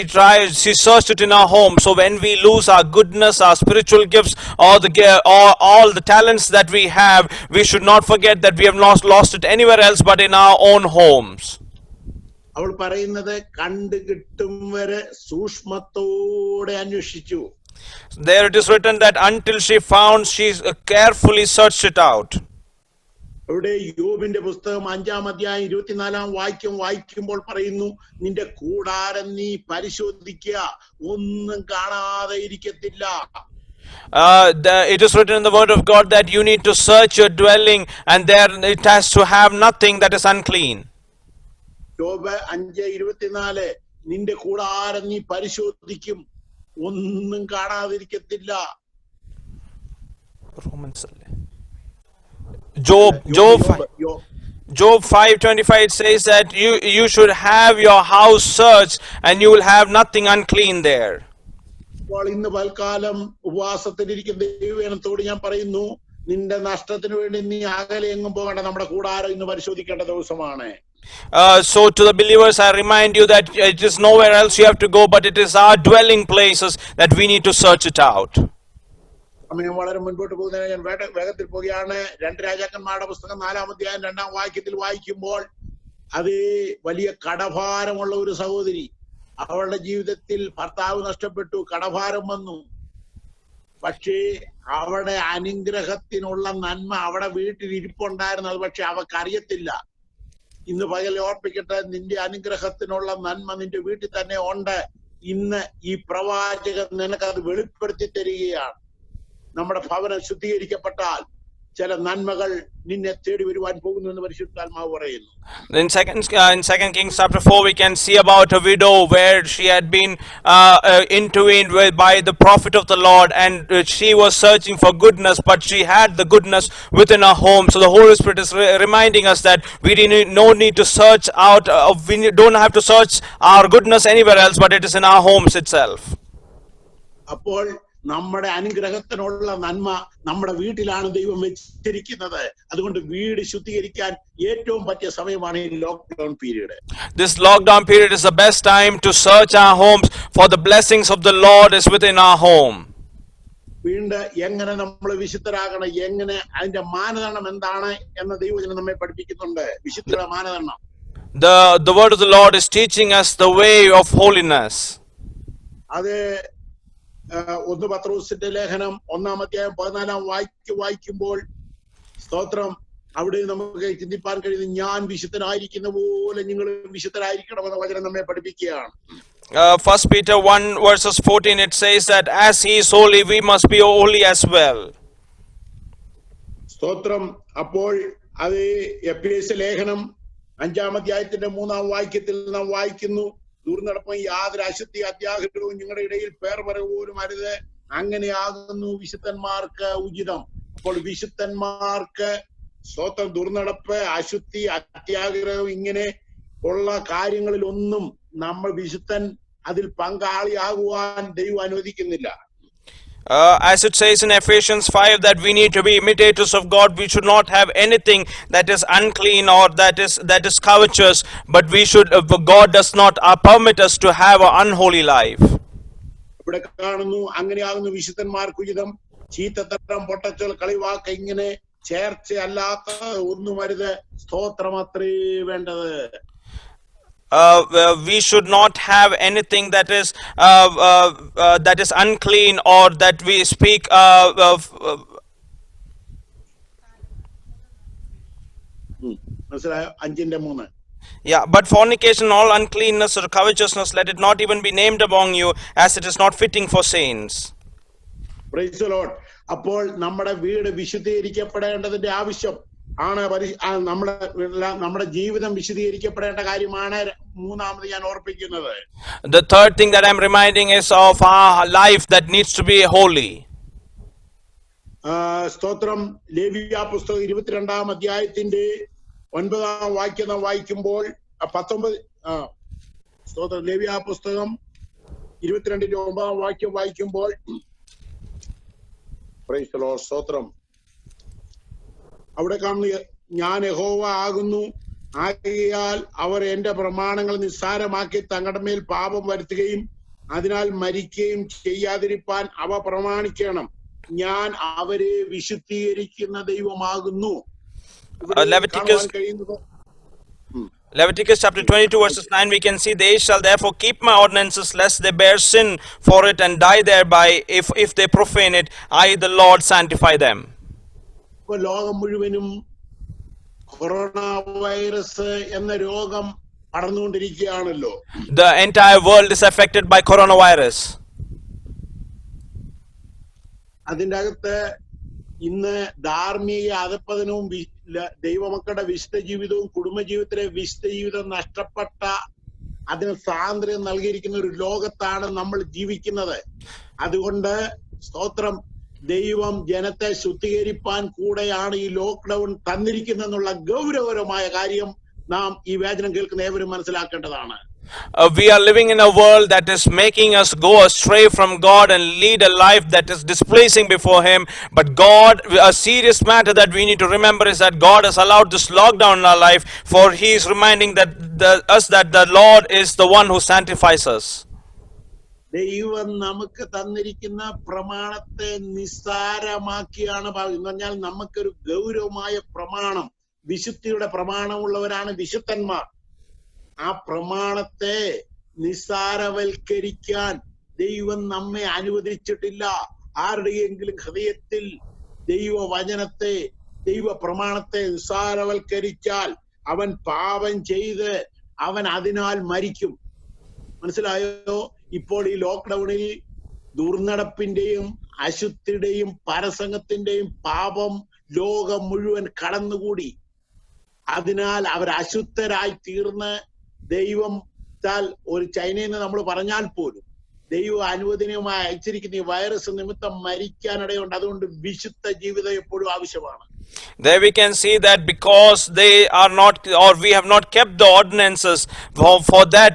searched it in our home. So when we lose our goodness, our spiritual gifts, or all the talents that we have, we should not forget that we have not lost it anywhere else but in our own homes. അവൾ പറയുന്നത്, കണ്ടുകിട്ടും വരെ സൂക്ഷ്മത്തോടെ അന്വേഷിച്ചു. There it is written that until she found, she carefully searched it out. ഇവിടെ യോബിന്റെ പുസ്തകം 5-ാം അധ്യായം 24-ാം വാക്യം വായിക്കുമ്പോൾ പറയുന്നു, നിന്റെ കൂടാരം നീ പരിശോധിക്കുക, ഒന്നും കാണാതെ ഇരിക്കത്തില്ല. It is written in the word of God that you need to search your dwelling, and there it has to have nothing that is unclean. യോബ് 5:24, നിന്റെ കൂടാരം നീ പരിശോധിക്കും, ഒന്നും കാണാതിരിക്കത്തില്ല. Job 5:25 it says that you should have your house searched and you will have nothing unclean there. അപ്പോൾ ഇന്ന് പൽക്കാലം ഉപവാസത്തിലിരിക്കുന്ന ദൈവജനത്തോട് ഞാൻ പറയുന്നു, നിന്റെ നഷ്ടത്തിന് വേണ്ടി നീ അകലെ എങ്ങും പോകണ്ട, നമ്മുടെ കൂടാരം ഇന്ന് പരിശോധിക്കേണ്ട ദിവസമാണ്. So to the believers I remind you that it is nowhere else you have to go, but it is our dwelling places that we need to search it out. സമയം വളരെ മുൻപോട്ട് പോകുന്നതിന് ഞാൻ വേഗത്തിൽ പോവുകയാണ്. 2 രാജാക്കന്മാരുടെ പുസ്തകം 4-ാം അധ്യായം 2-ാം വാക്യത്തിൽ വായിക്കുമ്പോൾ, അത് വലിയ കടഭാരമുള്ള ഒരു സഹോദരി, അവളുടെ ജീവിതത്തിൽ ഭർത്താവ് നഷ്ടപ്പെട്ടു, കടഭാരം വന്നു. പക്ഷേ അവളുടെ അനുഗ്രഹത്തിനുള്ള നന്മ അവിടെ വീട്ടിൽ ഇരിപ്പുണ്ടായിരുന്നു, അത് പക്ഷെ അവക്കറിയത്തില്ല. ഇന്ന് പകൽ ഓർപ്പിക്കട്ടെ, നിന്റെ അനുഗ്രഹത്തിനുള്ള നന്മ നിന്റെ വീട്ടിൽ തന്നെ ഉണ്ട്. ഇന്ന് ഈ പ്രവാചകൻ നിനക്കത് വെളിപ്പെടുത്തി തരികയാണ്. നമ്മുടെ ഭവനം ശുദ്ധീകരിക്കപ്പെട്ടാൽ ചില നന്മകൾ നിന്നെ തേടി വരുവാൻ പോകുന്നു എന്ന് പരിശുദ്ധാത്മാവ് പറയുന്നു. In second Kings chapter 4 we can see about a widow where she had been intervened with by the prophet of the Lord, and she was searching for goodness, but she had the goodness within her home. So the Holy Spirit is reminding us that we no need to search out, we don't have to search our goodness anywhere else, but it is in our homes itself. അപ്പോൾ നമ്മുടെ അനുഗ്രഹത്തിനുള്ള നന്മ നമ്മുടെ വീട്ടിലാണ് ദൈവം വെച്ചിരിക്കുന്നത്. അതുകൊണ്ട് വീട് ശുദ്ധീകരിക്കാൻ ഏറ്റവും പറ്റിയ സമയമാണ് ഈ lockdown period. This lockdown period is the best time to search our homes, for the blessings of the Lord is within our home. വീണ്ടും എങ്ങനെ നമ്മൾ വിശുദ്ധരാകണം, എങ്ങനെ അതിന്റെ മാനദണ്ഡം എന്താണ് എന്ന് ദൈവവചനം നമ്മെ പഠിപ്പിക്കുന്നുണ്ട്. വിശുദ്ധിയുടെ മാനദണ്ഡം. The word of the Lord is teaching us the way of holiness. അത് 1 പത്രോസിന്റെ ലേഖനം 1-ാം അധ്യായം 14-ാം വായിക്കുമ്പോൾ, സ്തോത്രം, അവിടെ നമുക്ക് ചിന്തിപ്പാൻ കഴിയുന്നു, ഞാൻ വിശുദ്ധനായിരിക്കുന്ന പോലെ നിങ്ങൾ വിശുദ്ധരായിരിക്കണമെന്ന വചനം നമ്മെ പഠിപ്പിക്കുകയാണ്. 1 Peter 1:14 it says that as he is holy we must be holy as well. സ്തോത്രം. അപ്പോൾ അത് എഫേസ്യ ലേഖനം 5-ാം അധ്യായത്തിന്റെ 3-ാം വാക്യത്തിൽ നാം വായിക്കുന്നു, ദൂർനടപ്പും യാതൊരു അശുദ്ധി അത്യാഗ്രഹവും നിങ്ങളുടെ ഇടയിൽ പേർ പോലും അരുത്, അങ്ങനെയാകുന്നു വിശുദ്ധന്മാർക്ക് ഉചിതം. അപ്പോൾ വിശുദ്ധന്മാർക്ക് സ്വന്തം ദുർനടപ്പ്, അശുദ്ധി, അത്യാഗ്രഹം ഇങ്ങനെ ഉള്ള കാര്യങ്ങളിലൊന്നും നമ്മൾ വിശുദ്ധൻ അതിൽ പങ്കാളിയാകുവാൻ ദൈവം അനുവദിക്കുന്നില്ല. As it says in Ephesians 5 that we need to be imitators of God, we should not have anything that is unclean or that is covetous, but we should God does not permit us to have an unholy life. ഇവിടെ കാണുന്നു, അങ്ങനെയാകുന്നു വിശുദ്ധന്മാർക്ക് ഉചിതം, ചീത്തത്തരം, പൊട്ടച്ചൽ, കളിവാക്ക് ഇങ്ങനെ ചേർച്ചയല്ലാത്ത ഒന്നും അരുത്, സ്തോത്രമത്രേ വേണ്ടത്. We should not have anything that is unclean or that we speak മനസ്സിലായോ? 5:3. Yeah, but fornication, all uncleanness or covetousness, let it not even be named among you, as it is not fitting for saints. Praise the Lord. അപ്പോൾ നമ്മുടെ വീട് വിശുദ്ധീകരിക്കപ്പെടേണ്ടതിന്റെ ആവശ്യം ആണ്. നമ്മുടെ ജീവിതം വിശുദ്ധീകരിക്കപ്പെടേണ്ട കാര്യമാണ്. 3-ാമത് ഞാൻ ഓർപ്പിക്കുന്നത്, the third thing that I'm reminding is of our life that needs to be holy. സ്തോത്രം. ലേവ്യ പുസ്തകം 22-ാം അധ്യായത്തിന്റെ 9-ാം വാക്യം വായിക്കുമ്പോൾ 19 സ്തോത്രം, ലേവ്യ പുസ്തകം 22-ന്റെ 9-ാം വാക്യം വായിക്കുമ്പോൾ, പ്രൈസ് ദി ലോർഡ്, സ്തോത്രം, അവിടെ കാണുന്നു, ഞാൻ യഹോവ ആകുന്നു, ആകയാൽ അവർ എന്റെ പ്രമാണങ്ങൾ നിസ്സാരമാക്കി തങ്ങളുടെ മേൽ പാപം വരുത്തുകയും അതിനാൽ മരിക്കുകയും ചെയ്യാതിരിപ്പാൻ അവ പ്രമാണിക്കണം, ഞാൻ അവരെ വിശുദ്ധീകരിക്കുന്ന ദൈവമാകുന്നു. Leviticus chapter 22 verses 9 we can see, they shall therefore keep my ordinances lest they bear sin for it and die thereby. If they profane it, I the Lord sanctify them. ലോകം മുഴുവനും കൊറോണ വൈറസ് എന്ന രോഗം പടർന്നുകൊണ്ടിരിക്കുകയാണല്ലോ. The entire world is affected by coronavirus. അതിന്റെ അകത്ത് ഇന്ന് ധാർമ്മിക അധപ്പതനവും ദൈവമക്കളുടെ വിശുദ്ധ ജീവിതവും കുടുംബജീവിതത്തിലെ വിശുദ്ധ ജീവിതം നഷ്ടപ്പെട്ട അതിന് സ്വാതന്ത്ര്യം നൽകിയിരിക്കുന്ന ഒരു ലോകത്താണ് നമ്മൾ ജീവിക്കുന്നത്. അതുകൊണ്ട് സ്തോത്രം, ദൈവം ജനത്തെ ശുദ്ധീകരിപ്പാൻ കൂടെയാണ് ഈ ലോക്ക്ഡൌൺ തന്നിരിക്കുന്നതെന്നുള്ള ഗൗരവകരമായ കാര്യം നാം ഈ വേദനം കേൾക്കുന്ന ഏവരും മനസ്സിലാക്കേണ്ടതാണ്. We are living in a world that is making us go astray from God and lead a life that is displeasing before Him. But God, a serious matter that we need to remember is that God has allowed this lockdown in our life, for He is reminding us that the Lord is the one who sanctifies us. ദൈവം നമുക്ക് തന്നിരിക്കുന്ന പ്രമാണത്തെ നിസ്സാരമാക്കിയാണ് എന്ന് പറഞ്ഞാൽ നമുക്കൊരു ഗൗരവമായ പ്രമാണം, വിശുദ്ധിയുടെ പ്രമാണമുള്ളവരാണ് വിശുദ്ധന്മാർ. ആ പ്രമാണത്തെ നിസ്സാരവൽക്കരിക്കാൻ ദൈവം നമ്മെ അനുവദിച്ചിട്ടില്ല. ആരുടെയെങ്കിലും ഹൃദയത്തിൽ ദൈവവചനത്തെ, ദൈവ പ്രമാണത്തെ നിസ്സാരവൽക്കരിച്ചാൽ അവൻ പാപം ചെയ്ത് അവൻ അതിനാൽ മരിക്കും. മനസ്സിലായോ? ഇപ്പോൾ ഈ ലോക്ക്ഡൌണിൽ ദുർനടപ്പിന്റെയും അശുദ്ധിയുടെയും പരസംഗത്തിന്റെയും പാപം ലോകം മുഴുവൻ കടന്നുകൂടി. അതിനാൽ അവർ അശുദ്ധരായി തീർന്ന് ദൈവം ഒരു ചൈനയിൽ നിന്ന് നമ്മൾ പറഞ്ഞാൽ പോലും ദൈവം അനുവദനീയമായി അയച്ചിരിക്കുന്ന ഈ വൈറസ് നിമിത്തം മരിക്കാനിടയുണ്ട്. അതുകൊണ്ട് വിശുദ്ധ ജീവിതം എപ്പോഴും ആവശ്യമാണ്. There we can see that because they are not, or we have not kept the ordinances, for that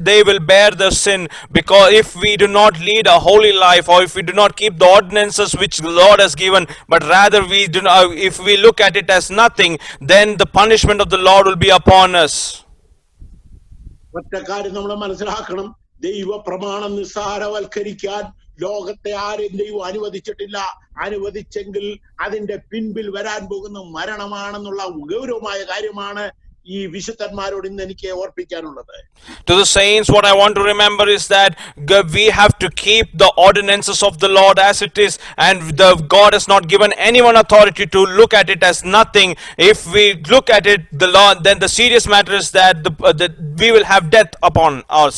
they will bear the sin. Because if we do not lead a holy life, or if we do not keep the ordinances which the Lord has given, but rather if we look at it as nothing, then the punishment of the Lord will be upon us. ഒറ്റ കാര്യം നമ്മൾ മനസ്സിലാക്കണം, ദൈവ പ്രമാണം നിസ്സാരവൽക്കരിക്കാൻ ലോകത്തെ ആരും ദൈവം അനുവദിച്ചിട്ടില്ല. അനുവദിച്ചെങ്കിൽ അതിന്റെ പിൻപിൽ വരാൻ പോകുന്ന മരണമാണെന്നുള്ള ഗൗരവമായ കാര്യമാണ് ഈ വിശുദ്ധന്മാരോട് ഇന്ന് എനിക്ക് ഓർപ്പിക്കാനുള്ളത്. To the saints, what I want to remember is that we have to keep the ordinances of the Lord as it is, and God has not given anyone authority to look at it as nothing. If we look at it, the Lord, then the serious matter is that we will have death upon us.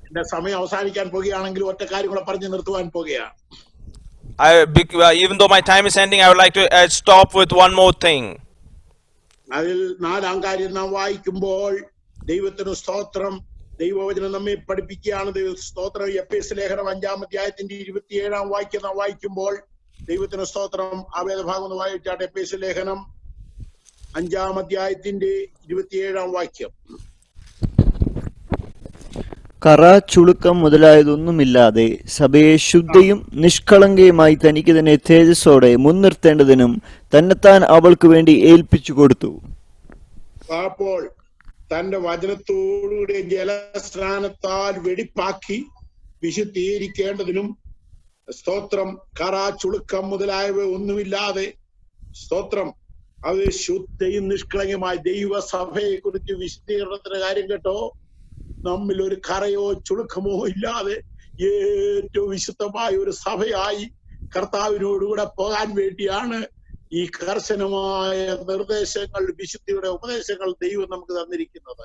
എന്റെ സമയം അവസാനിക്കാൻ പോകുകയാണെങ്കിൽ ഒറ്റ കാര്യം കൂടെ പറഞ്ഞു നിർത്തുവാൻ പോകുകയാണ്. Even though my time is ending, I would like to stop with one more thing. അതിൽ 4-ാം കാര്യം നാം വായിക്കുമ്പോൾ ദൈവത്തിന് സ്തോത്രം, ദൈവവചനം നമ്മെ പഠിപ്പിക്കുകയാണ്. സ്തോത്രം, എഫേസ്യ ലേഖനം 5-ാം അധ്യായത്തിന്റെ 27-ാം വാക്യം നാം വായിക്കുമ്പോൾ ദൈവത്തിന് സ്തോത്രം. ആ വേദഭാഗം ഒന്ന് വായിച്ചാട്ടെ. എഫേസ്യ ലേഖനം 5-ാം അധ്യായത്തിന്റെ 27-ാം വാക്യം. കറ, ചുളുക്കം മുതലായതൊന്നുമില്ലാതെ സഭയെ ശുദ്ധയും നിഷ്കളങ്കയുമായി തനിക്ക് തന്നെ തേജസ്സോടെ മുൻനിർത്തേണ്ടതിനും തന്നെത്താൻ അവൾക്ക് വേണ്ടി ഏൽപ്പിച്ചു കൊടുത്തു. അപ്പോൾ തന്റെ വചനത്തോടുകൂടെ ജലസ്നാനത്താൽ വെടിപ്പാക്കി വിശുദ്ധീകരിക്കേണ്ടതിനും സ്തോത്രം, കറ, ചുളുക്കം മുതലായവ ഒന്നുമില്ലാതെ സ്തോത്രം, അത് ശുദ്ധയും നിഷ്കളങ്കയുമായി ദൈവസഭയെ കുറിച്ച് വിശുദ്ധീകരണത്തിന്റെ കാര്യം കേട്ടോ. നമ്മിൽ ഒരു കറയോ ചുളുക്കമോ ഇല്ലാതെ ഏറ്റവും വിശുദ്ധമായ ഒരു സഭയായി കർത്താവിനോടുകൂടെ പോകാൻ വേണ്ടിയാണ് ഈ കർശനമായ നിർദ്ദേശങ്ങൾ, വിശുദ്ധിയുടെ ഉപദേശങ്ങൾ ദൈവം നമുക്ക് തന്നിരിക്കുന്നത്.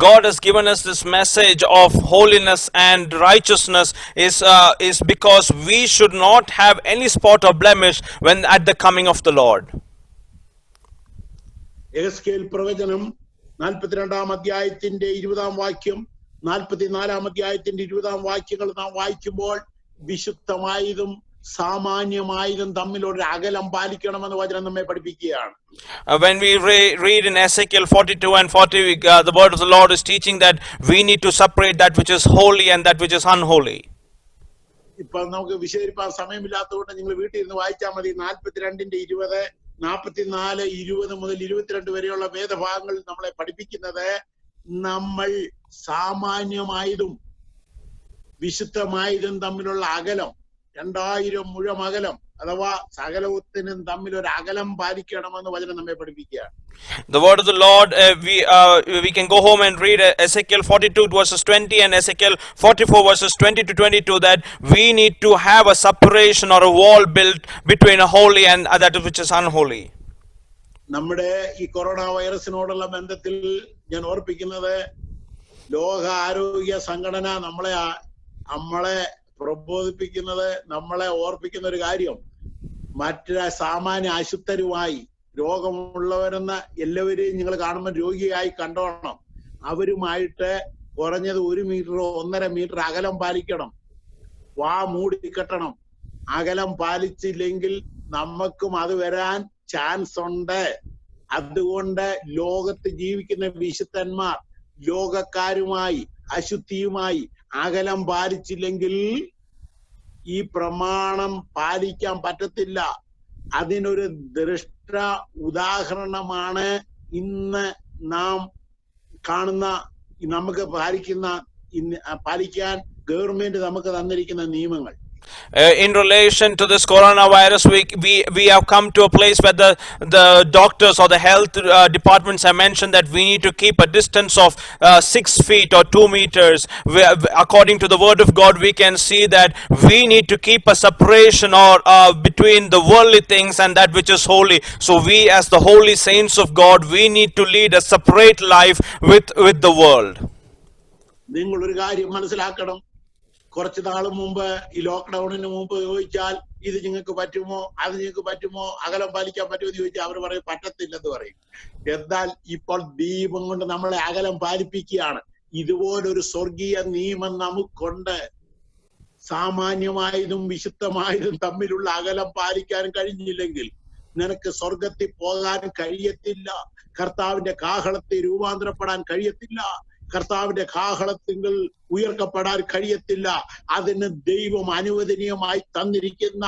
God has given us this message of holiness and righteousness is because we should not have any spot or blemish when at the coming of the Lord. യെഹെസ്കേൽ പ്രവചനം 42-ാം അധ്യായത്തിന്റെ 20-ാം വാക്യം, 44-ാം അധ്യായത്തിന്റെ 20-ാം വാക്യങ്ങൾ നാം വായിക്കുമ്പോൾ വിശുദ്ധമായതും സാമാന്യമായതും തമ്മിലൊരു അകലം പാലിക്കണമെന്ന് വചനം നമ്മെ പഠിപ്പിക്കുകയാണ്. When we read in Ezekiel 42 and 40, the word of the Lord is teaching that we need to separate that which is holy and that which is unholy. ഇപ്പൊ നമുക്ക് വിശദീകരിക്കാൻ സമയമില്ലാത്തതുകൊണ്ട് നിങ്ങൾ വീട്ടിൽ ഇരുന്ന് വായിച്ചാൽ മതി. 42-ന്റെ 20, 44, 20 മുതൽ 22 വരെയുള്ള വേദഭാഗങ്ങൾ നമ്മളെ പഠിപ്പിക്കുന്നത് നമ്മൾ സാമാന്യമായതും വിശുദ്ധമായതും തമ്മിലുള്ള അകലം, 2000 മുഴം അകലം അഥവാ സകലത്തിനും തമ്മിൽ ഒരു അകലം പാലിക്കണമെന്ന് വചനം നമ്മെ പഠിപ്പിക്കുകയാണ്. The word of the Lord, we can go home and read Ezekiel 42 verses 20 and Ezekiel 44 verses 20 to 22, that we need to have a separation or a wall built between a holy and that which is unholy. നമ്മുടെ ഈ corona വൈറസിനോടുള്ള ബന്ധത്തിൽ ഞാൻ ഓർപ്പിക്കുന്നത്, ലോക ആരോഗ്യ സംഘടന നമ്മളെ പ്രബോധിപ്പിക്കുന്നത്, നമ്മളെ ഓർപ്പിക്കുന്ന ഒരു കാര്യം, മറ്റു സാമാന്യ അശുദ്ധരുമായി രോഗമുള്ളവരെന്ന എല്ലാവരെയും നിങ്ങൾ കാണുമ്പോൾ രോഗിയായി കണ്ടോണം. അവരുമായിട്ട് കുറഞ്ഞത് 1 മീറ്ററോ 1.5 മീറ്റർ അകലം പാലിക്കണം. വാ മൂടിക്കെട്ടണം. അകലം പാലിച്ചില്ലെങ്കിൽ നമുക്കും അത് വരാൻ ചാൻസ് ഉണ്ട്. അതുകൊണ്ട് ലോകത്ത് ജീവിക്കുന്ന വിശുദ്ധന്മാർ ലോകക്കാരുമായി അശുദ്ധിയുമായി അകലം പാലിച്ചില്ലെങ്കിൽ ഈ പ്രമാണം പാലിക്കാൻ പറ്റത്തില്ല. അതിനൊരു ദൃഷ്ട ഉദാഹരണമാണ് ഇന്ന് നാം കാണുന്ന നമുക്ക് പാലിക്കാൻ ഗവൺമെന്റ് നമുക്ക് തന്നിരിക്കുന്ന നിയമങ്ങൾ. In relation to this coronavirus, we have come to a place where the doctors or the health departments have mentioned that we need to keep a distance of 6 feet or 2 meters. According to the word of God, we can see that we need to keep a separation or between the worldly things and that which is holy. So we, as the holy saints of God, we need to lead a separate life with the world. നിങ്ങൾ ഒരു കാര്യം മനസ്സിലാക്കണം. കുറച്ചു നാളും മുമ്പ് ഈ ലോക്ക്ഡൌണിന് മുമ്പ് ചോദിച്ചാൽ ഇത് നിങ്ങൾക്ക് പറ്റുമോ, അത് നിങ്ങൾക്ക് പറ്റുമോ, അകലം പാലിക്കാൻ പറ്റുമോ എന്ന് ചോദിച്ചാൽ അവർ പറയും പറ്റത്തില്ലെന്ന് പറയും. എന്നാൽ ഇപ്പോൾ ദൈവം കൊണ്ട് നമ്മളെ അകലം പാലിപ്പിക്കുകയാണ്. ഇതുപോലൊരു സ്വർഗീയ നിയമം നമുക്കുണ്ട്. സാമാന്യമായതും വിശുദ്ധമായതും തമ്മിലുള്ള അകലം പാലിക്കാൻ കഴിഞ്ഞില്ലെങ്കിൽ നിനക്ക് സ്വർഗത്തിൽ പോകാൻ കഴിയത്തില്ല. കർത്താവിന്റെ കാഹളത്തെ രൂപാന്തരപ്പെടാൻ കഴിയത്തില്ല. കർത്താവിന്റെ കാഹളത്തിങ്കിൽ ഉയർക്കപ്പെടാൻ കഴിയത്തില്ല. അതിന് ദൈവം അനുവദനീയമായി തന്നിരിക്കുന്ന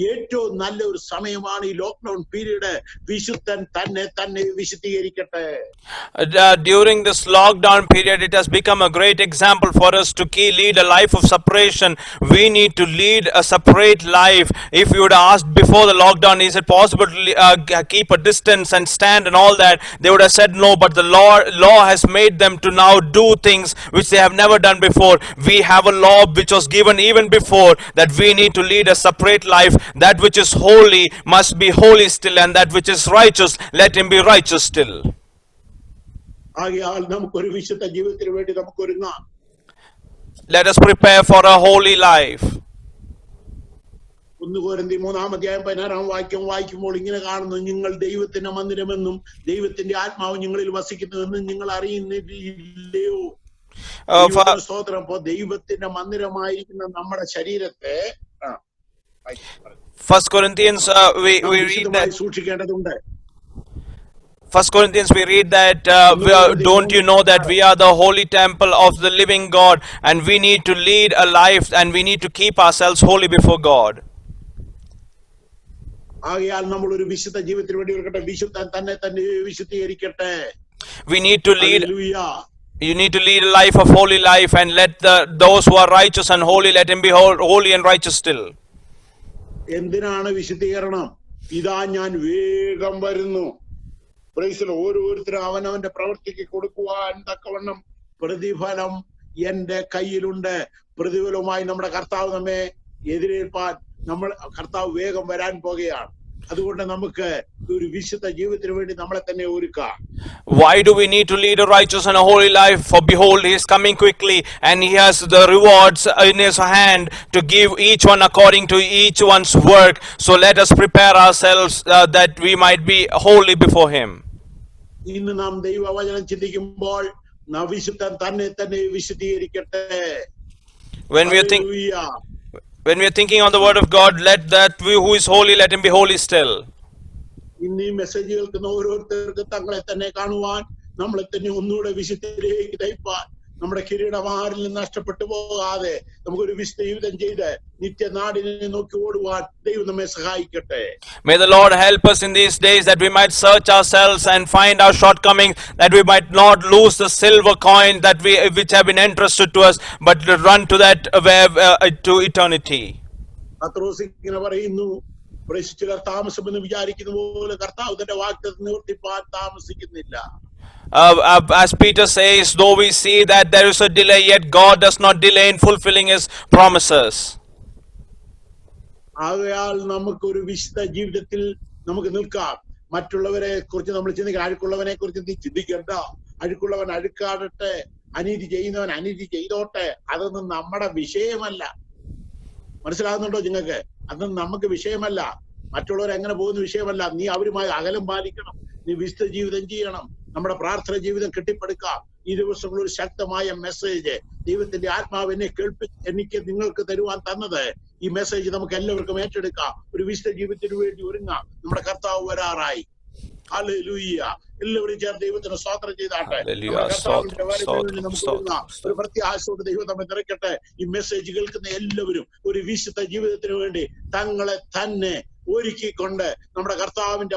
ഏറ്റവും നല്ലൊരു സമയമാണ് ഈ ലോക്ക്ഡൌൺ പീരീഡ്. വിശുദ്ധൻ തന്നെ വിശുദ്ധീകരിക്കട്ടെ. During this lockdown period, it has become a great example for us to lead a life of separation. We need to lead a separate life. If you would ask before the lockdown, is it possible to keep a distance and stand and all that, they would have said no, but the law has made them to now do things which they have never done before. We have a law which was given even before, that we need to lead a separate life. That which is holy must be holy still, and that which is righteous, let him be righteous still. Let us prepare for a holy life. 1 Corinthians 3:16 വായിക്കുമ്പോൾ ഇങ്ങനെ കാണുന്നു, നിങ്ങൾ ദൈവത്തിന്റെ മന്ദിരമെന്നും ദൈവത്തിന്റെ ആത്മാവ് നിങ്ങളിൽ വസിക്കുന്നുവെന്നും നിങ്ങൾ അറിയുന്നില്ലയോ? സ്തോത്രം. അപ്പോ ദൈവത്തിന്റെ മന്ദിരമായിരിക്കുന്ന നമ്മുടെ ശരീരത്തെ 1 Corinthians we read that 1 Corinthians we read that don't you know that we are the holy temple of the living God, and we need to lead a life and we need to keep ourselves holy before God. ആകയാൽ നമ്മൾ ഒരു വിശുദ്ധ ജീവിതത്തിന് വേണ്ടി ഒരുക്കട്ടെ. വിശുദ്ധൻ തന്നെ വിശുദ്ധീകരിക്കട്ടെ. We need to lead. You need to lead a life of holy life, and let those who are righteous and holy, let him be holy and righteous still. എന്തിനാണ് വിശുദ്ധീകരണം? ഇതാ ഞാൻ വേഗം വരുന്നു. ഓരോരുത്തരും അവനവന്റെ പ്രവൃത്തിക്ക് കൊടുക്കുവാൻ തക്കവണ്ണം പ്രതിഫലം എന്റെ കയ്യിലുണ്ട്. പ്രതിഫലവുമായി നമ്മുടെ കർത്താവ് നമ്മെ എതിരേൽപ്പാൻ കർത്താവ് വേഗം വരാൻ പോകുകയാണ്. അതുകൊണ്ട് നമുക്ക് ഒരു വിശുദ്ധ ജീവിതത്തിന് വേണ്ടി നമ്മളെ തന്നെ ഒരുക്കാം. Why do we need to lead a righteous and a holy life? For behold, he is coming quickly, and he has the rewards in his hand to give each one according to each one's work. So let us prepare ourselves that we might be holy before him. ഇന്ന് നാം ദൈവവചനം ചിന്തിക്കുമ്പോൾ വിശുദ്ധൻ തന്നെ വിശുദ്ധീകരിക്കട്ടെ. When we are thinking on the word of God, let that who is holy, let him be holy still. ഇന്ന് ഈ message കേൾക്കുന്ന ഓരോരുത്തർക്ക് തങ്ങളെ തന്നെ കാണുവാൻ, നമ്മളെ തന്നെ ഒന്നുകൂടെ വിശുദ്ധിയിലേക്ക് നയിപ്പാൻ, നമ്മുടെ കിരീടമാരിൽ നിന്ന് നഷ്ടപ്പെട്ടു പോകാതെ നമുക്കൊരു വിശുദ്ധ ജീവിതം ചെയ്ത് നിത്യനാടിനെ നോക്കി ഓടുവാൻ ദൈവം നമ്മെ സഹായിക്കട്ടെ. May the Lord help us in these days that we might search ourselves and find our shortcomings, that we might not lose the silver coin which have been entrusted to us, but to run to that to eternity. പത്രോസ് ഇങ്ങനെ പറയുന്നു, ചിലർ താമസമെന്ന് വിചാരിക്കുന്ന പോലെ കർത്താവ് തന്റെ വാഗ്ദത്തം നിവർത്തിപ്പാൻ താമസിക്കുന്നില്ല. As Peter says, though we see that there is a delay, yet God does not delay in fulfilling his promises. ആകയാൽ നമുക്കൊരു വിശുദ്ധ ജീവിതത്തിൽ നമുക്ക് നിൽക്കാം. മറ്റുള്ളവരെ കുറിച്ച് നമ്മൾ ചിന്തിക്കണം. അഴുക്കുള്ളവനെ കുറിച്ച് നീ ചിന്തിക്കണ്ട. അഴുക്കുള്ളവൻ അഴുക്കാടട്ടെ, അനീതി ചെയ്യുന്നവൻ അനീതി ചെയ്തോട്ടെ. അതൊന്നും നമ്മുടെ വിഷയമല്ല. മനസ്സിലാകുന്നുണ്ടോ നിങ്ങൾക്ക്? അതൊന്നും നമുക്ക് വിഷയമല്ല. മറ്റുള്ളവർ എങ്ങനെ പോകുന്ന വിഷയമല്ല. നീ അവരുമായി അകലം പാലിക്കണം. നീ വിശുദ്ധ ജീവിതം ചെയ്യണം. നമ്മുടെ പ്രാർത്ഥന ജീവിതം കെട്ടിപ്പടുക്കാം. ഈ ദിവസങ്ങളിൽ ഒരു ശക്തമായ മെസ്സേജ് ദൈവത്തിന്റെ ആത്മാവ് എനിക്ക് നിങ്ങൾക്ക് തരുവാൻ തന്നത്. ഈ മെസ്സേജ് നമുക്ക് എല്ലാവർക്കും ഏറ്റെടുക്കാം. ഒരു വിശുദ്ധ ജീവിതത്തിന് വേണ്ടി ഒരുങ്ങാം. നമ്മുടെ കർത്താവ് വരാറായി. ഹല്ലേലൂയ. എല്ലാവരും ചേർന്ന് ദൈവത്തിന് സ്തോത്രം ചെയ്താട്ടെ. നമ്മുടെ കർത്താവിന്റെ വരവിന് നമുക്ക് ഒരുങ്ങാം. ഒരു പ്രത്യാശയോടെ ദൈവം നമ്മെ നിറയ്ക്കട്ടെ. ഈ മെസ്സേജ് കേൾക്കുന്ന എല്ലാവരും ഒരു വിശുദ്ധ ജീവിതത്തിന് വേണ്ടി തങ്ങളെ തന്നെ ഒരുക്കിക്കൊണ്ട് നമ്മുടെ കർത്താവിന്റെ